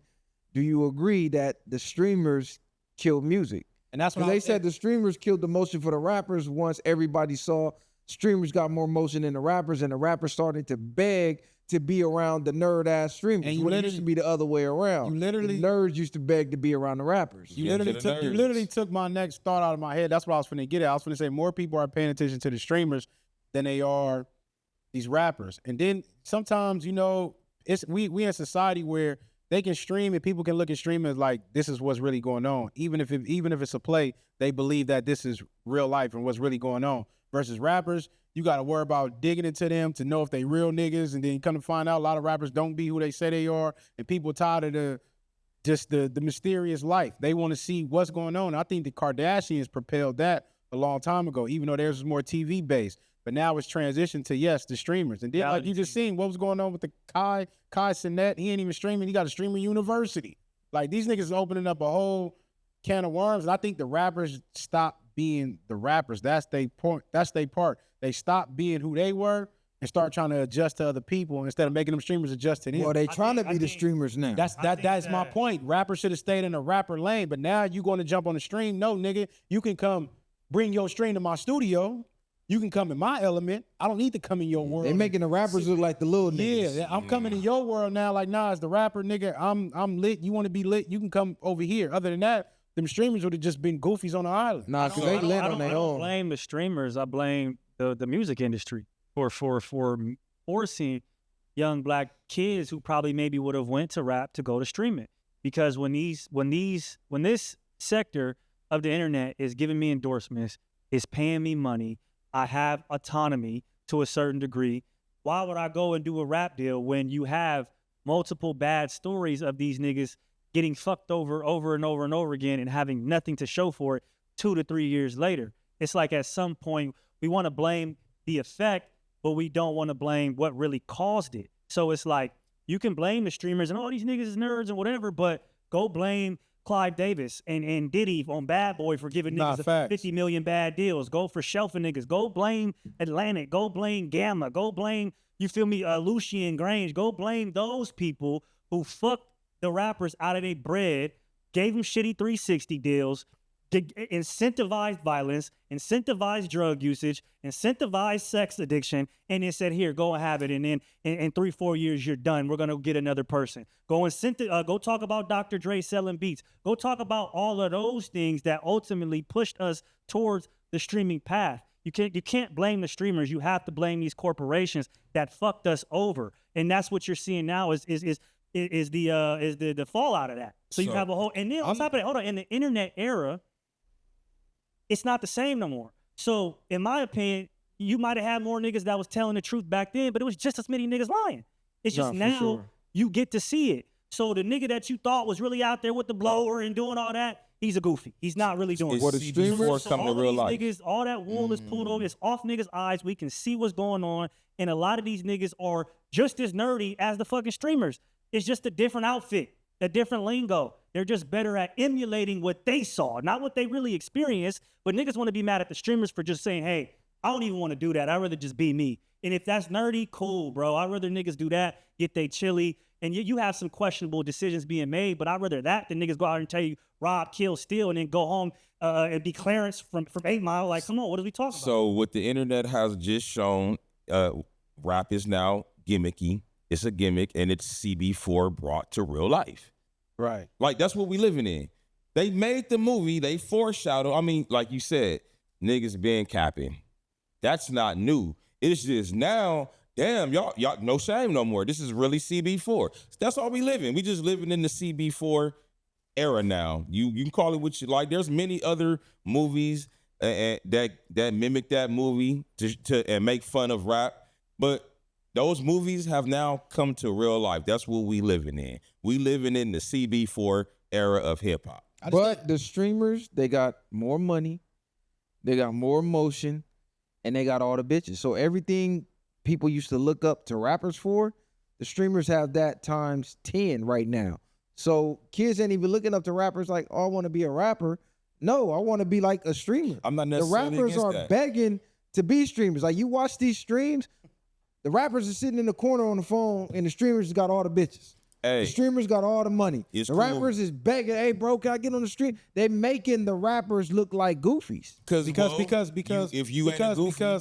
do you agree that the streamers killed music? and that's what Because they said the streamers killed the motion for the rappers. Once everybody saw streamers got more motion than the rappers, and the rappers started to beg to be around the nerd ass streamers. And you when it used literally- to be the other way around. you literally- the nerds used to beg to be around the rappers. You Get literally to the took you nerds. literally took my next thought out of my head. That's what I was finna get at. I was finna say more people are paying attention to the streamers than they are these rappers. And then sometimes, it's we in a society where they can stream and people can look at streaming as like this is what's really going on. Even if it's a play, they believe that this is real life and what's really going on. Versus rappers, you got to worry about digging into them to know if they real niggas, and then come to find out a lot of rappers don't be who they say they are, and people tired of the mysterious life. They want to see what's going on. I think the Kardashians propelled that a long time ago, even though theirs was more TV based. But now it's transitioned to the streamers. And then like you just seen what was going on with the Kai Cenat. He ain't even streaming. He got a streamer university. Like these niggas is opening up a whole can of worms. And I think the rappers stopped being the rappers. That's their point. That's their part. They stopped being who they were and start trying to adjust to other people instead of making them streamers adjust to them. Well, they trying to I be the think- streamers now. That's my point. Rappers should have stayed in a rapper lane, but now you going to jump on the stream. No, nigga, you can come bring your stream to my studio. You can come in my element. I don't need to come in your world. They making the rappers look like the little niggas. Yeah, I'm coming in your world now. Like, nah, as the rapper, nigga, I'm lit. You want to be lit? You can come over here. Other than that, them streamers would have just been goofies on the island. Nah, because they lit on I their don't own. blame the streamers. I blame the music industry for forcing young black kids who probably maybe would have went to rap to go to streaming. Because when this sector of the internet is giving me endorsements, is paying me money, I have autonomy to a certain degree. Why would I go and do a rap deal when you have multiple bad stories of these niggas getting fucked over and over again and having nothing to show for it 2 to 3 years later. It's like at some point we want to blame the effect, but we don't want to blame what really caused it. So it's like you can blame the streamers and all these niggas is nerds and whatever, but go blame Clive Davis and Diddy on Bad Boy for giving niggas 50 million bad deals. Go for shelfing niggas. Go blame Atlantic. Go blame Gamma. Go blame, you feel me, Lucien Grange. Go blame those people who fucked the rappers out of their bread, gave them shitty 360 deals, incentivized violence, incentivized drug usage, incentivized sex addiction, and then said, here, go and have it, and then in 3-4 years, you're done. We're going to get another person. Go talk about Dr. Dre selling beats. Go talk about all of those things that ultimately pushed us towards the streaming path. You can't blame the streamers. You have to blame these corporations that fucked us over. And that's what you're seeing now is the fallout of that. So you have a whole, and then on top of that, hold on, in the internet era, it's not the same no more. So in my opinion, you might have had more niggas that was telling the truth back then, but it was just as many niggas lying. It's just now you get to see it. So the nigga that you thought was really out there with the blower and doing all that, he's a goofy. He's not really doing What it. a streamer coming to real life. Niggas, all that wool is pulled over. It's off niggas' eyes. We can see what's going on. And a lot of these niggas are just as nerdy as the fucking streamers. It's just a different outfit, a different lingo. They're just better at emulating what they saw, not what they really experienced. But niggas want to be mad at the streamers for just saying, hey, I don't even want to do that. I'd rather just be me. And if that's nerdy, cool, bro. I'd rather niggas do that, get they chili. And you have some questionable decisions being made, but I'd rather that than niggas go out and tell you rob, kill, steal, and then go home and be Clarence from 8 Mile. Like, come on, what are we talking about? So what the internet has just shown, rap is now gimmicky. It's a gimmick, and it's CB4 brought to real life. Right. Like, that's what we living in. They made the movie. They foreshadowed. I mean, like you said, niggas been capping. That's not new. It's just now, damn, y'all no shame no more. This is really CB4. That's all we living. We just living in the CB4 era now. You can call it what you like. There's many other movies that mimic that movie to and make fun of rap, but those movies have now come to real life. That's what we living in. We living in the CB4 era of hip hop. But the streamers, they got more money, they got more emotion, and they got all the bitches. So everything people used to look up to rappers for, the streamers have that times 10 right now. So kids ain't even looking up to rappers like, oh, I want to be a rapper. No, I want to be like a streamer. I'm not necessarily The rappers are that. begging to be streamers. Like, you watch these streams, the rappers are sitting in the corner on the phone, and the streamers got all the bitches. Hey, The streamers got all the money. It's The cool. rappers is begging, hey, bro, can I get on the stream? They making the rappers look like goofies. Because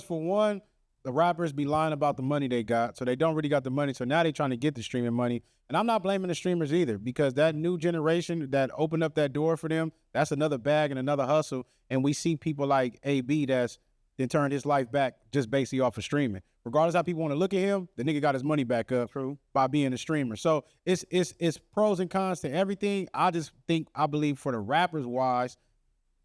for one, the rappers be lying about the money they got, so they don't really got the money. So now they trying to get the streaming money. And I'm not blaming the streamers either, because that new generation that opened up that door for them, that's another bag and another hustle. And we see people like AB that's then turned his life back just basically off of streaming. Regardless how people want to look at him, the nigga got his money back up by being a streamer. So it's pros and cons to everything. I believe for the rappers wise,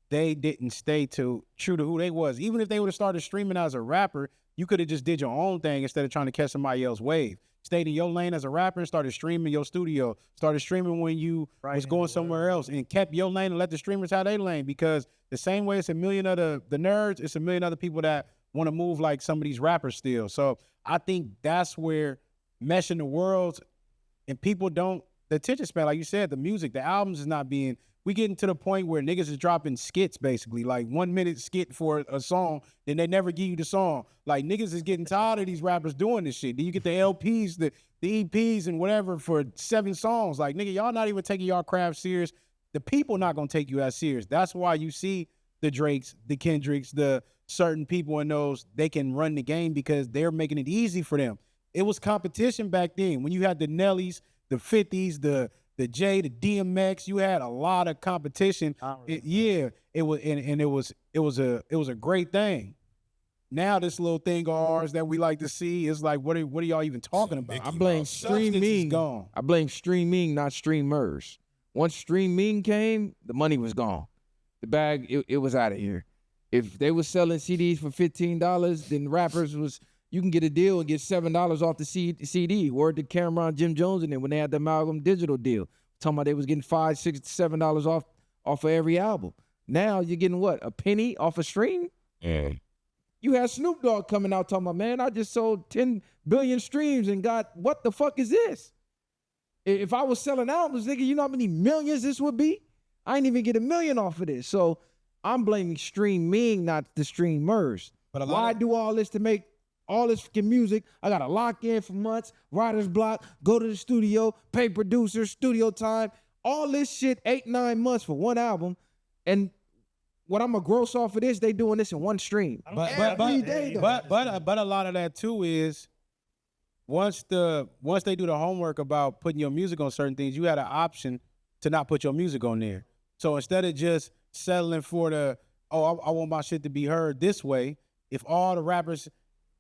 they didn't stay true to who they was. Even if they would have started streaming as a rapper, you could have just did your own thing instead of trying to catch somebody else's wave. Stayed in your lane as a rapper and started streaming your studio. Started streaming when you was going somewhere else and kept your lane and let the streamers have their lane, because the same way it's a million other the nerds, it's a million other people that want to move like some of these rappers still. So I think that's where meshing the worlds and people don't, the attention span, like you said, the music, the albums is not being, we getting to the point where niggas is dropping skits basically, like 1 minute skit for a song, then they never give you the song. Like niggas is getting tired of these rappers doing this shit. Then you get the LPs, the EPs and whatever for 7 songs. Like nigga, y'all not even taking y'all craft serious. The people not gonna take you as serious. That's why you see the Drakes, the Kendricks, the certain people in those, they can run the game because they're making it easy for them. It was competition back then. When you had the Nellies, the 50s, the J, the DMX, you had a lot of competition. It was a great thing. Now this little thing of ours that we like to see is like, what are y'all even talking about? I blame streaming. Gone. I blame streaming, not streamers. Once streaming came, the money was gone. The bag, it was out of here. If they was selling CDs for $15, then rappers was, you can get a deal and get $7 off the CD. Word to Cameron, Jim Jones, and then when they had the Amalgam Digital deal, talking about they was getting $5, $6, $7 off of every album. Now you're getting what? A penny off a stream? Yeah. You had Snoop Dogg coming out talking about, man, I just sold 10 billion streams and got, what the fuck is this? If I was selling albums, nigga, you know how many millions this would be? I ain't even get $1 million off of this. So I'm blaming streaming, not the streamers. But why do all this to make all this fucking music? I got to lock in for months, writer's block, go to the studio, pay producers, studio time, all this shit, 8-9 months for one album. And what I'm gonna gross off of this, they doing this in one stream. But every day, though. a lot of that too is once they do the homework about putting your music on certain things, you had an option to not put your music on there. So instead of just settling for I want my shit to be heard this way, if all the rappers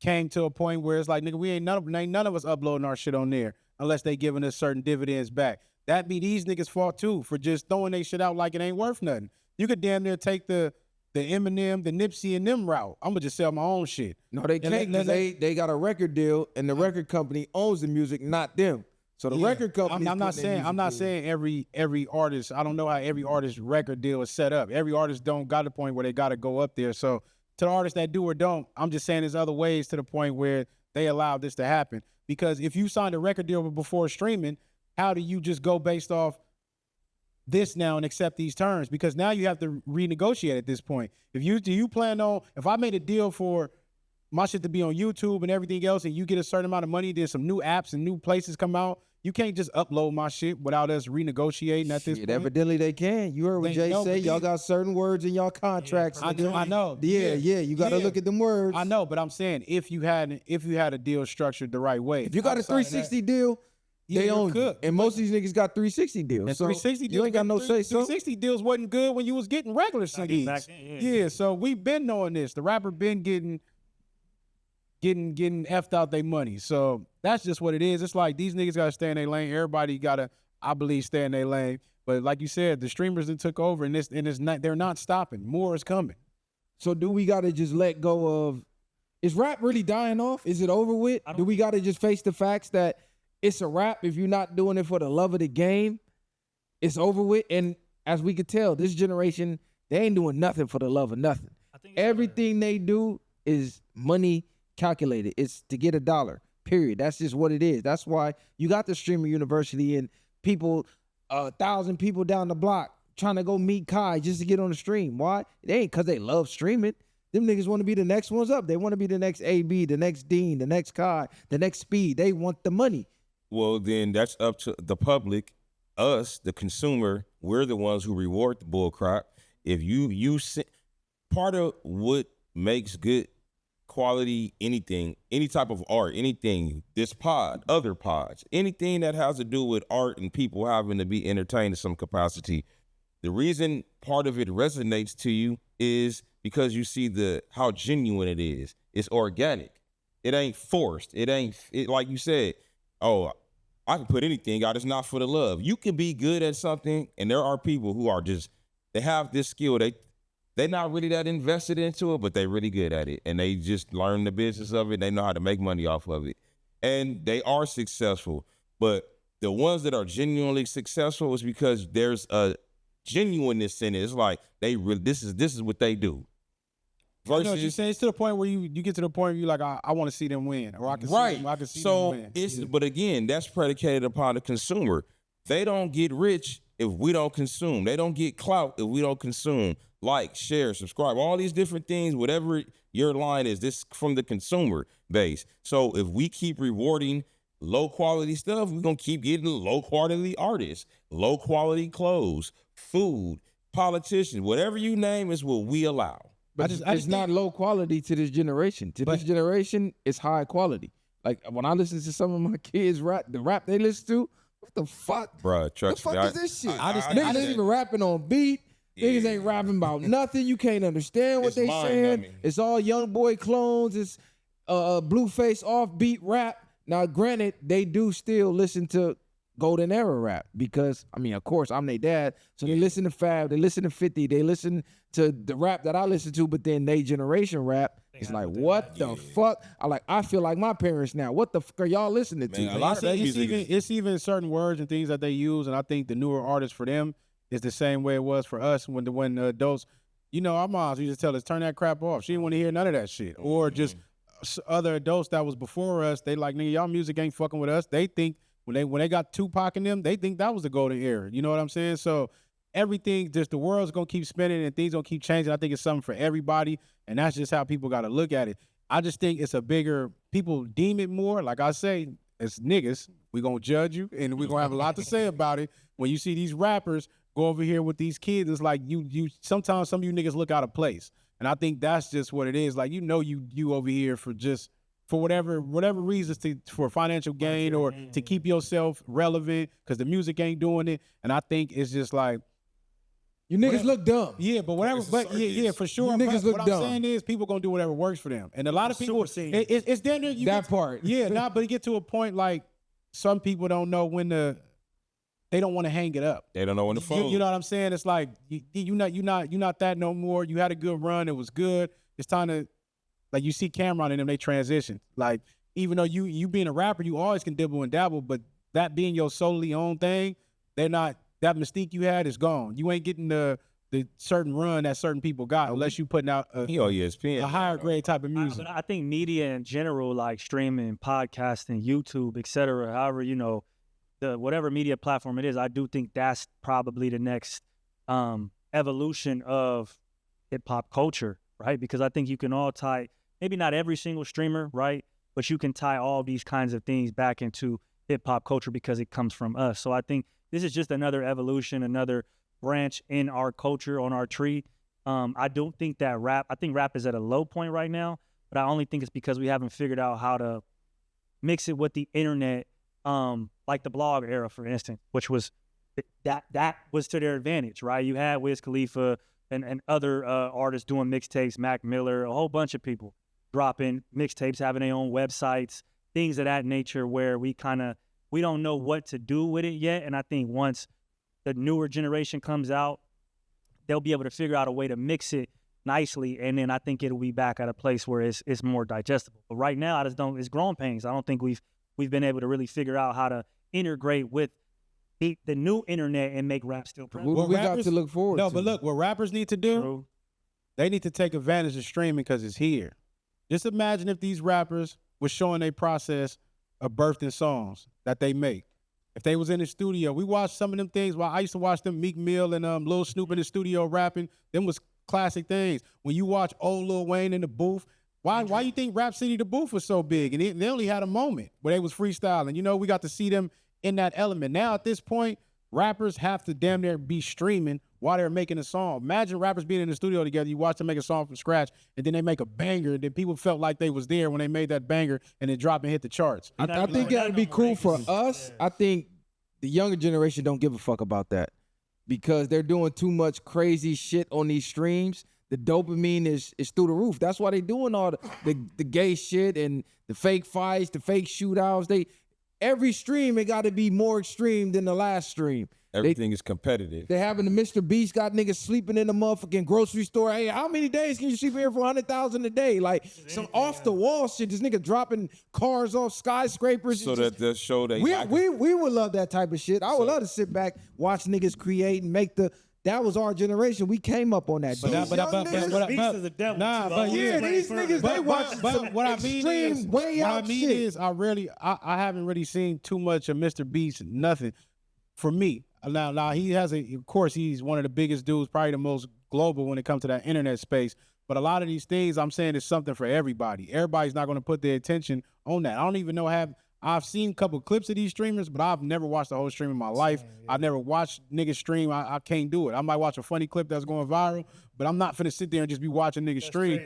came to a point where it's like, nigga, ain't none of us uploading our shit on there unless they giving us certain dividends back. That be these niggas' fault too for just throwing their shit out like it ain't worth nothing. You could damn near take the Eminem, the Nipsey, and them route. I'm gonna just sell my own shit. No, they can't, because they got a record deal, and the record company owns the music, not them. So the record company. I'm not saying every artist. I don't know how every artist's record deal is set up. Every artist don't got a point where they got to go up there. So to the artists that do or don't, I'm just saying there's other ways to the point where they allow this to happen. Because if you signed a record deal before streaming, how do you just go based off this now and accept these terms? Because now you have to renegotiate at this point. Do you plan on, if I made a deal for my shit to be on YouTube and everything else, and you get a certain amount of money, there's some new apps and new places come out, you can't just upload my shit without us renegotiating at this point. Evidently they can. You heard what Jay say. Y'all got certain words in y'all contracts. I know. Yeah. You got to look at them words. I know, but I'm saying if you had a deal structured the right way. If you got a 360 deal, they own you. And most of these niggas got 360 deals. And so 360 you ain't got no say so. 360 deals wasn't good when you was getting regular CDs. Yeah, so we been knowing this. The rapper been getting effed out their money. So that's just what it is. It's like these niggas gotta stay in their lane. Everybody gotta, I believe, stay in their lane. But like you said, the streamers that took over, and it's not, they're not stopping. More is coming. So do we gotta just let go of? Is rap really dying off? Is it over with? Do we gotta just face the facts that it's a wrap? If you're not doing it for the love of the game, it's over with. And as we could tell, this generation, they ain't doing nothing for the love of nothing. Everything they do is money calculated. It's to get $1, period. That's just what it is. That's why you got the streamer university and people, 1,000 people down the block trying to go meet Kai just to get on the stream. Why? It ain't because they love streaming. Them niggas want to be the next ones up. They want to be the next AB, the next Dean, the next Kai, the next Speed. They want the money. Well, then that's up to the public, us, the consumer. We're the ones who reward the bull crap. If you part of what makes good quality anything, any type of art, anything, this pod, other pods, anything that has to do with art and people having to be entertained in some capacity, the reason part of it resonates to you is because you see how genuine it is. It's organic. It ain't forced. It like you said, oh, I can put anything out. It's not for the love. You can be good at something, and there are people who are they have this skill. They're not really that invested into it, but they're really good at it. And they just learn the business of it. They know how to make money off of it. And they are successful. But the ones that are genuinely successful is because there's a genuineness in it. It's like this is what they do. Versus, I know what you're saying. It's to the point where you get to the point where you're like, I want to see them win, or I can see them win. But again, that's predicated upon the consumer. They don't get rich if we don't consume. They don't get clout if we don't consume. Like, share, subscribe, all these different things, whatever your line is, this from the consumer base. So if we keep rewarding low quality stuff, we're going to keep getting low quality artists, low quality clothes, food, politicians, whatever you name is what we allow. But it's not low quality to this generation. This generation, it's high quality. Like when I listen to some of my kids rap, the rap they listen to, what the fuck? Bruh, trust me. What the fuck is this shit? Niggas ain't even rapping on beat. Yeah. Niggas ain't rapping about nothing. You can't understand what they saying. It's all young boy clones. It's Blueface offbeat rap. Now, granted, they do still listen to golden era rap because, I mean, of course, I'm their dad. So they listen to Fab, they listen to 50, they listen to the rap that I listen to, but then they generation rap. It's like, what the fuck? I feel like my parents now. What the fuck are y'all listening to? Man, a lot of that music It's even certain words and things that they use, and I think the newer artists for them is the same way it was for us when the adults, our moms used to tell us, turn that crap off. She didn't want to hear none of that shit. Or just other adults that was before us, they like, nigga, y'all music ain't fucking with us. They think when they got Tupac in them, they think that was the golden era. You know what I'm saying? So everything, just the world's gonna keep spinning and things gonna keep changing. I think it's something for everybody, and that's just how people gotta look at it. I just think it's a bigger, people deem it more. Like I say, as niggas, we gonna judge you, and we gonna have a lot to say about it. When you see these rappers go over here with these kids, it's like you sometimes some of you niggas look out of place. And I think that's just what it is. Like, you over here for whatever reasons, for financial gain or to keep yourself relevant because the music ain't doing it. And I think it's just like, you niggas look dumb. Yeah, but whatever. But yeah, for sure. You niggas look what dumb. I'm saying is people gonna do whatever works for them. And a lot of people, it's damn near that part. Yeah, but you get to a point like some people don't know when they don't want to hang it up. They don't know when to fold. You know what I'm saying? It's like you're not that no more. You had a good run. It was good. It's time to, like, you see Cameron and them, they transition. Like, even though you being a rapper, you always can dibble and dabble, but that being your solely own thing, they're not, that mystique you had is gone. You ain't getting the certain run that certain people got unless you putting out ESPN, a higher grade type of music. But I think media in general, like streaming, podcasting, YouTube, etc., however, the whatever media platform it is, I do think that's probably the next evolution of hip hop culture, right? Because I think you can all tie, maybe not every single streamer, right? But you can tie all these kinds of things back into hip hop culture because it comes from us. So I think this is just another evolution, another branch in our culture, on our tree. I don't think that I think rap is at a low point right now, but I only think it's because we haven't figured out how to mix it with the internet, like the blog era, for instance, which was that was to their advantage, right? You had Wiz Khalifa and other artists doing mixtapes, Mac Miller, a whole bunch of people dropping mixtapes, having their own websites, things of that nature, where we don't know what to do with it yet. And I think once the newer generation comes out, they'll be able to figure out a way to mix it nicely, and then I think it'll be back at a place where it's more digestible. But right now, it's growing pains. I don't think we've been able to really figure out how to integrate with the new internet and make rap still present. What we got to look forward to. No, but look, what rappers need to do, they need to take advantage of streaming because it's here. Just imagine if these rappers were showing their process of birthing songs that they make. If they was in the studio, we watched some of them things. Well, I used to watch them, Meek Mill and Lil Snoop in the studio rapping. Them was classic things. When you watch old Lil Wayne in the booth, why you think Rap City the booth was so big? And they only had a moment where they was freestyling. We got to see them in that element. Now at this point, rappers have to damn near be streaming while they're making a song. Imagine rappers being in the studio together. You watch them make a song from scratch, and then they make a banger, and then people felt like they was there when they made that banger, and it dropped and hit the charts. I think that'd be cool for us. I think the younger generation don't give a fuck about that because they're doing too much crazy shit on these streams. The dopamine is through the roof. That's why they doing all the gay shit and the fake fights, the fake shootouts. Every stream, it got to be more extreme than the last stream. Everything is competitive. They having the Mr. Beast got niggas sleeping in the motherfucking grocery store. Hey, how many days can you sleep here for 100,000 a day? Like some off the wall shit. This nigga dropping cars off skyscrapers. So that the show they we would love that type of shit. I would love to sit back, watch niggas create and make that was our generation. We came up on that. Beast is the devil. These niggas they watch. But what I mean is, I haven't really seen too much of Mr. Beast. Nothing for me. Now he has of course he's one of the biggest dudes, probably the most global when it comes to that internet space. But a lot of these things I'm saying is something for everybody. Everybody's not going to put their attention on that. I don't even know I've seen a couple clips of these streamers, but I've never watched the whole stream in my life. I've never watched niggas stream. I can't do it. I might watch a funny clip that's going viral, but I'm not finna sit there and just be watching niggas stream.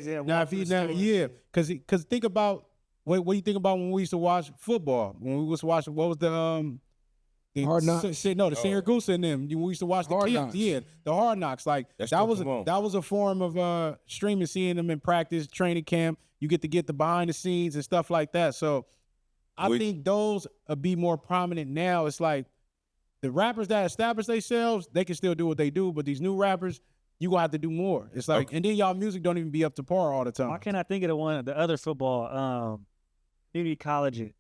Because think about what do you think about when we used to watch football? When we was watching, what was the Hard Knocks? the Siragusa and them. We used to watch the Hard kids. Knocks. Yeah, the Hard Knocks. Like that was a form of streaming, seeing them in practice, training camp. You get the behind the scenes and stuff like that. So I think those be more prominent now. It's like The rappers that establish themselves, they can still do what they do, but these new rappers, you gonna have to do more. It's like, and then y'all music don't even be up to par all the time. Why can't I think of the other football community colleges,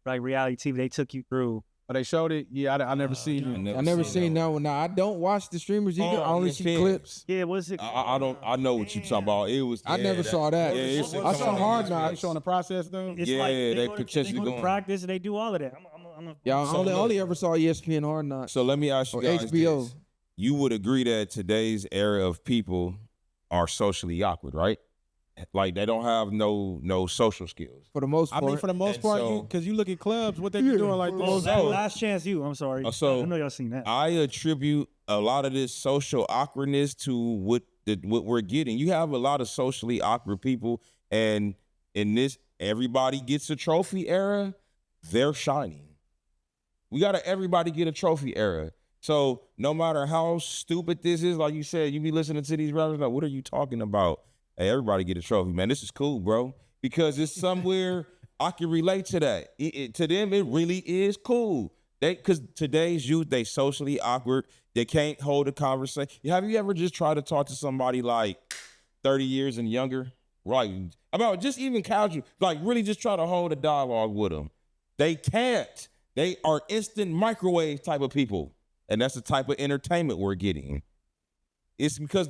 like reality TV? They took you through. Oh, they showed it. Yeah, I never seen it. I never seen that one. Now I don't watch the streamers either. I only see clips. Yeah, what's it? I don't. I know what you talking about. It was. I never saw that. Yeah, it's I saw Hard They Knocks. showing the process though. It's Yeah, like they go potentially to going. practice and they do all of that. Yeah, I only ever saw ESPN Hard Knocks. So let me ask you Or guys HBO. this. You would agree that today's era of people are socially awkward, right? Like they don't have no social skills. For the most I part. mean, for the most And part, so- because you look at clubs, what they be doing like Oh, this. last chance you. I'm sorry. So I know y'all seen that. I attribute a lot of this social awkwardness to what we're getting. You have a lot of socially awkward people, and in this everybody gets a trophy era, they're shining. We gotta everybody get a trophy era. So no matter how stupid this is, like you said, you be listening to these rappers like, what are you talking about? Hey, everybody get a trophy, man. This is cool, bro, because it's somewhere I can relate to that. To them, it really is cool. Because today's youth, they socially awkward. They can't hold a conversation. Have you ever just tried to talk to somebody like 30 years and younger? Right. About just even casual, like really just try to hold a dialogue with them. They can't. They are instant microwave type of people. And that's the type of entertainment we're getting. It's because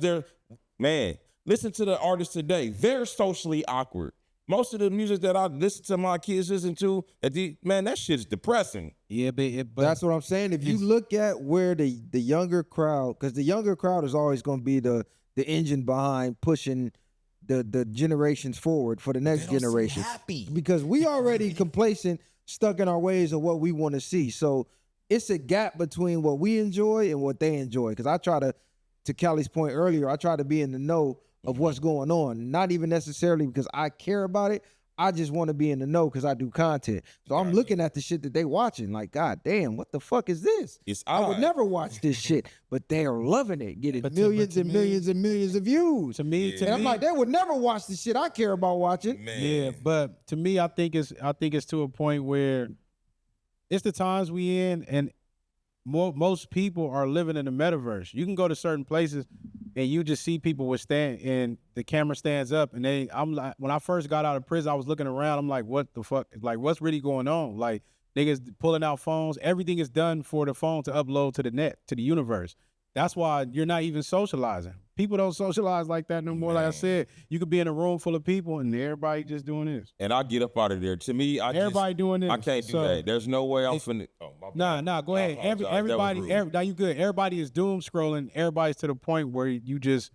man, listen to the artists today. They're socially awkward. Most of the music that I listen to my kids listen to, that shit is depressing. Yeah, but That's what I'm saying. If you look at where the younger crowd, because the younger crowd is always going to be the engine behind pushing the generations forward for the next generation. Because we already complacent, stuck in our ways of what we want to see. So it's a gap between what we enjoy and what they enjoy. Because I try to Callie's point earlier, I try to be in the know of what's going on. Not even necessarily because I care about it. I just want to be in the know because I do content. So I'm looking at the shit that they watching like, God damn, what the fuck is this? I would never watch this shit, but they are loving it, getting millions and millions and millions of views. To me, I'm like, they would never watch the shit I care about watching. Man. yeah, but to me, I think it's to a point where it's the times we in, and most people are living in the metaverse. You can go to certain places and you just see people and the camera stands up, and I'm like, when I first got out of prison, I was looking around. I'm like, what the fuck? Like, what's really going on? Like, niggas pulling out phones. Everything is done for the phone to upload to the net, to the universe. That's why you're not even socializing. People don't socialize like that no more. Like I said, you could be in a room full of people and everybody just doing this. And I get up out of there. To me, Everybody doing this. I can't do that. There's no way I'm finna. Oh, my bad. Nah, go ahead. I apologize. That was Everybody, rude. now you good. Everybody is doom scrolling. Everybody's to the point where you just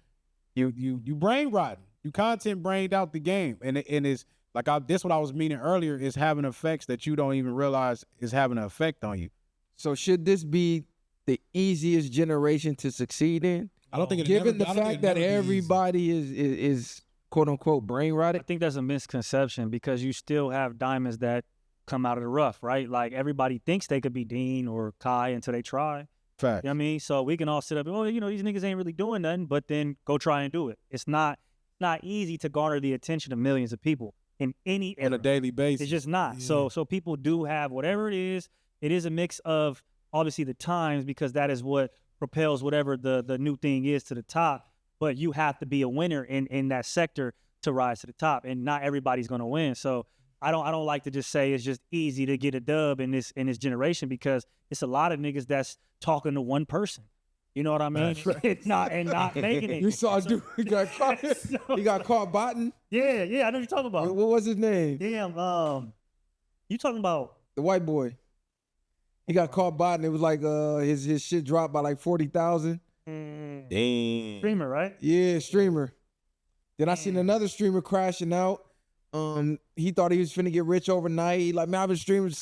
you brain rotting. You content brained out the game, and it's like this what I was meaning earlier is having effects that you don't even realize is having an effect on you. So should this be the easiest generation to succeed in? I don't think Given the fact that everybody is quote unquote brain I rotted. think that's a misconception because you still have diamonds that come out of the rough, right? Like everybody thinks they could be Dean or Kai until they try. Fact. You know what I mean? So we can all sit up and, these niggas ain't really doing nothing, but then go try and do it. It's not easy to garner the attention of millions of people in any on a era. daily basis. It's just not. Yeah. So people do have whatever it is. It is a mix of obviously the times because that is what propels whatever the new thing is to the top. But you have to be a winner in that sector to rise to the top, and not everybody's going to win. So I don't like to just say it's just easy to get a dub in this generation because it's a lot of niggas that's talking to one person. You know what I mean? It's not making it. You saw a dude he got caught. He got caught botting. Yeah, I know what you're talking about. What was his name? Damn, you talking about The white boy. He got caught botting. It was like his shit dropped by like 40,000. Damn. streamer, right? Yeah, streamer. Then I seen another streamer crashing out. He thought he was finna get rich overnight. Like, man, I've been streaming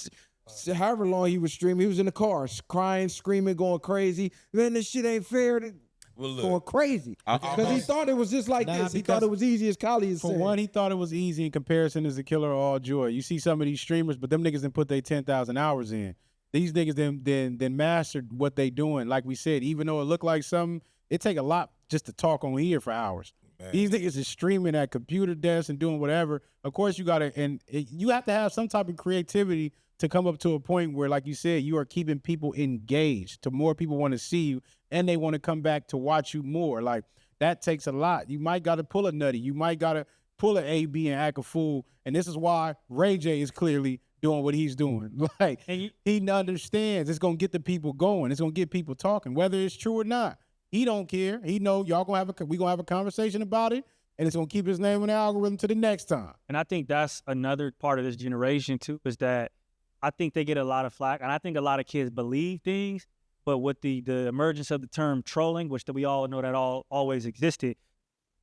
however long he was streaming. He was in the car, crying, screaming, going crazy. Man, this shit ain't fair. Well, look, Going crazy. Because he thought it was just like Nah, this. He because thought it was easy as Kali is For saying. one, he thought it was easy in comparison as a killer of all joy. You see some of these streamers, but them niggas didn't put their 10,000 hours in. These niggas then mastered what they doing. Like we said, even though it looked like something, it take a lot just to talk on here for hours. man. These niggas is streaming at computer desks and doing whatever. Of course, you have to have some type of creativity to come up to a point where, like you said, you are keeping people engaged. To more people want to see you, and they want to come back to watch you more. Like that takes a lot. You might got to pull a nutty. You might got to pull an AB and act a fool. And this is why Ray J is clearly doing what he's doing. Like he understands it's gonna get the people going. It's gonna get people talking, whether it's true or not. He don't care. He know y'all we gonna have a conversation about it, and it's gonna keep his name in the algorithm to the next time. And I think that's another part of this generation too, is that I think they get a lot of flack, and I think a lot of kids believe things, but with the emergence of the term trolling, which we all know that always existed,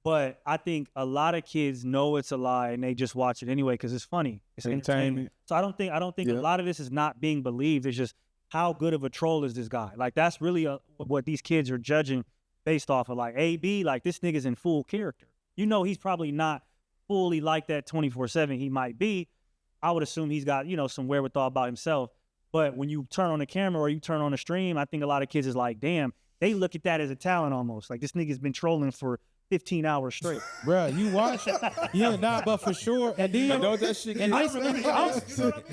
but I think a lot of kids know it's a lie and they just watch it anyway because it's funny. It's entertainment. So I don't think a lot of this is not being believed. It's just how good of a troll is this guy? Like that's really what these kids are judging based off of. Like AB, like this nigga's in full character. You know he's probably not fully like that 24/7. He might be. I would assume he's got, some wherewithal about himself. But when you turn on the camera or you turn on the stream, I think a lot of kids is like, damn, they look at that as a talent almost. Like this nigga's been trolling for 15 hours straight. Bruh, you watch it. Yeah, but for sure. And then Don't that shit get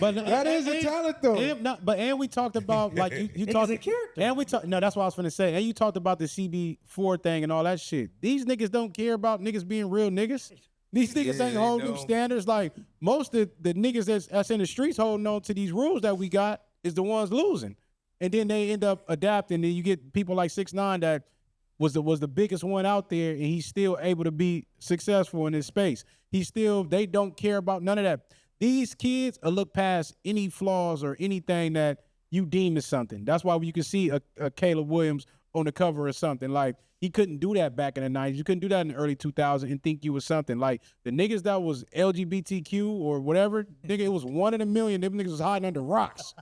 but That is a talent though. And we talked about like you talked character. And we talked that's what I was finna say. And you talked about the CB4 thing and all that shit. These niggas don't care about niggas being real niggas. These niggas ain't holding them standards. Like most of the niggas that's in the streets holding on to these rules that we got is the ones losing. And then they end up adapting. And you get people like 6ix9ine that was the biggest one out there, and he's still able to be successful in this space. They don't care about none of that. These kids will look past any flaws or anything that you deem as something. That's why you can see a Caleb Williams on the cover or something. Like, he couldn't do that back in the 90s. You couldn't do that in the early 2000s and think you was something. Like, the niggas that was LGBTQ or whatever, nigga, it was 1 in a million. Them niggas was hiding under rocks.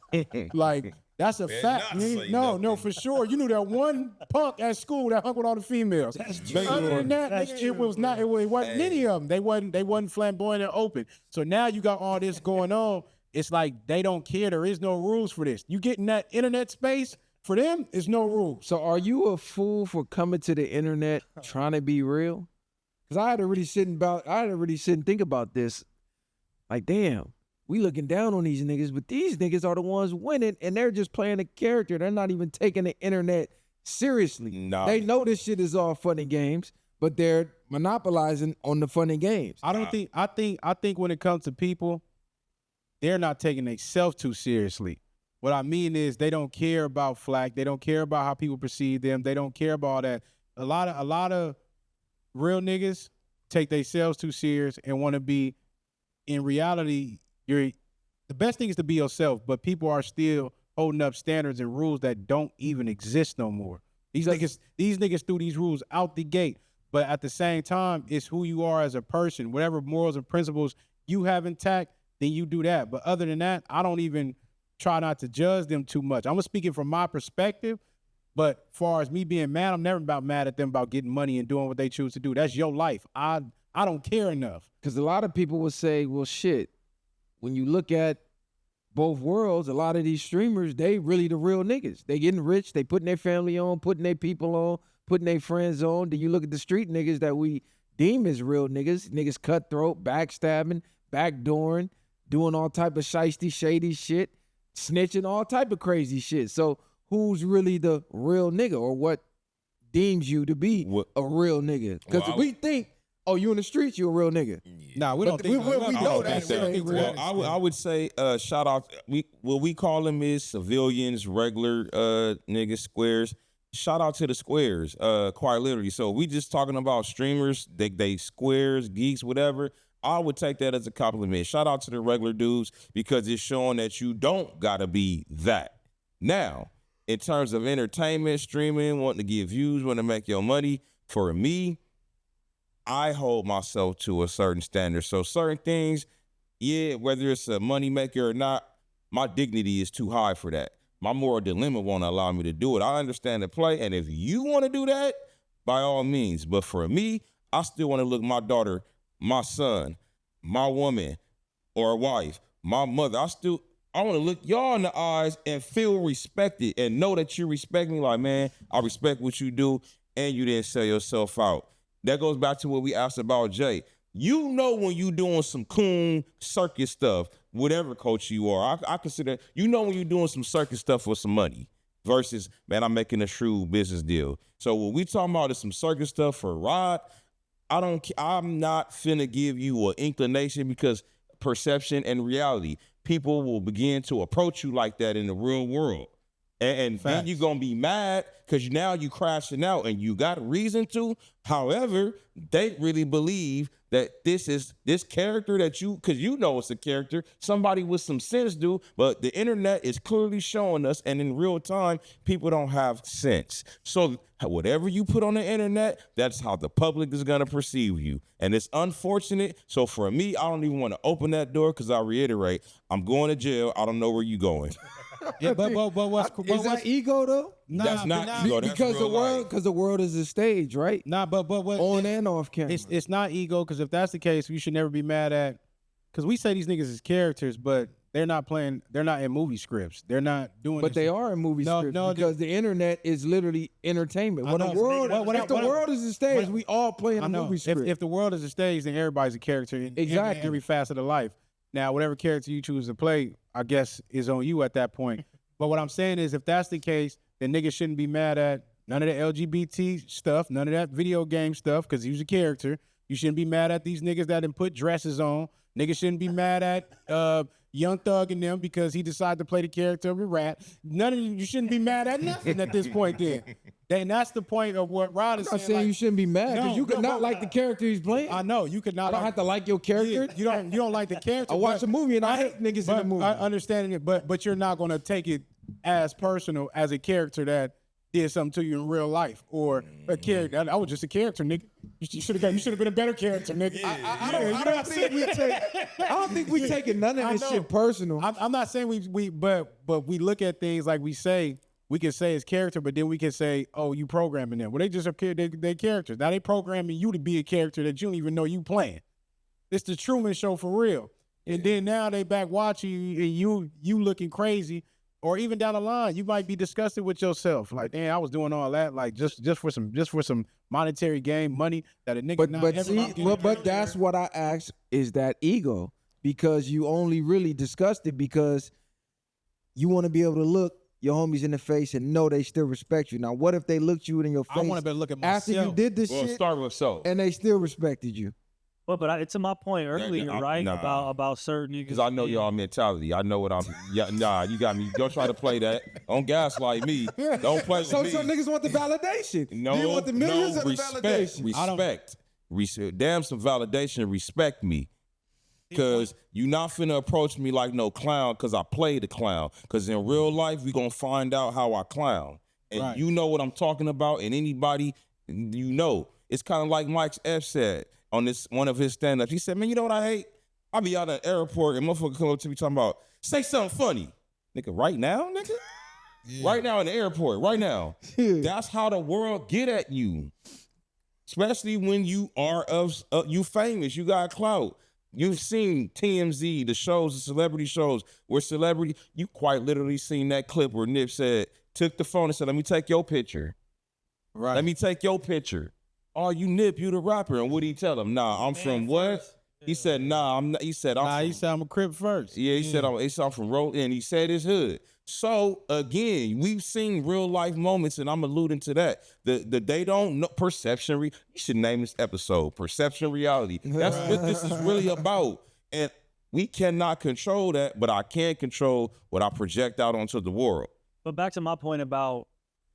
Like, that's a fact. No, for sure. You knew that one punk at school that hung with all the females. That's true. Other than that, it wasn't many of them. They wasn't flamboyant and open. So now you got all this going on. It's like they don't care. There is no rules for this. You get in that internet space, for them, it's no rules. So are you a fool for coming to the internet trying to be real? Because I had to really sit and think about this. Like, damn. We looking down on these niggas, but these niggas are the ones winning, and they're just playing a character. They're not even taking the internet seriously. Nah. They know this shit is all fun and games, but they're monopolizing on the fun and games. I think when it comes to people, they're not taking themselves too seriously. What I mean is they don't care about flack. They don't care about how people perceive them. They don't care about all that. A lot of real niggas take themselves too serious and want to be, in reality, the best thing is to be yourself, but people are still holding up standards and rules that don't even exist no more. These niggas threw these rules out the gate, but at the same time, it's who you are as a person. Whatever morals and principles you have intact, then you do that. But other than that, I don't even try not to judge them too much. I'm speaking from my perspective, but as far as me being mad, I'm never mad at them about getting money and doing what they choose to do. That's your life. I don't care enough. Because a lot of people will say, well, shit, when you look at both worlds, a lot of these streamers, they really the real niggas. They getting rich, they putting their family on, putting their people on, putting their friends on. Then you look at the street niggas that we deem as real niggas cutthroat, backstabbing, backdooring, doing all type of shiesty, shady shit, snitching, all type of crazy shit. So who's really the real nigga, or what deems you to be a real nigga? Because we think, oh, you in the streets, you a real nigga. Nah, we don't think we know that. Well, I would say shout out. What we call them is civilians, regular niggas, squares. Shout out to the squares, quite literally. So we just talking about streamers, they squares, geeks, whatever. I would take that as a compliment. Shout out to the regular dudes, because it's showing that you don't gotta be that. Now, in terms of entertainment, streaming, wanting to get views, wanting to make your money, for me, I hold myself to a certain standard. So certain things, yeah, whether it's a money maker or not, my dignity is too high for that. My moral dilemma won't allow me to do it. I understand the play, and if you want to do that, by all means. But for me, I still want to look my daughter, my son, my woman, or wife, my mother. I want to look y'all in the eyes and feel respected and know that you respect me. Like, man, I respect what you do, and you didn't sell yourself out. That goes back to what we asked about Jay. You know when you doing some coon circus stuff, whatever coach you are. I consider, when you're doing some circus stuff for some money versus, man, I'm making a shrewd business deal. So what we talking about is some circus stuff for Rod. I'm not finna give you an inclination, because perception and reality, people will begin to approach you like that in the real world. And then you're going to be mad because now you crashing out, and you got reason to. However, they really believe that this character that because it's a character, somebody with some sense do, but the internet is clearly showing us, and in real time, people don't have sense. So whatever you put on the internet, that's how the public is going to perceive you. And it's unfortunate. So for me, I don't even want to open that door, because I reiterate, I'm going to jail. I don't know where you going. Yeah, but what's Is that ego though? Nah, that's not ego. That's Because real the world is a stage, right? Nah, but what On and off camera. it's not ego, because if that's the case, we should never be mad at, because we say these niggas is characters, but they're not in movie scripts. They're not doing. But this. they are in movie scripts, because the internet is literally entertainment. I When know. the world, if the world is a stage, we all play in I a know. movie script. If the world is a stage, then everybody's a character in Exactly. every facet of life. Now, whatever character you choose to play, I guess, is on you at that point. But what I'm saying is, if that's the case, then niggas shouldn't be mad at none of the LGBT stuff, none of that video game stuff, because he was a character. You shouldn't be mad at these niggas that done put dresses on. Niggas shouldn't be mad at Young Thug and them because he decided to play the character of a rat. None of you shouldn't be mad at nothing at this point then. And that's the point of what Rod is I'm not saying. saying you shouldn't be mad, because you could not but- like the character he's playing. I know you could not. I don't have to like your character. You don't like the character. I watch but- a movie and I hate niggas in the movie. I understand it, but you're not gonna take it as personal as a character that did something to you in real life, or a character. I was just a character, nigga. You should have been a better character, nigga. I don't think we taking none of I this know. shit personal. I'm not saying but we look at things like we can say it's character, but then we can say, oh, you programming them. Well, they just are they characters. Now they programming you to be a character that you don't even know you playing. It's the Truman Show for real. And then now they back watching you, and you looking crazy. Or even down the line, you might be disgusted with yourself. Like, damn, I was doing all that, like just for some monetary gain, money that a nigga not ever. But that's what I asked, is that ego, because you only really discussed it because you want to be able to look your homies in the face and know they still respect you. Now, what if they looked you in your face? I want to be able to look at myself. after you did this shit, start with so. and they still respected you? Well, but it's to my point earlier, right? Nah. About certain niggas. Because I know y'all mentality. I know what I'm. Yeah, nah, you got me. Don't try to play that. Don't gaslight me. Don't play with me. So niggas want the validation. No, Do you want the millions of the validation? Respect. Damn some validation. Respect me. Because you not finna approach me like no clown because I play the clown. Because in real life, we going to find out how I clown. And you know what I'm talking about. And anybody, you know. It's kind of like Mike F said on this one of his stand-ups. He said, man, you know what I hate? I be out at the airport and motherfucker come up to me talking about, say something funny. Nigga, right now, nigga? Yeah. Right now in the airport, right now. That's how the world get at you. Especially when you are you famous, you got clout. You've seen TMZ, the shows, the celebrity shows, where you quite literally seen that clip where Nip took the phone and said, let me take your picture. Right. Let me take your picture. Oh, you Nip, you the rapper. And what did he tell him? Nah, I'm from what? He said, nah, I'm not. He said, I'm a Crip first. Yeah, he said, I'm from Roll, and he said his hood. So again, we've seen real life moments, and I'm alluding to that. The they don't know perception. You should name this episode "Perception Reality." That's what this is really about, and we cannot control that, but I can control what I project out onto the world. But back to my point about,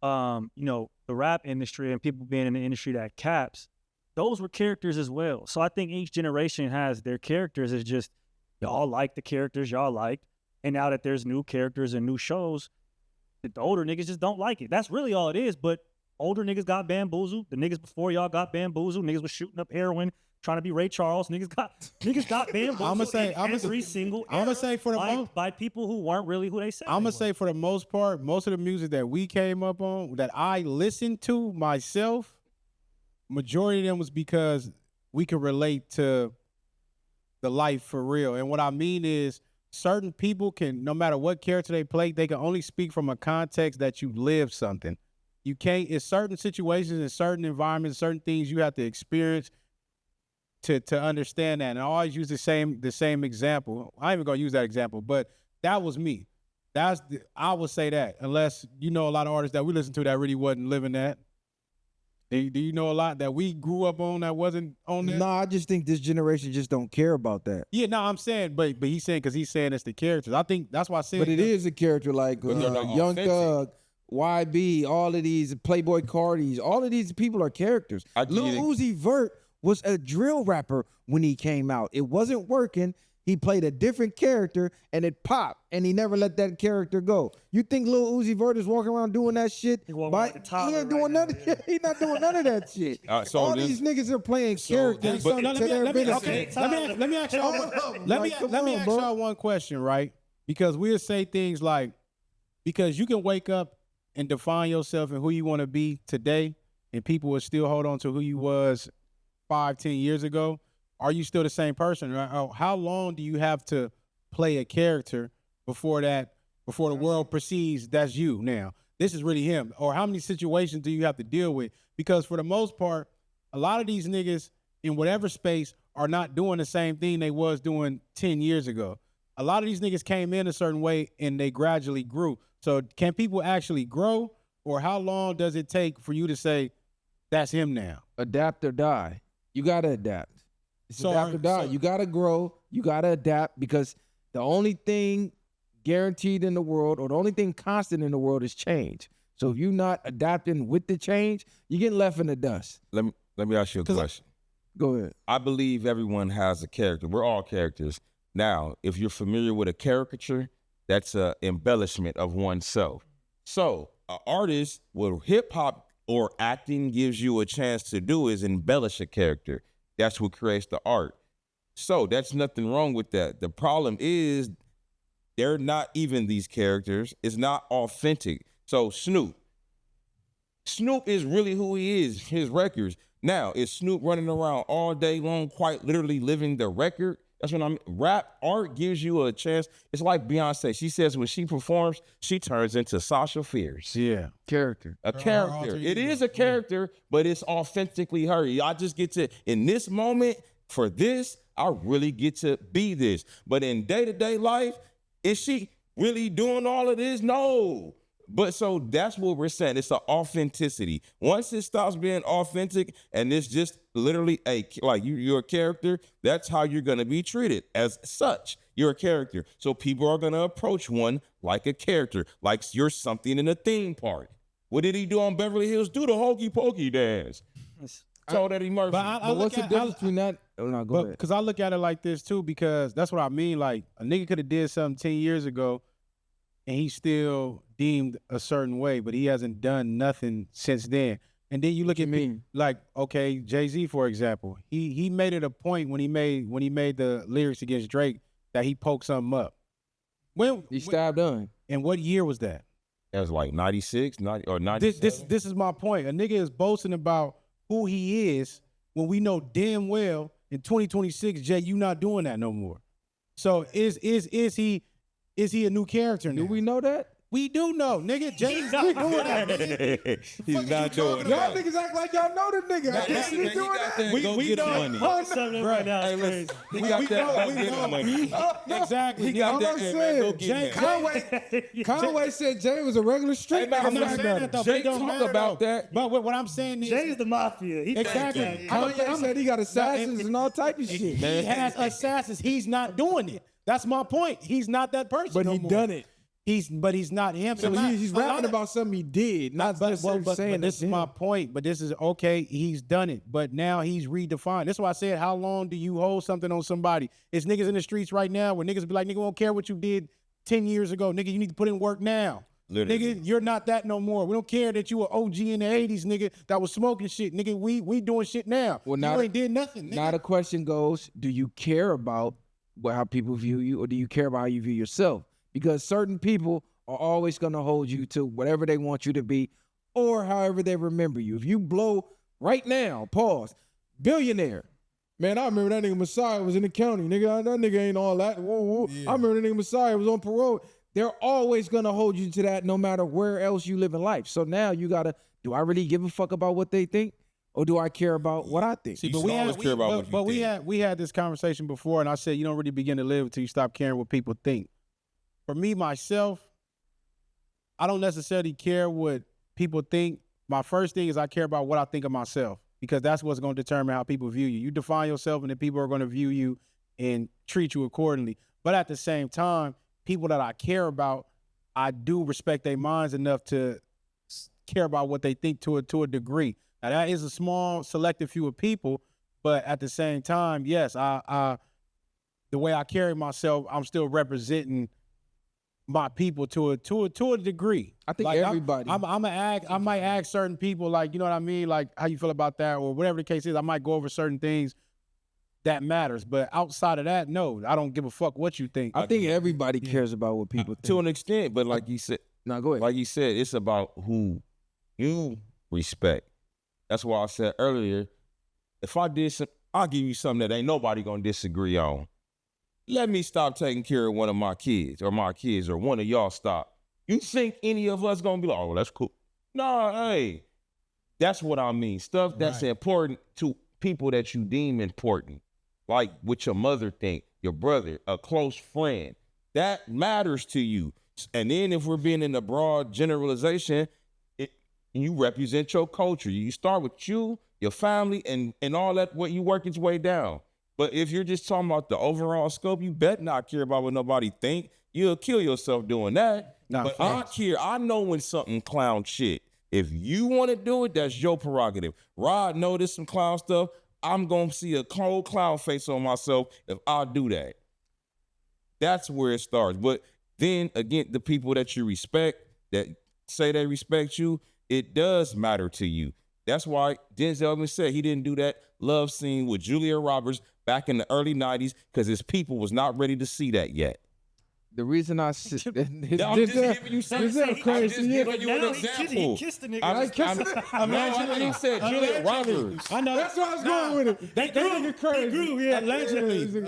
the rap industry and people being in the industry that caps, those were characters as well. So I think each generation has their characters. It's just y'all like the characters y'all liked. And now that there's new characters and new shows, the older niggas just don't like it. That's really all it is. But older niggas got bamboozled. The niggas before y'all got bamboozled. Niggas was shooting up heroin, trying to be Ray Charles. Niggas got bamboozled. by people who weren't really who they said. I'm gonna say for the most part, most of the music that we came up on, that I listened to myself, majority of them was because we could relate to the life for real. And what I mean is, certain people can, no matter what character they play, they can only speak from a context that you live something. You can't, in certain situations, in certain environments, certain things you have to experience to understand that. And I always use the same example. I ain't even gonna use that example, but that was me. I would say that, unless you know a lot of artists that we listen to that really wasn't living that. Do you know a lot that we grew up on that wasn't on that? No, I just think this generation just don't care about that. Yeah, no, I'm saying, but he's saying because he's saying it's the characters. I think that's why I said. But it is a character like But they're not Young authentic. Thug, YB, all of these Playboy Cardis, all of these people are characters. I Lil get it. Uzi Vert was a drill rapper when he came out. It wasn't working. He played a different character and it popped, and he never let that character go. You think Lil Uzi Vert is walking around doing that shit? He walking By- like a toddler he ain't doing right none. now, He's not doing none of that shit. So All then- these niggas are playing characters. So But- now to their benefit. let me ask y'all let me ask y'all one question, right? Because we'll say things like, because you can wake up and define yourself and who you want to be today, and people will still hold on to who you was 5-10 years ago. Are you still the same person? Right? How long do you have to play a character before the world perceives that's you now? This is really him. Or how many situations do you have to deal with? Because for the most part, a lot of these niggas in whatever space are not doing the same thing they was doing 10 years ago. A lot of these niggas came in a certain way and they gradually grew. So can people actually grow? Or how long does it take for you to say, that's him now? Adapt or die. You gotta adapt. It's So adapt are- or die. so- You gotta grow. You gotta adapt, because the only thing guaranteed in the world, or the only thing constant in the world, is change. So if you're not adapting with the change, you're getting left in the dust. Let me ask you a question. Go ahead. I believe everyone has a character. We're all characters. Now, if you're familiar with a caricature, that's an embellishment of oneself. So, an artist, what hip hop or acting gives you a chance to do is embellish a character. That's what creates the art. So, that's nothing wrong with that. The problem is they're not even these characters. It's not authentic. So, Snoop is really who he is, his records. Now, is Snoop running around all day long, quite literally living the record? That's what I mean. Rap art gives you a chance. It's like Beyonce. She says when she performs, she turns into Sasha Fierce. Yeah. Character. A character. alter It ego. is a character, but it's authentically her. I just get to, in this moment, for this, I really get to be this. But in day-to-day life, is she really doing all of this? No. But so that's what we're saying. It's an authenticity. Once it stops being authentic and it's just literally you're a character, that's how you're going to be treated as such. You're a character. So people are going to approach one like a character, like you're something in a theme park. What did he do on Beverly Hills? Do the hokey pokey dance. Told Eddie Murphy. But I But what's the difference between that? Oh, no, go ahead. Because I look at it like this too, because that's what I mean. Like, a nigga could have did something 10 years ago and he's still deemed a certain way, but he hasn't done nothing since then. And then you look at me like, okay, Jay-Z, for example, he made it a point when he made the lyrics against Drake that he poked something up. He stabbed on. And what year was that? That was like 96, 90, or 97. This is my point. A nigga is boasting about who he is when we know damn well in 2026, Jay, you not doing that no more. So is he a new character now? Do we know that? We do know, nigga. Jay's not doing that. Nigga. He's not doing Y'all that. niggas act like y'all know the nigga. I guess He he got doing that that. go We get know. money. Something right now Hey, is listen, crazy. he got that go get money. Exactly. He got I'm that. not Hey, man, go saying, get him. Conway said Jay was a regular street man, I'm nigga. not saying saying that though, Jay but it don't talk matter about though. that. But what I'm saying is, Jay's the mafia. He exactly. Kanye said he got assassins and all type of shit. He has assassins. He's not doing it. That's my point. He's not that person. But no he more. done it. But he's not him. So he's rapping about something he did, not necessarily saying this is my point. But this is okay. He's done it. But now he's redefined. That's why I said, how long do you hold something on somebody? It's niggas in the streets right now where niggas be like, nigga, won't care what you did 10 years ago. Nigga, you need to put in work now. Literally. Nigga, you're not that no more. We don't care that you were OG in the 80s, nigga, that was smoking shit. Nigga, we doing shit now. Well, you ain't did nothing, nigga. Now the question goes, do you care about how people view you, or do you care about how you view yourself? Because certain people are always going to hold you to whatever they want you to be or however they remember you. If you blow right now, pause, billionaire. Man, I remember that nigga Messiah was in the county. Nigga, that nigga ain't all that. Whoa, whoa. Yeah. I remember that nigga Messiah was on parole. They're always going to hold you to that no matter where else you live in life. So now you got to, do I really give a fuck about what they think? or do I care about what I think? See, but we always care about what you but think. we had this conversation before, and I said you don't really begin to live until you stop caring what people think. For me, myself, I don't necessarily care what people think. My first thing is I care about what I think of myself, because that's what's going to determine how people view you. You define yourself, and then people are going to view you and treat you accordingly. But at the same time, people that I care about, I do respect their minds enough to care about what they think to a degree. Now, that is a small, selective few of people, but at the same time, yes, I the way I carry myself, I'm still representing my people to a degree. I think like, everybody. I might ask certain people, like, you know what I mean, like how you feel about that, or whatever the case is. I might go over certain things that matters, but outside of that, no, I don't give a fuck what you think. I think everybody cares about what people think. To an extent, but like you said, No, go ahead. like you said, it's about who you respect. That's why I said earlier, if I did some, I'll give you something that ain't nobody gonna disagree on. Let me stop taking care of one of my kids, or one of y'all stop. You think any of us gonna be like, oh, that's cool? No, hey, that's what I mean. Stuff that's important to people that you deem important, like what your mother think, your brother, a close friend, that matters to you. And then if we're being in a broad generalization, you represent your culture. You start with you, your family, and all that, what you work its way down. But if you're just talking about the overall scope, you bet not care about what nobody think. You'll kill yourself doing that. But I care. I know when something clown shit. If you want to do it, that's your prerogative. Rod know this some clown stuff. I'm going to see a cold clown face on myself if I do that. That's where it starts. But then, again, the people that you respect, that say they respect you, it does matter to you. That's why Denzel even said he didn't do that love scene with Julia Roberts back in the early 90s because his people was not ready to see that yet. The reason I said I'm just giving you something. I'm just giving you an example. He kissed the nigga. No, he said Julia Roberts. I know. That's where I was going with it. They grew, yeah, allegedly.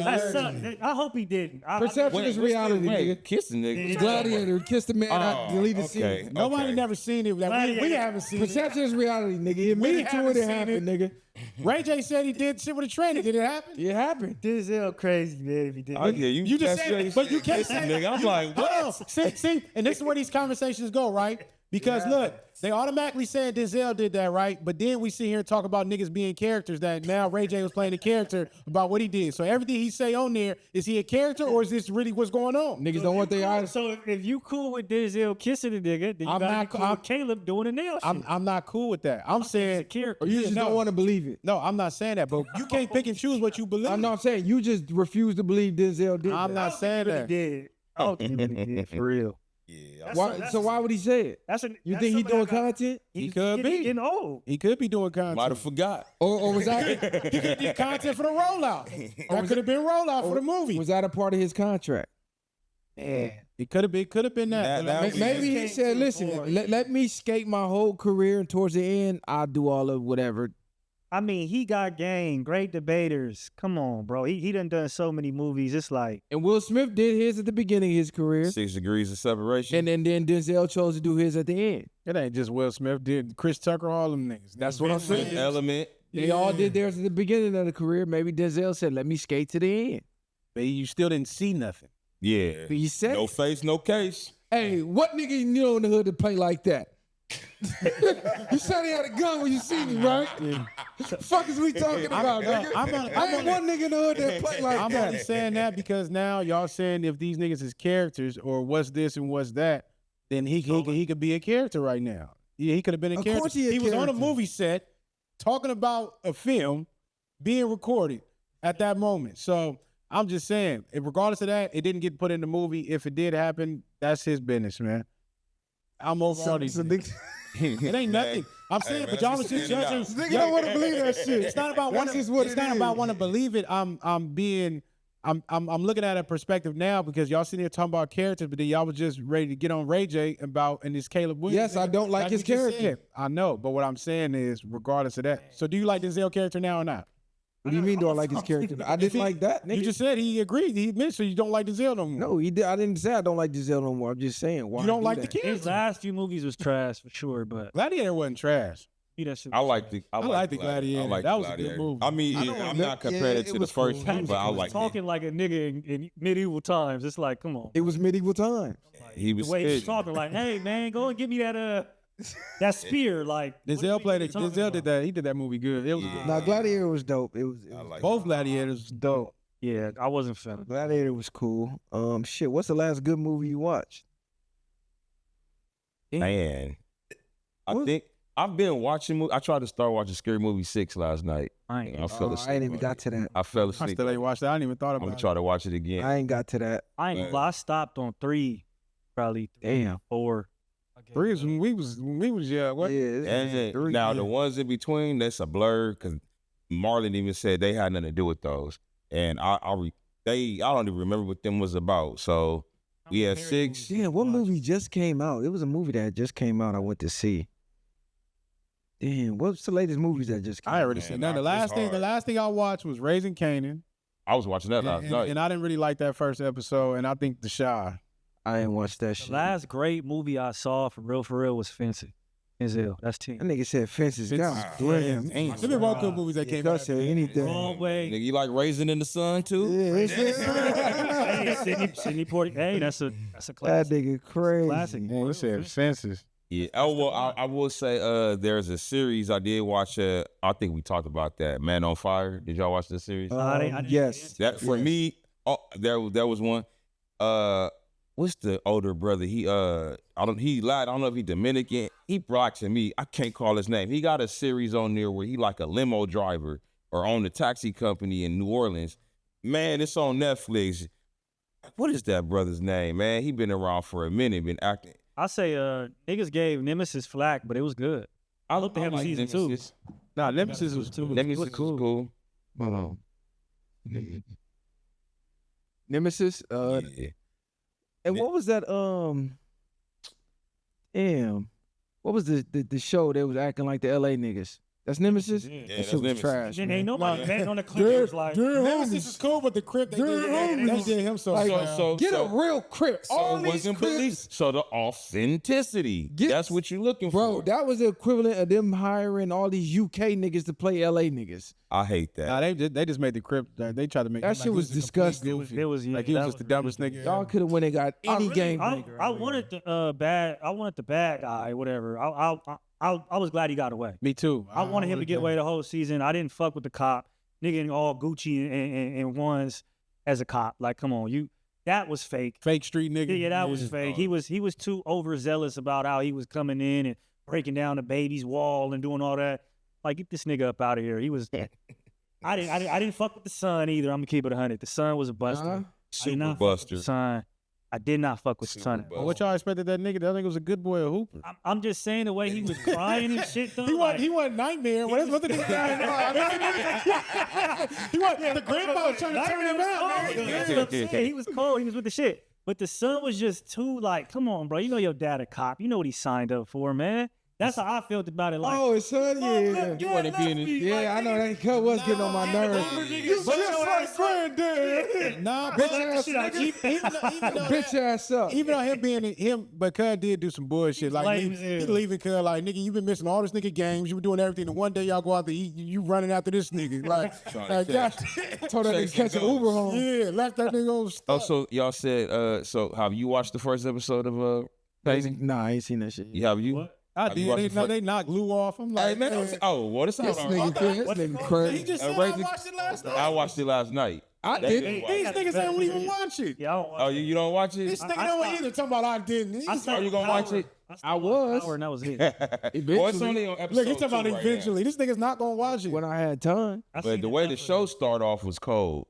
I hope he didn't. Perception is reality, nigga. Kissing nigga. Gladiator kissed the man out, deleted scene. Nobody never seen it. We haven't seen it. Perception is reality, nigga. He admitted to it, it happened, nigga. Ray J said he did shit with a trainer. Did it happen? It happened. Denzel crazy, man, if he did. Oh, yeah, you just said it, but you can't say nigga. I'm like, what? Oh, see, and this is where these conversations go, right? Because look, they automatically said Denzel did that, right? But then we sit here and talk about niggas being characters that now Ray J was playing a character about what he did. So everything he say on there, is he a character or is this really what's going on? Niggas don't want their eyes. So if you cool with Denzel kissing a nigga, then you got cool with Caleb doing the nail shit. I'm not cool with that. I'm saying character. Or you just don't want to believe it. No, I'm not saying that, but you can't pick and choose what you believe. I know I'm saying you just refuse to believe Denzel did I'm that. not saying that. He did. I don't think he really did, for real. Yeah. Why would he say it? You think he doing content? He could be. Getting old. He could be doing content. Might have forgot. Or was that He could do content for the rollout. That could have been rollout for the movie. was that a part of his contract? Yeah, it could have been that. Maybe he said, "Listen, let me skate my whole career, and towards the end, I'll do all of whatever." I mean, he got game. Great debaters. Come on, bro. He done so many movies. It's like. And Will Smith did his at the beginning of his career. 6 degrees of separation. And then Denzel chose to do his at the end. It ain't just Will Smith. Did Chris Tucker, all them niggas. That's what I'm saying. Element. They all did theirs at the beginning of the career. Maybe Denzel said, "Let me skate to the end." But you still didn't see nothing. Yeah. But he said, No face, no case. "Hey, what nigga you know in the hood to play like that?" You said he had a gun when you see me, right? Fuck is we talking about, nigga? I ain't one nigga in the hood that play like I'm that. only saying that because now y'all saying if these niggas is characters or what's this and what's that, then he could be a character right now. Yeah, he could have been a character. Course He was on a character. movie set talking about a film being recorded at that moment. So I'm just saying, if regardless of that, it didn't get put in the movie. If it did happen, that's his business, man. I'm over all these. It ain't nothing. I'm saying, man, but y'all was let's just just end it judging. Nigga don't want to believe that shit. It's not about That's wanting. just what It's it not is. about want to believe it. I'm looking at a perspective now because y'all sitting here talking about characters, but then y'all was just ready to get on Ray J about and this Caleb Williams. Yes, I don't like his you just character. said. I know, but what I'm saying is, regardless of that. So, do you like Denzel character now or not? What do you mean? Do I like his character? I didn't like that, nigga. You just said he agreed. He admitted, so you don't like Denzel no more. No, he did. I didn't say I don't like Denzel no more. I'm just saying why You don't like that? the His character. last few movies was trash for sure, but Gladiator wasn't trash. That shit. I like the Gladiator. I like That the was a good Gladiator. movie. I mean, I'm not comparing it to the first Pat one, but I was like it. talking like a nigga in medieval times. It's like, come on. It was medieval times. He was The way he's spitting. talking, like, hey man, go and give me that spear. Like Denzel played it. Denzel did that. He did that movie good. It was good. Now Gladiator was dope. It was like Both Gladiators. dope. Yeah, I wasn't feeling. Gladiator was cool. Shit. What's the last good movie you watched? Man, I think I've been watching. I tried to start watching Scary Movie 6 last night. I fell asleep. I ain't even got to that. I fell I asleep. still ain't watched that. I didn't even thought I'm about gonna it. try to watch it again. I ain't got to that. I ain't gonna lie, I stopped on 3, probably 4. 3 is when we was yeah. What? Yeah, And three. now the ones in between, that's a blur because Marlon even said they had nothing to do with those, and I don't even remember what them was about. So we had 6. Damn, what movie just came out? It was a movie that just came out. I went to see. Damn, what's the latest movies that just came out? I already seen that. The last thing I watched was Raising Kanan, I was watching that last night. and I didn't really like that first episode. And I think The Shy. I ain't watched that The shit. last great movie I saw for real was Fencing. Denzel, that's 10. That nigga said Fences. God damn. There's been more good movies that came out. Say anything. Broadway. Nigga, you like Raisin in the Sun too? Yeah, Hey, Sidney Porty. Hey, that's a that classic. nigga crazy. Classic. Man, he said Fences. Yeah. Oh well, I will say there's a series I did watch. I think we talked about that. Man on Fire. Did y'all watch the series? I didn't yes. That for me. Oh, there was one. What's the older brother? He lied. I don't know if he Dominican. He blocking me. I can't call his name. He got a series on there where he like a limo driver or owned a taxi company in New Orleans. Man, it's on Netflix. What is that brother's name, man? He been around for a minute, been acting. I say niggas gave Nemesis flack, but it was good. I looked at him season 2. Nah, Nemesis was too. Nemesis was cool. Hold on. Nemesis. Yeah. And what was that? Damn. What was the show that was acting like the LA niggas? That's Nemesis? Yeah, That that's shit was Nemesis. trash. Then man. ain't nobody betting on the Clippers like. Nemesis is cool, but the Crip they did him so bad. Get a real Crip. All So it these wasn't Crips. police. So the authenticity. Get- That's what you're looking Bro, for. that was the equivalent of them hiring all these UK niggas to play LA niggas. I hate that. Nah, they just made the Crip. They tried to make That him shit like was he a complete disgusting. goofy. It was Like he was just the dumbest nigga. Y'all could have went and got any game. I wanted the bad guy, whatever. I was glad he got away. Me too. I wanted him to get away the whole season. I didn't fuck with the cop. Nigga in all Gucci and ones as a cop. Like, come on, that was fake. Fake street nigga. Yeah, that was fake. He was too overzealous about how he was coming in and breaking down the baby's wall and doing all that. Like, get this nigga up out of here. He was. I didn't fuck with the son either. I'm gonna keep it 100. The son was a buster. I did Super not fuck with buster. the son. I did not fuck with the son. Well, what y'all expected that nigga? That nigga was a good boy, a hooper. I'm just saying the way he was crying and shit though. He wasn't Nightmare. What the nigga? He wasn't. The grandpa was trying to turn him out. That's what I'm saying. He was cold. He was with the shit. But the son was just too like, come on, bro. You know your dad a cop. You know what he signed up for, man. That's how I felt about it. Like, Oh, his son, yeah. you want to be in it. Yeah, I know that cut was getting on my nerves. You just like granddad. Nah, Bitch bitch Ass up. Even though him being him, but Cuz did do some bullshit. Like Lame he as hell. leaving Cuz like, nigga, you been missing all this nigga games. You been doing everything. And one day y'all go out there, you running after this nigga. Like gosh, Told that nigga catch an Uber home. yeah, left that nigga on. Oh, so y'all said, so have you watched the first episode of Pacing? Nah, I ain't seen that shit. You have you? What? I Have you watched did. the first- They knocked glue off. I'm like, Hey man, what is This that? nigga crazy. He just said I watched it last night. I watched it last night. I They did. These niggas don't even watch it. Yeah, I don't watch Oh, you don't watch it? This nigga don't either. Talking about I didn't. Are you gonna watch it? I was. Power, and that was it. Well, it's only on episode Look, he's talking about 2 right eventually. This nigga's not gonna watch it. When I had time. I now. seen But the it way the episode. show started off was cold.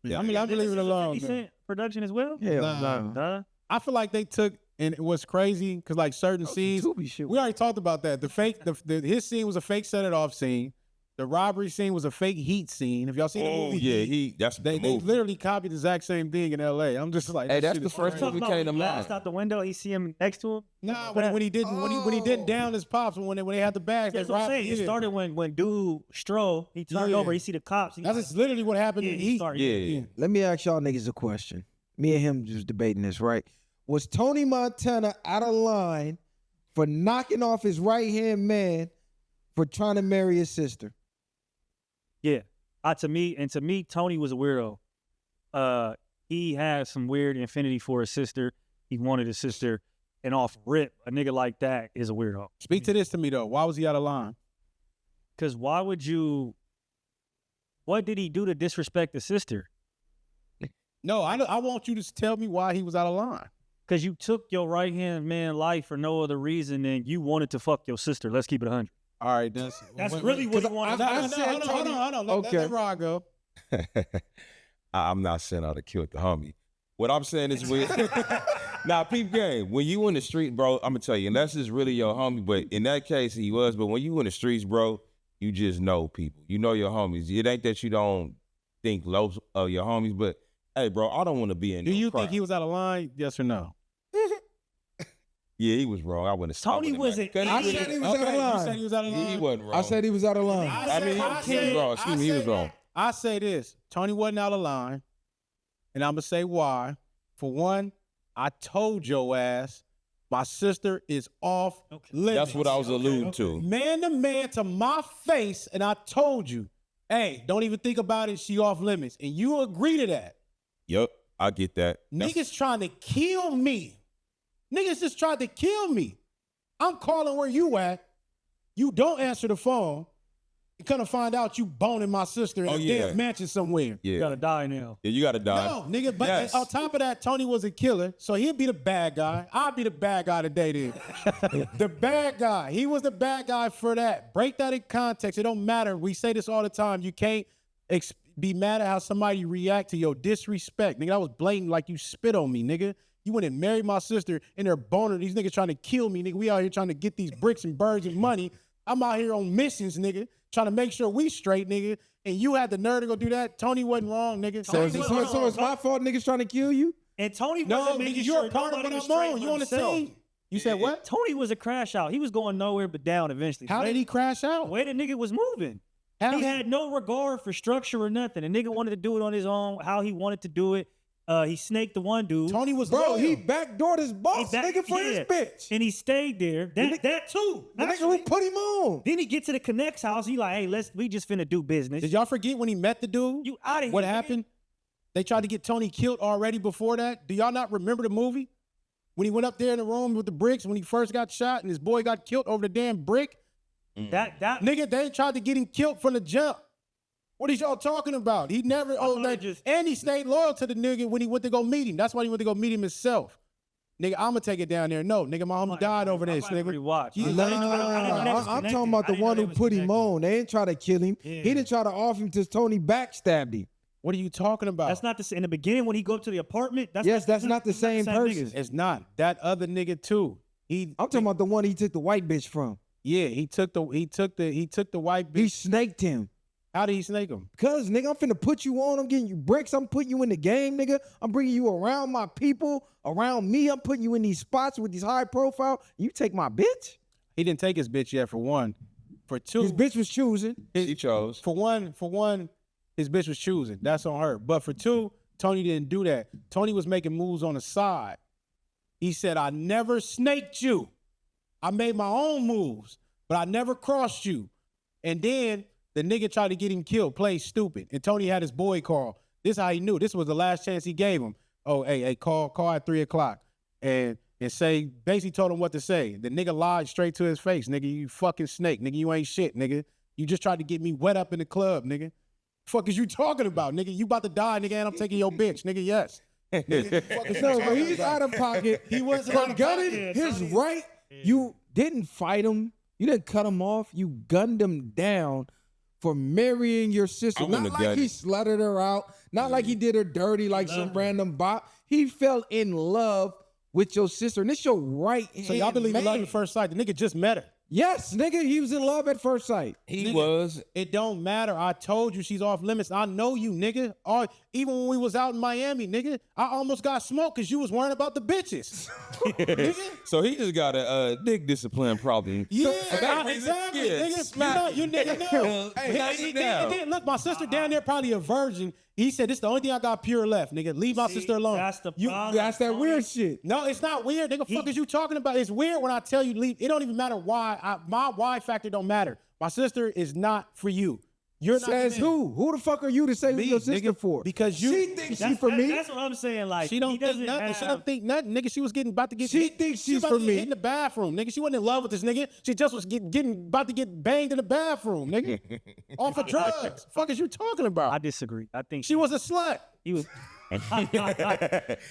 Yeah, I mean, I believe it alone. man. Decent production as well. Hell Nah. no. Huh? I feel like they took, and it was crazy because like certain scenes, Tubi shit. we already talked about that. The fake, his scene was a fake set it off scene. The robbery scene was a fake Heat scene. If y'all seen the Oh movie, yeah, that's they the movie. literally copied the exact same thing in L.A. I'm just like, Hey, this that's shit the is first crazy. movie came to Blast mind. out the window. He see him next to him. Nah, when he didn't when he didn't down his pops when they had the bags. That's they what I'm robbed- saying. It yeah. started when dude Stroh, he turned Yeah. over. He see the cops. He That's just literally what happened yeah, in he Heat. started. Yeah. Let me ask y'all niggas a question. Me and him just debating this, right? Was Tony Montana out of line for knocking off his right-hand man for trying to marry his sister. Yeah. To me, Tony was a weirdo. He had some weird infinity for his sister. He wanted his sister, and off rip, a nigga like that is a weirdo. Speak to this to me though. Why was he out of line? Because why would you? What did he do to disrespect the sister? No, I want you to tell me why he was out of line. Because you took your right hand man life for no other reason than you wanted to fuck your sister. Let's keep it 100. All right, that's really what he wanted. Hold on. Let that rod go. I'm not saying I'd have killed the homie. What I'm saying is, now peep game. When you in the street, bro, I'm gonna tell you, unless it's really your homie, but in that case he was. But when you in the streets, bro, you just know people. You know your homies. It ain't that you don't think low of your homies, but hey, bro, I don't want to be in. Do you think he was out of line? Yes or no? Yeah, he was wrong. I wouldn't. Tony wasn't. I said he was out of line. You said he was out of line. He wasn't wrong. I said he was out of line. I mean, he was wrong. Excuse me, he was wrong. I say this: Tony wasn't out of line, and I'm gonna say why. For one, I told your ass my sister is off limits. That's what I was alluding to. Man to man to my face, and I told you, hey, don't even think about it. She off limits, and you agree to that. Yep, I get that. Niggas trying to kill me. Niggas just tried to kill me. I'm calling where you at. You don't answer the phone. You kind of find out you boning my sister in a damn mansion somewhere. Yeah. You gotta die now. Yeah, you gotta die. No, nigga, but on top of that, Tony was a killer, so he'd be the bad guy. I'll be the bad guy today then. The bad guy. He was the bad guy for that. Break that in context. It don't matter. We say this all the time. You can't be mad at how somebody react to your disrespect. Nigga, that was blatant like you spit on me, nigga. You went and married my sister and they're boner. These niggas trying to kill me, nigga. We out here trying to get these bricks and birds and money. I'm out here on missions, nigga, trying to make sure we straight, nigga. And you had the nerve to go do that. Tony wasn't wrong, nigga. So it's my fault niggas trying to kill you? And Tony No, wasn't nigga, making you're sure a part of what nobody I'm was straight on. You for on the himself. team. You said what? Tony was a crash out. He was going nowhere but down eventually. How did he crash out? The way the nigga was moving. How? He had no regard for structure or nothing. The nigga wanted to do it on his own, how he wanted to do it. He snaked the one dude. Tony was Bro, loyal. he backdoored his boss, nigga, for his bitch. And he stayed there. That too. The nigga who put him on. Then he get to the Connect's house. He like, hey, we just finna do business. Did y'all forget when he met the dude? You out of here. What nigga. happened? They tried to get Tony killed already before that. Do y'all not remember the movie? When he went up there in the room with the bricks, when he first got shot and his boy got killed over the damn brick? That Nigga, they tried to get him killed from the jump. What is y'all talking about? He never, and he stayed loyal to the nigga when he went to go meet him. That's why he went to go meet him himself. Nigga, I'ma take it down there. No, nigga, my homie died over this, nigga. I'm talking about the one who put him on. They didn't try to kill him. Yeah. He didn't try to off him till Tony backstabbed him. What are you talking about? That's not the same. In the beginning when he go up to the apartment, that's not the same person. It's not. That other nigga too. I'm talking about the one he took the white bitch from. Yeah, he took the white bitch. He snaked him. How did he snake him? Cause nigga, I'm finna put you on. I'm getting you bricks. I'm putting you in the game, nigga. I'm bringing you around my people, around me. I'm putting you in these spots with these high profile. You take my bitch? He didn't take his bitch yet, for one. For two, his bitch was choosing. He chose. For one, his bitch was choosing. That's on her. But for two, Tony didn't do that. Tony was making moves on the side. He said, I never snaked you. I made my own moves, but I never crossed you. And then the nigga tried to get him killed, played stupid. And Tony had his boy call. This is how he knew. This was the last chance he gave him. Oh, hey, call at 3 o'clock. And say, basically told him what to say. The nigga lied straight to his face. Nigga, you fucking snake. Nigga, you ain't shit, nigga. You just tried to get me wet up in the club, nigga. Fuck is you talking about, nigga? You about to die, nigga, and I'm taking your bitch, nigga, yes. Nigga, No, but he's out of pocket. He wasn't out of gunning pocket. his right. You didn't fight him. You didn't cut him off. You gunned him down for marrying your sister. Not like he slutted her out. Not like he did her dirty like some random bot. He fell in love with your sister. And it's your right hand. So y'all believe in man. love at first sight? The nigga just met her. Yes, nigga, he was in love at first sight. He was. It don't matter. I told you she's off limits. I know you, nigga. Even when we was out in Miami, nigga, I almost got smoked because you was worrying about the bitches. Nigga. So he just got a dick discipline problem. Yeah, So exactly. Yeah, Nigga, you nigga know. Hey, And then, look, my sister down there probably a virgin, He said, "This is the only thing I got pure left, nigga. Leave my sister alone." That's the problem. That's that weird shit. No, it's not weird. Nigga, fuck is you talking about? It's weird when I tell you leave. It don't even matter why. My why factor don't matter. My sister is not for you. You're not. Says who? Who the fuck are you to say who Me, your sister nigga, for? because you- she thinks she for me. That's what I'm saying. Like She don't he think doesn't nothing. have, She don't think nothing, nigga. She was about to get. She thinks she's about for to get me. hit in the bathroom, nigga. She wasn't in love with this nigga. She just was about to get banged in the bathroom, nigga. Off of drugs. Fuck is you talking about? I disagree. I think She was a slut. he was.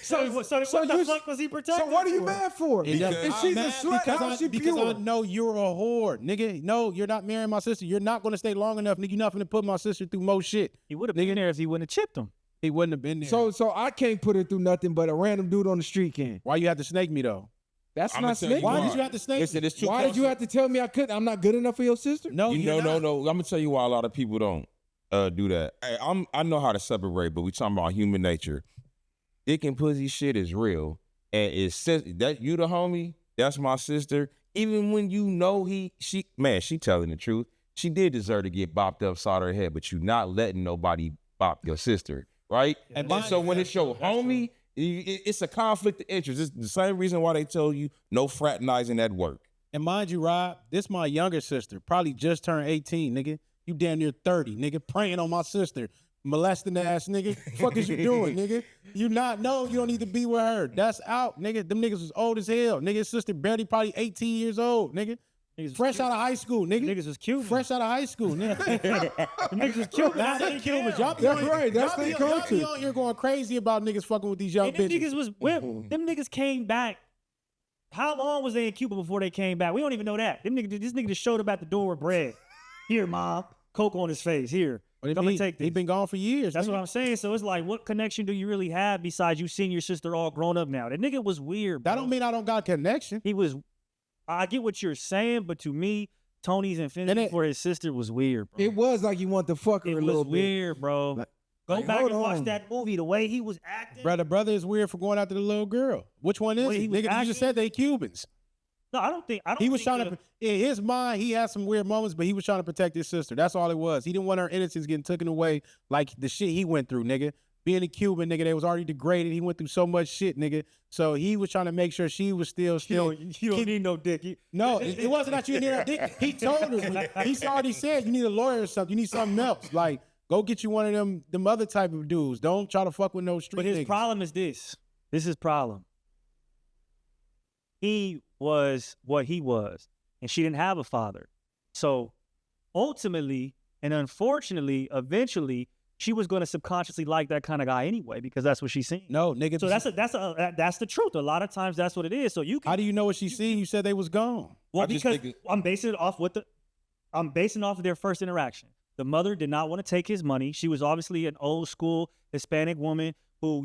so what so the you- fuck was he protecting? So what are you for? mad for? If she's a slut, how is she because I pure? know you're a whore, nigga. No, you're not marrying my sister. You're not gonna stay long enough, nigga. You're not gonna put my sister through more shit. He would have been there if he wouldn't have chipped him. He wouldn't have been there. So I can't put her through nothing but a random dude on the street can. why you have to snake me though? That's I'ma not tell you snake. Why why. did you have to snake Listen, me? it's too Why did you have to tell me I'm not good enough for your sister? No, you're not. No. I'm gonna tell you why a lot of people don't do that. Hey, I know how to separate, but we talking about human nature. Dick and pussy shit is real, and it's that you the homie. That's my sister. Even when you know she telling the truth. She did deserve to get bopped upside her head, but you not letting nobody bop your sister, right? And so when it's your homie, it's a conflict of interest. It's the same reason why they tell you no fraternizing at work. And mind you, Rob, this my younger sister, probably just turned 18, nigga. You damn near 30, nigga, preying on my sister. Molesting ass nigga. Fuck is you doing, nigga? You don't need to be with her. That's out, nigga. Them niggas was old as hell. Nigga, his sister barely probably 18 years old, nigga. Fresh out of high school, nigga. Niggas was Cuban. Fresh out of high school, nigga. Niggas was Cuban. Nah, they Cubans. Y'all be That's on- right. That's y'all their be- y'all culture. be on here going crazy about niggas fucking with these young And them bitches. niggas was them niggas came back. How long was they in Cuba before they came back? We don't even know that. This nigga just showed up at the door with bread. Here, mom. Coke on his face. Here. Come and take this. He been gone for years. That's nigga. what I'm saying. So it's like, what connection do you really have besides you seeing your sister all grown up now? That nigga was weird, bro. That don't mean I don't got connection. He was. I get what you're saying, but to me, Tony's infinity for his sister was weird, bro. It was like you want to fuck her It a was little bit. weird, bro. Like, Go like, back hold and watch on. that movie. The way he was acting. Brother is weird for going after the little girl. Which one is Wait, it? he was Nigga, you acting? just said they Cubans. No, I don't think. He was think trying to, in his mind, he had some weird moments, but he was trying to protect his sister. That's all it was. He didn't want her innocence getting taken away like the shit he went through, nigga. Being a Cuban, nigga, they was already degraded. He went through so much shit, nigga. So he was trying to make sure she was still. You don't need no dick. No, it wasn't that you need her dick. He told her. He already said you need a lawyer or something. You need something else. Like, go get you one of them other type of dudes. Don't try to fuck with no street But his niggas. problem is this. This is his problem. He was what he was, and she didn't have a father. So ultimately, and unfortunately, eventually, she was going to subconsciously like that kind of guy anyway, because that's what she's seen. No, nigga. So that's the truth. A lot of times that's what it is. So you can, How do you know what she seen? You said they was gone. well, I just because think I'm basing it off of their first interaction. The mother did not want to take his money. She was obviously an old school Hispanic woman who,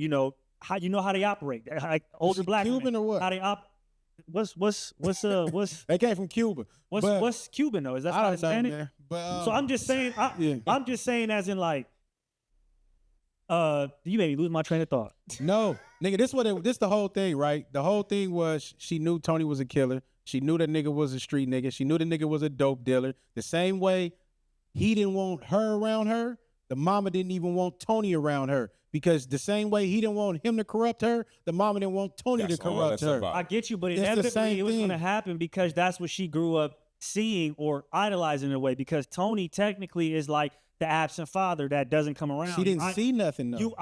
how they operate. Like older black Cuban women. or what? How they what's They came from Cuba. But what's Cuban though? Is that I not don't know, Hispanic? man. But So I'm just saying. Yeah. I'm just saying, as in like, you made me lose my train of thought. no, nigga, this the whole thing, right? The whole thing was she knew Tony was a killer. She knew that nigga was a street nigga. She knew the nigga was a dope dealer. The same way he didn't want her around her, the mama didn't even want Tony around her. Because the same way he didn't want him to corrupt her, the mama didn't want Tony That's to all corrupt that's her. about. I get you, but It's the inevitably same it was thing. going to happen because that's what she grew up seeing or idolizing in a way. Because Tony technically is like the absent father that doesn't come around. She didn't see nothing though.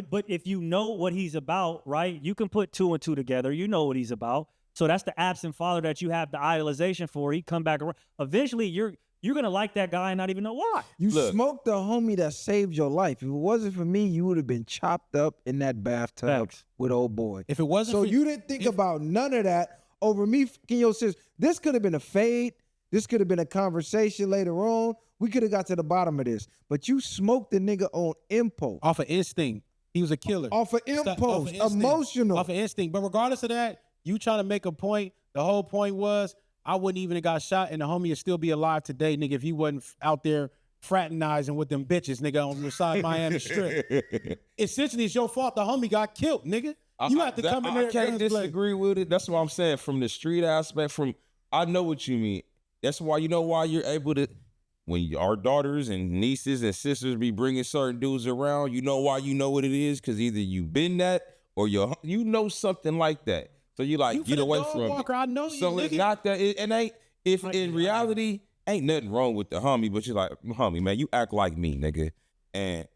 But if you know what he's about, right? You can put two and two together. You know what he's about. So that's the absent father that you have the idolization for. He come back around. Eventually, you're gonna like that guy and not even know why. You Look. smoked the homie that saved your life. If it wasn't for me, you would have been chopped up in that bathtub Facts. with old boy. If it wasn't So for you didn't think about none of that over me fucking your sister. This could have been a fade. This could have been a conversation later on. We could have got to the bottom of this. But you smoked the nigga on impulse. off of instinct. He was a killer. Off of Stuff- impulse, instinct. emotional. Off of instinct. But regardless of that, you trying to make a point. The whole point was I wouldn't even have got shot and the homie would still be alive today, nigga, if he wasn't out there fraternizing with them bitches, nigga, on the side of Miami Strip. Essentially, it's your fault the homie got killed, nigga. You have to come in there I can't and guns blazing. disagree with it. That's what I'm saying. From the street aspect, I know what you mean. That's why why you're able to when our daughters and nieces and sisters be bringing certain dudes around, you know why you know what it is? Because either you been that or you know something like that. So you like, get away from Walker, I know it. So you, it's nigga. not that, and ain't, if in reality, ain't nothing wrong with the homie, but you're like, homie, man, you act like me, nigga. And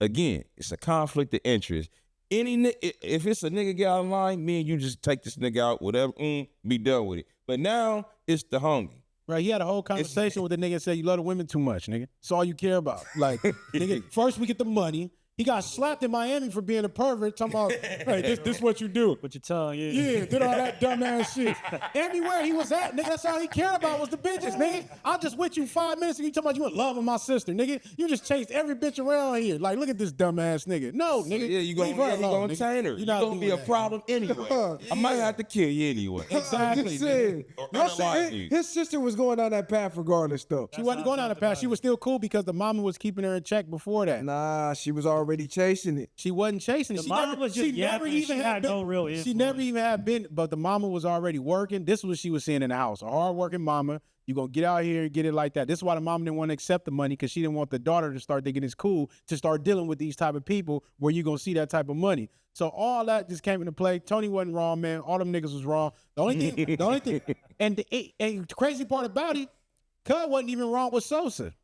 again, it's a conflict of interest. If it's a nigga get out of line, me and you just take this nigga out, whatever, be done with it. But now it's the homie. Right, he had a whole conversation with the nigga and said, you love the women too much, nigga. That's all you care about. Like, nigga, first we get the money. He got slapped in Miami for being a pervert, talking about, hey, this what you do. With your tongue, yeah. Yeah, did all that dumbass shit. Everywhere he was at, nigga, that's all he cared about was the bitches, nigga. I just with you 5 minutes and you talking about you in love with my sister, nigga. You just chased every bitch around here. Like, look at this dumbass nigga. No, nigga. Yeah, you gonna chain her. You're gonna be a problem anyway. I might have to kill you anyway. Exactly. His sister was going down that path regardless, though. She wasn't going down the path. She was still cool because the mama was keeping her in check before that. Nah, she was already chasing it. She wasn't chasing it. The mama was just yapping. She had no real influence. She never even had been, but the mama was already working. This is what she was seeing in the house. A hard-working mama. You gonna get out here and get it like that. This is why the mama didn't want to accept the money, because she didn't want the daughter to start thinking it's cool to start dealing with these type of people where you gonna see that type of money. So all that just came into play. Tony wasn't wrong, man. All them niggas was wrong. The only thing, and the crazy part about it, Cud wasn't even wrong with Sosa.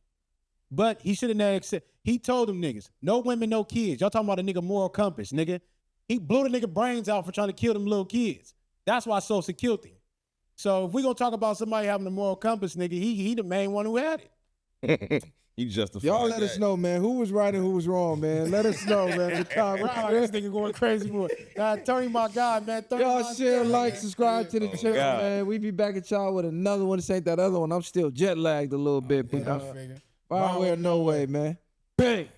But he should have never accepted. He told them niggas, no women, no kids. Y'all talking about a nigga moral compass, nigga. He blew the nigga brains out for trying to kill them little kids. That's why Sosa killed him. So if we gonna talk about somebody having a moral compass, nigga, he the main one who had it. You justified. Y'all let us know, man. Who was right and who was wrong, man. Let us know, man. This nigga going crazy for it. Tony, my God, man. Y'all share, like, subscribe to the channel, man. We be back at y'all with another one. This ain't that other one. I'm still jet lagged a little bit, but far way or no way, man. Bang.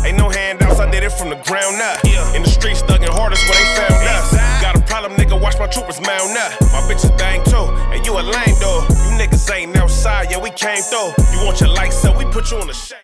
Ain't no handouts, I did it from the ground up. In the streets, thugging hardest where they found us. Got a problem, nigga, watch my troopers mount up. My bitches bang too, and you a lame though. You niggas ain't outside, yeah, we came through. You want your lights up, we put you on the shade.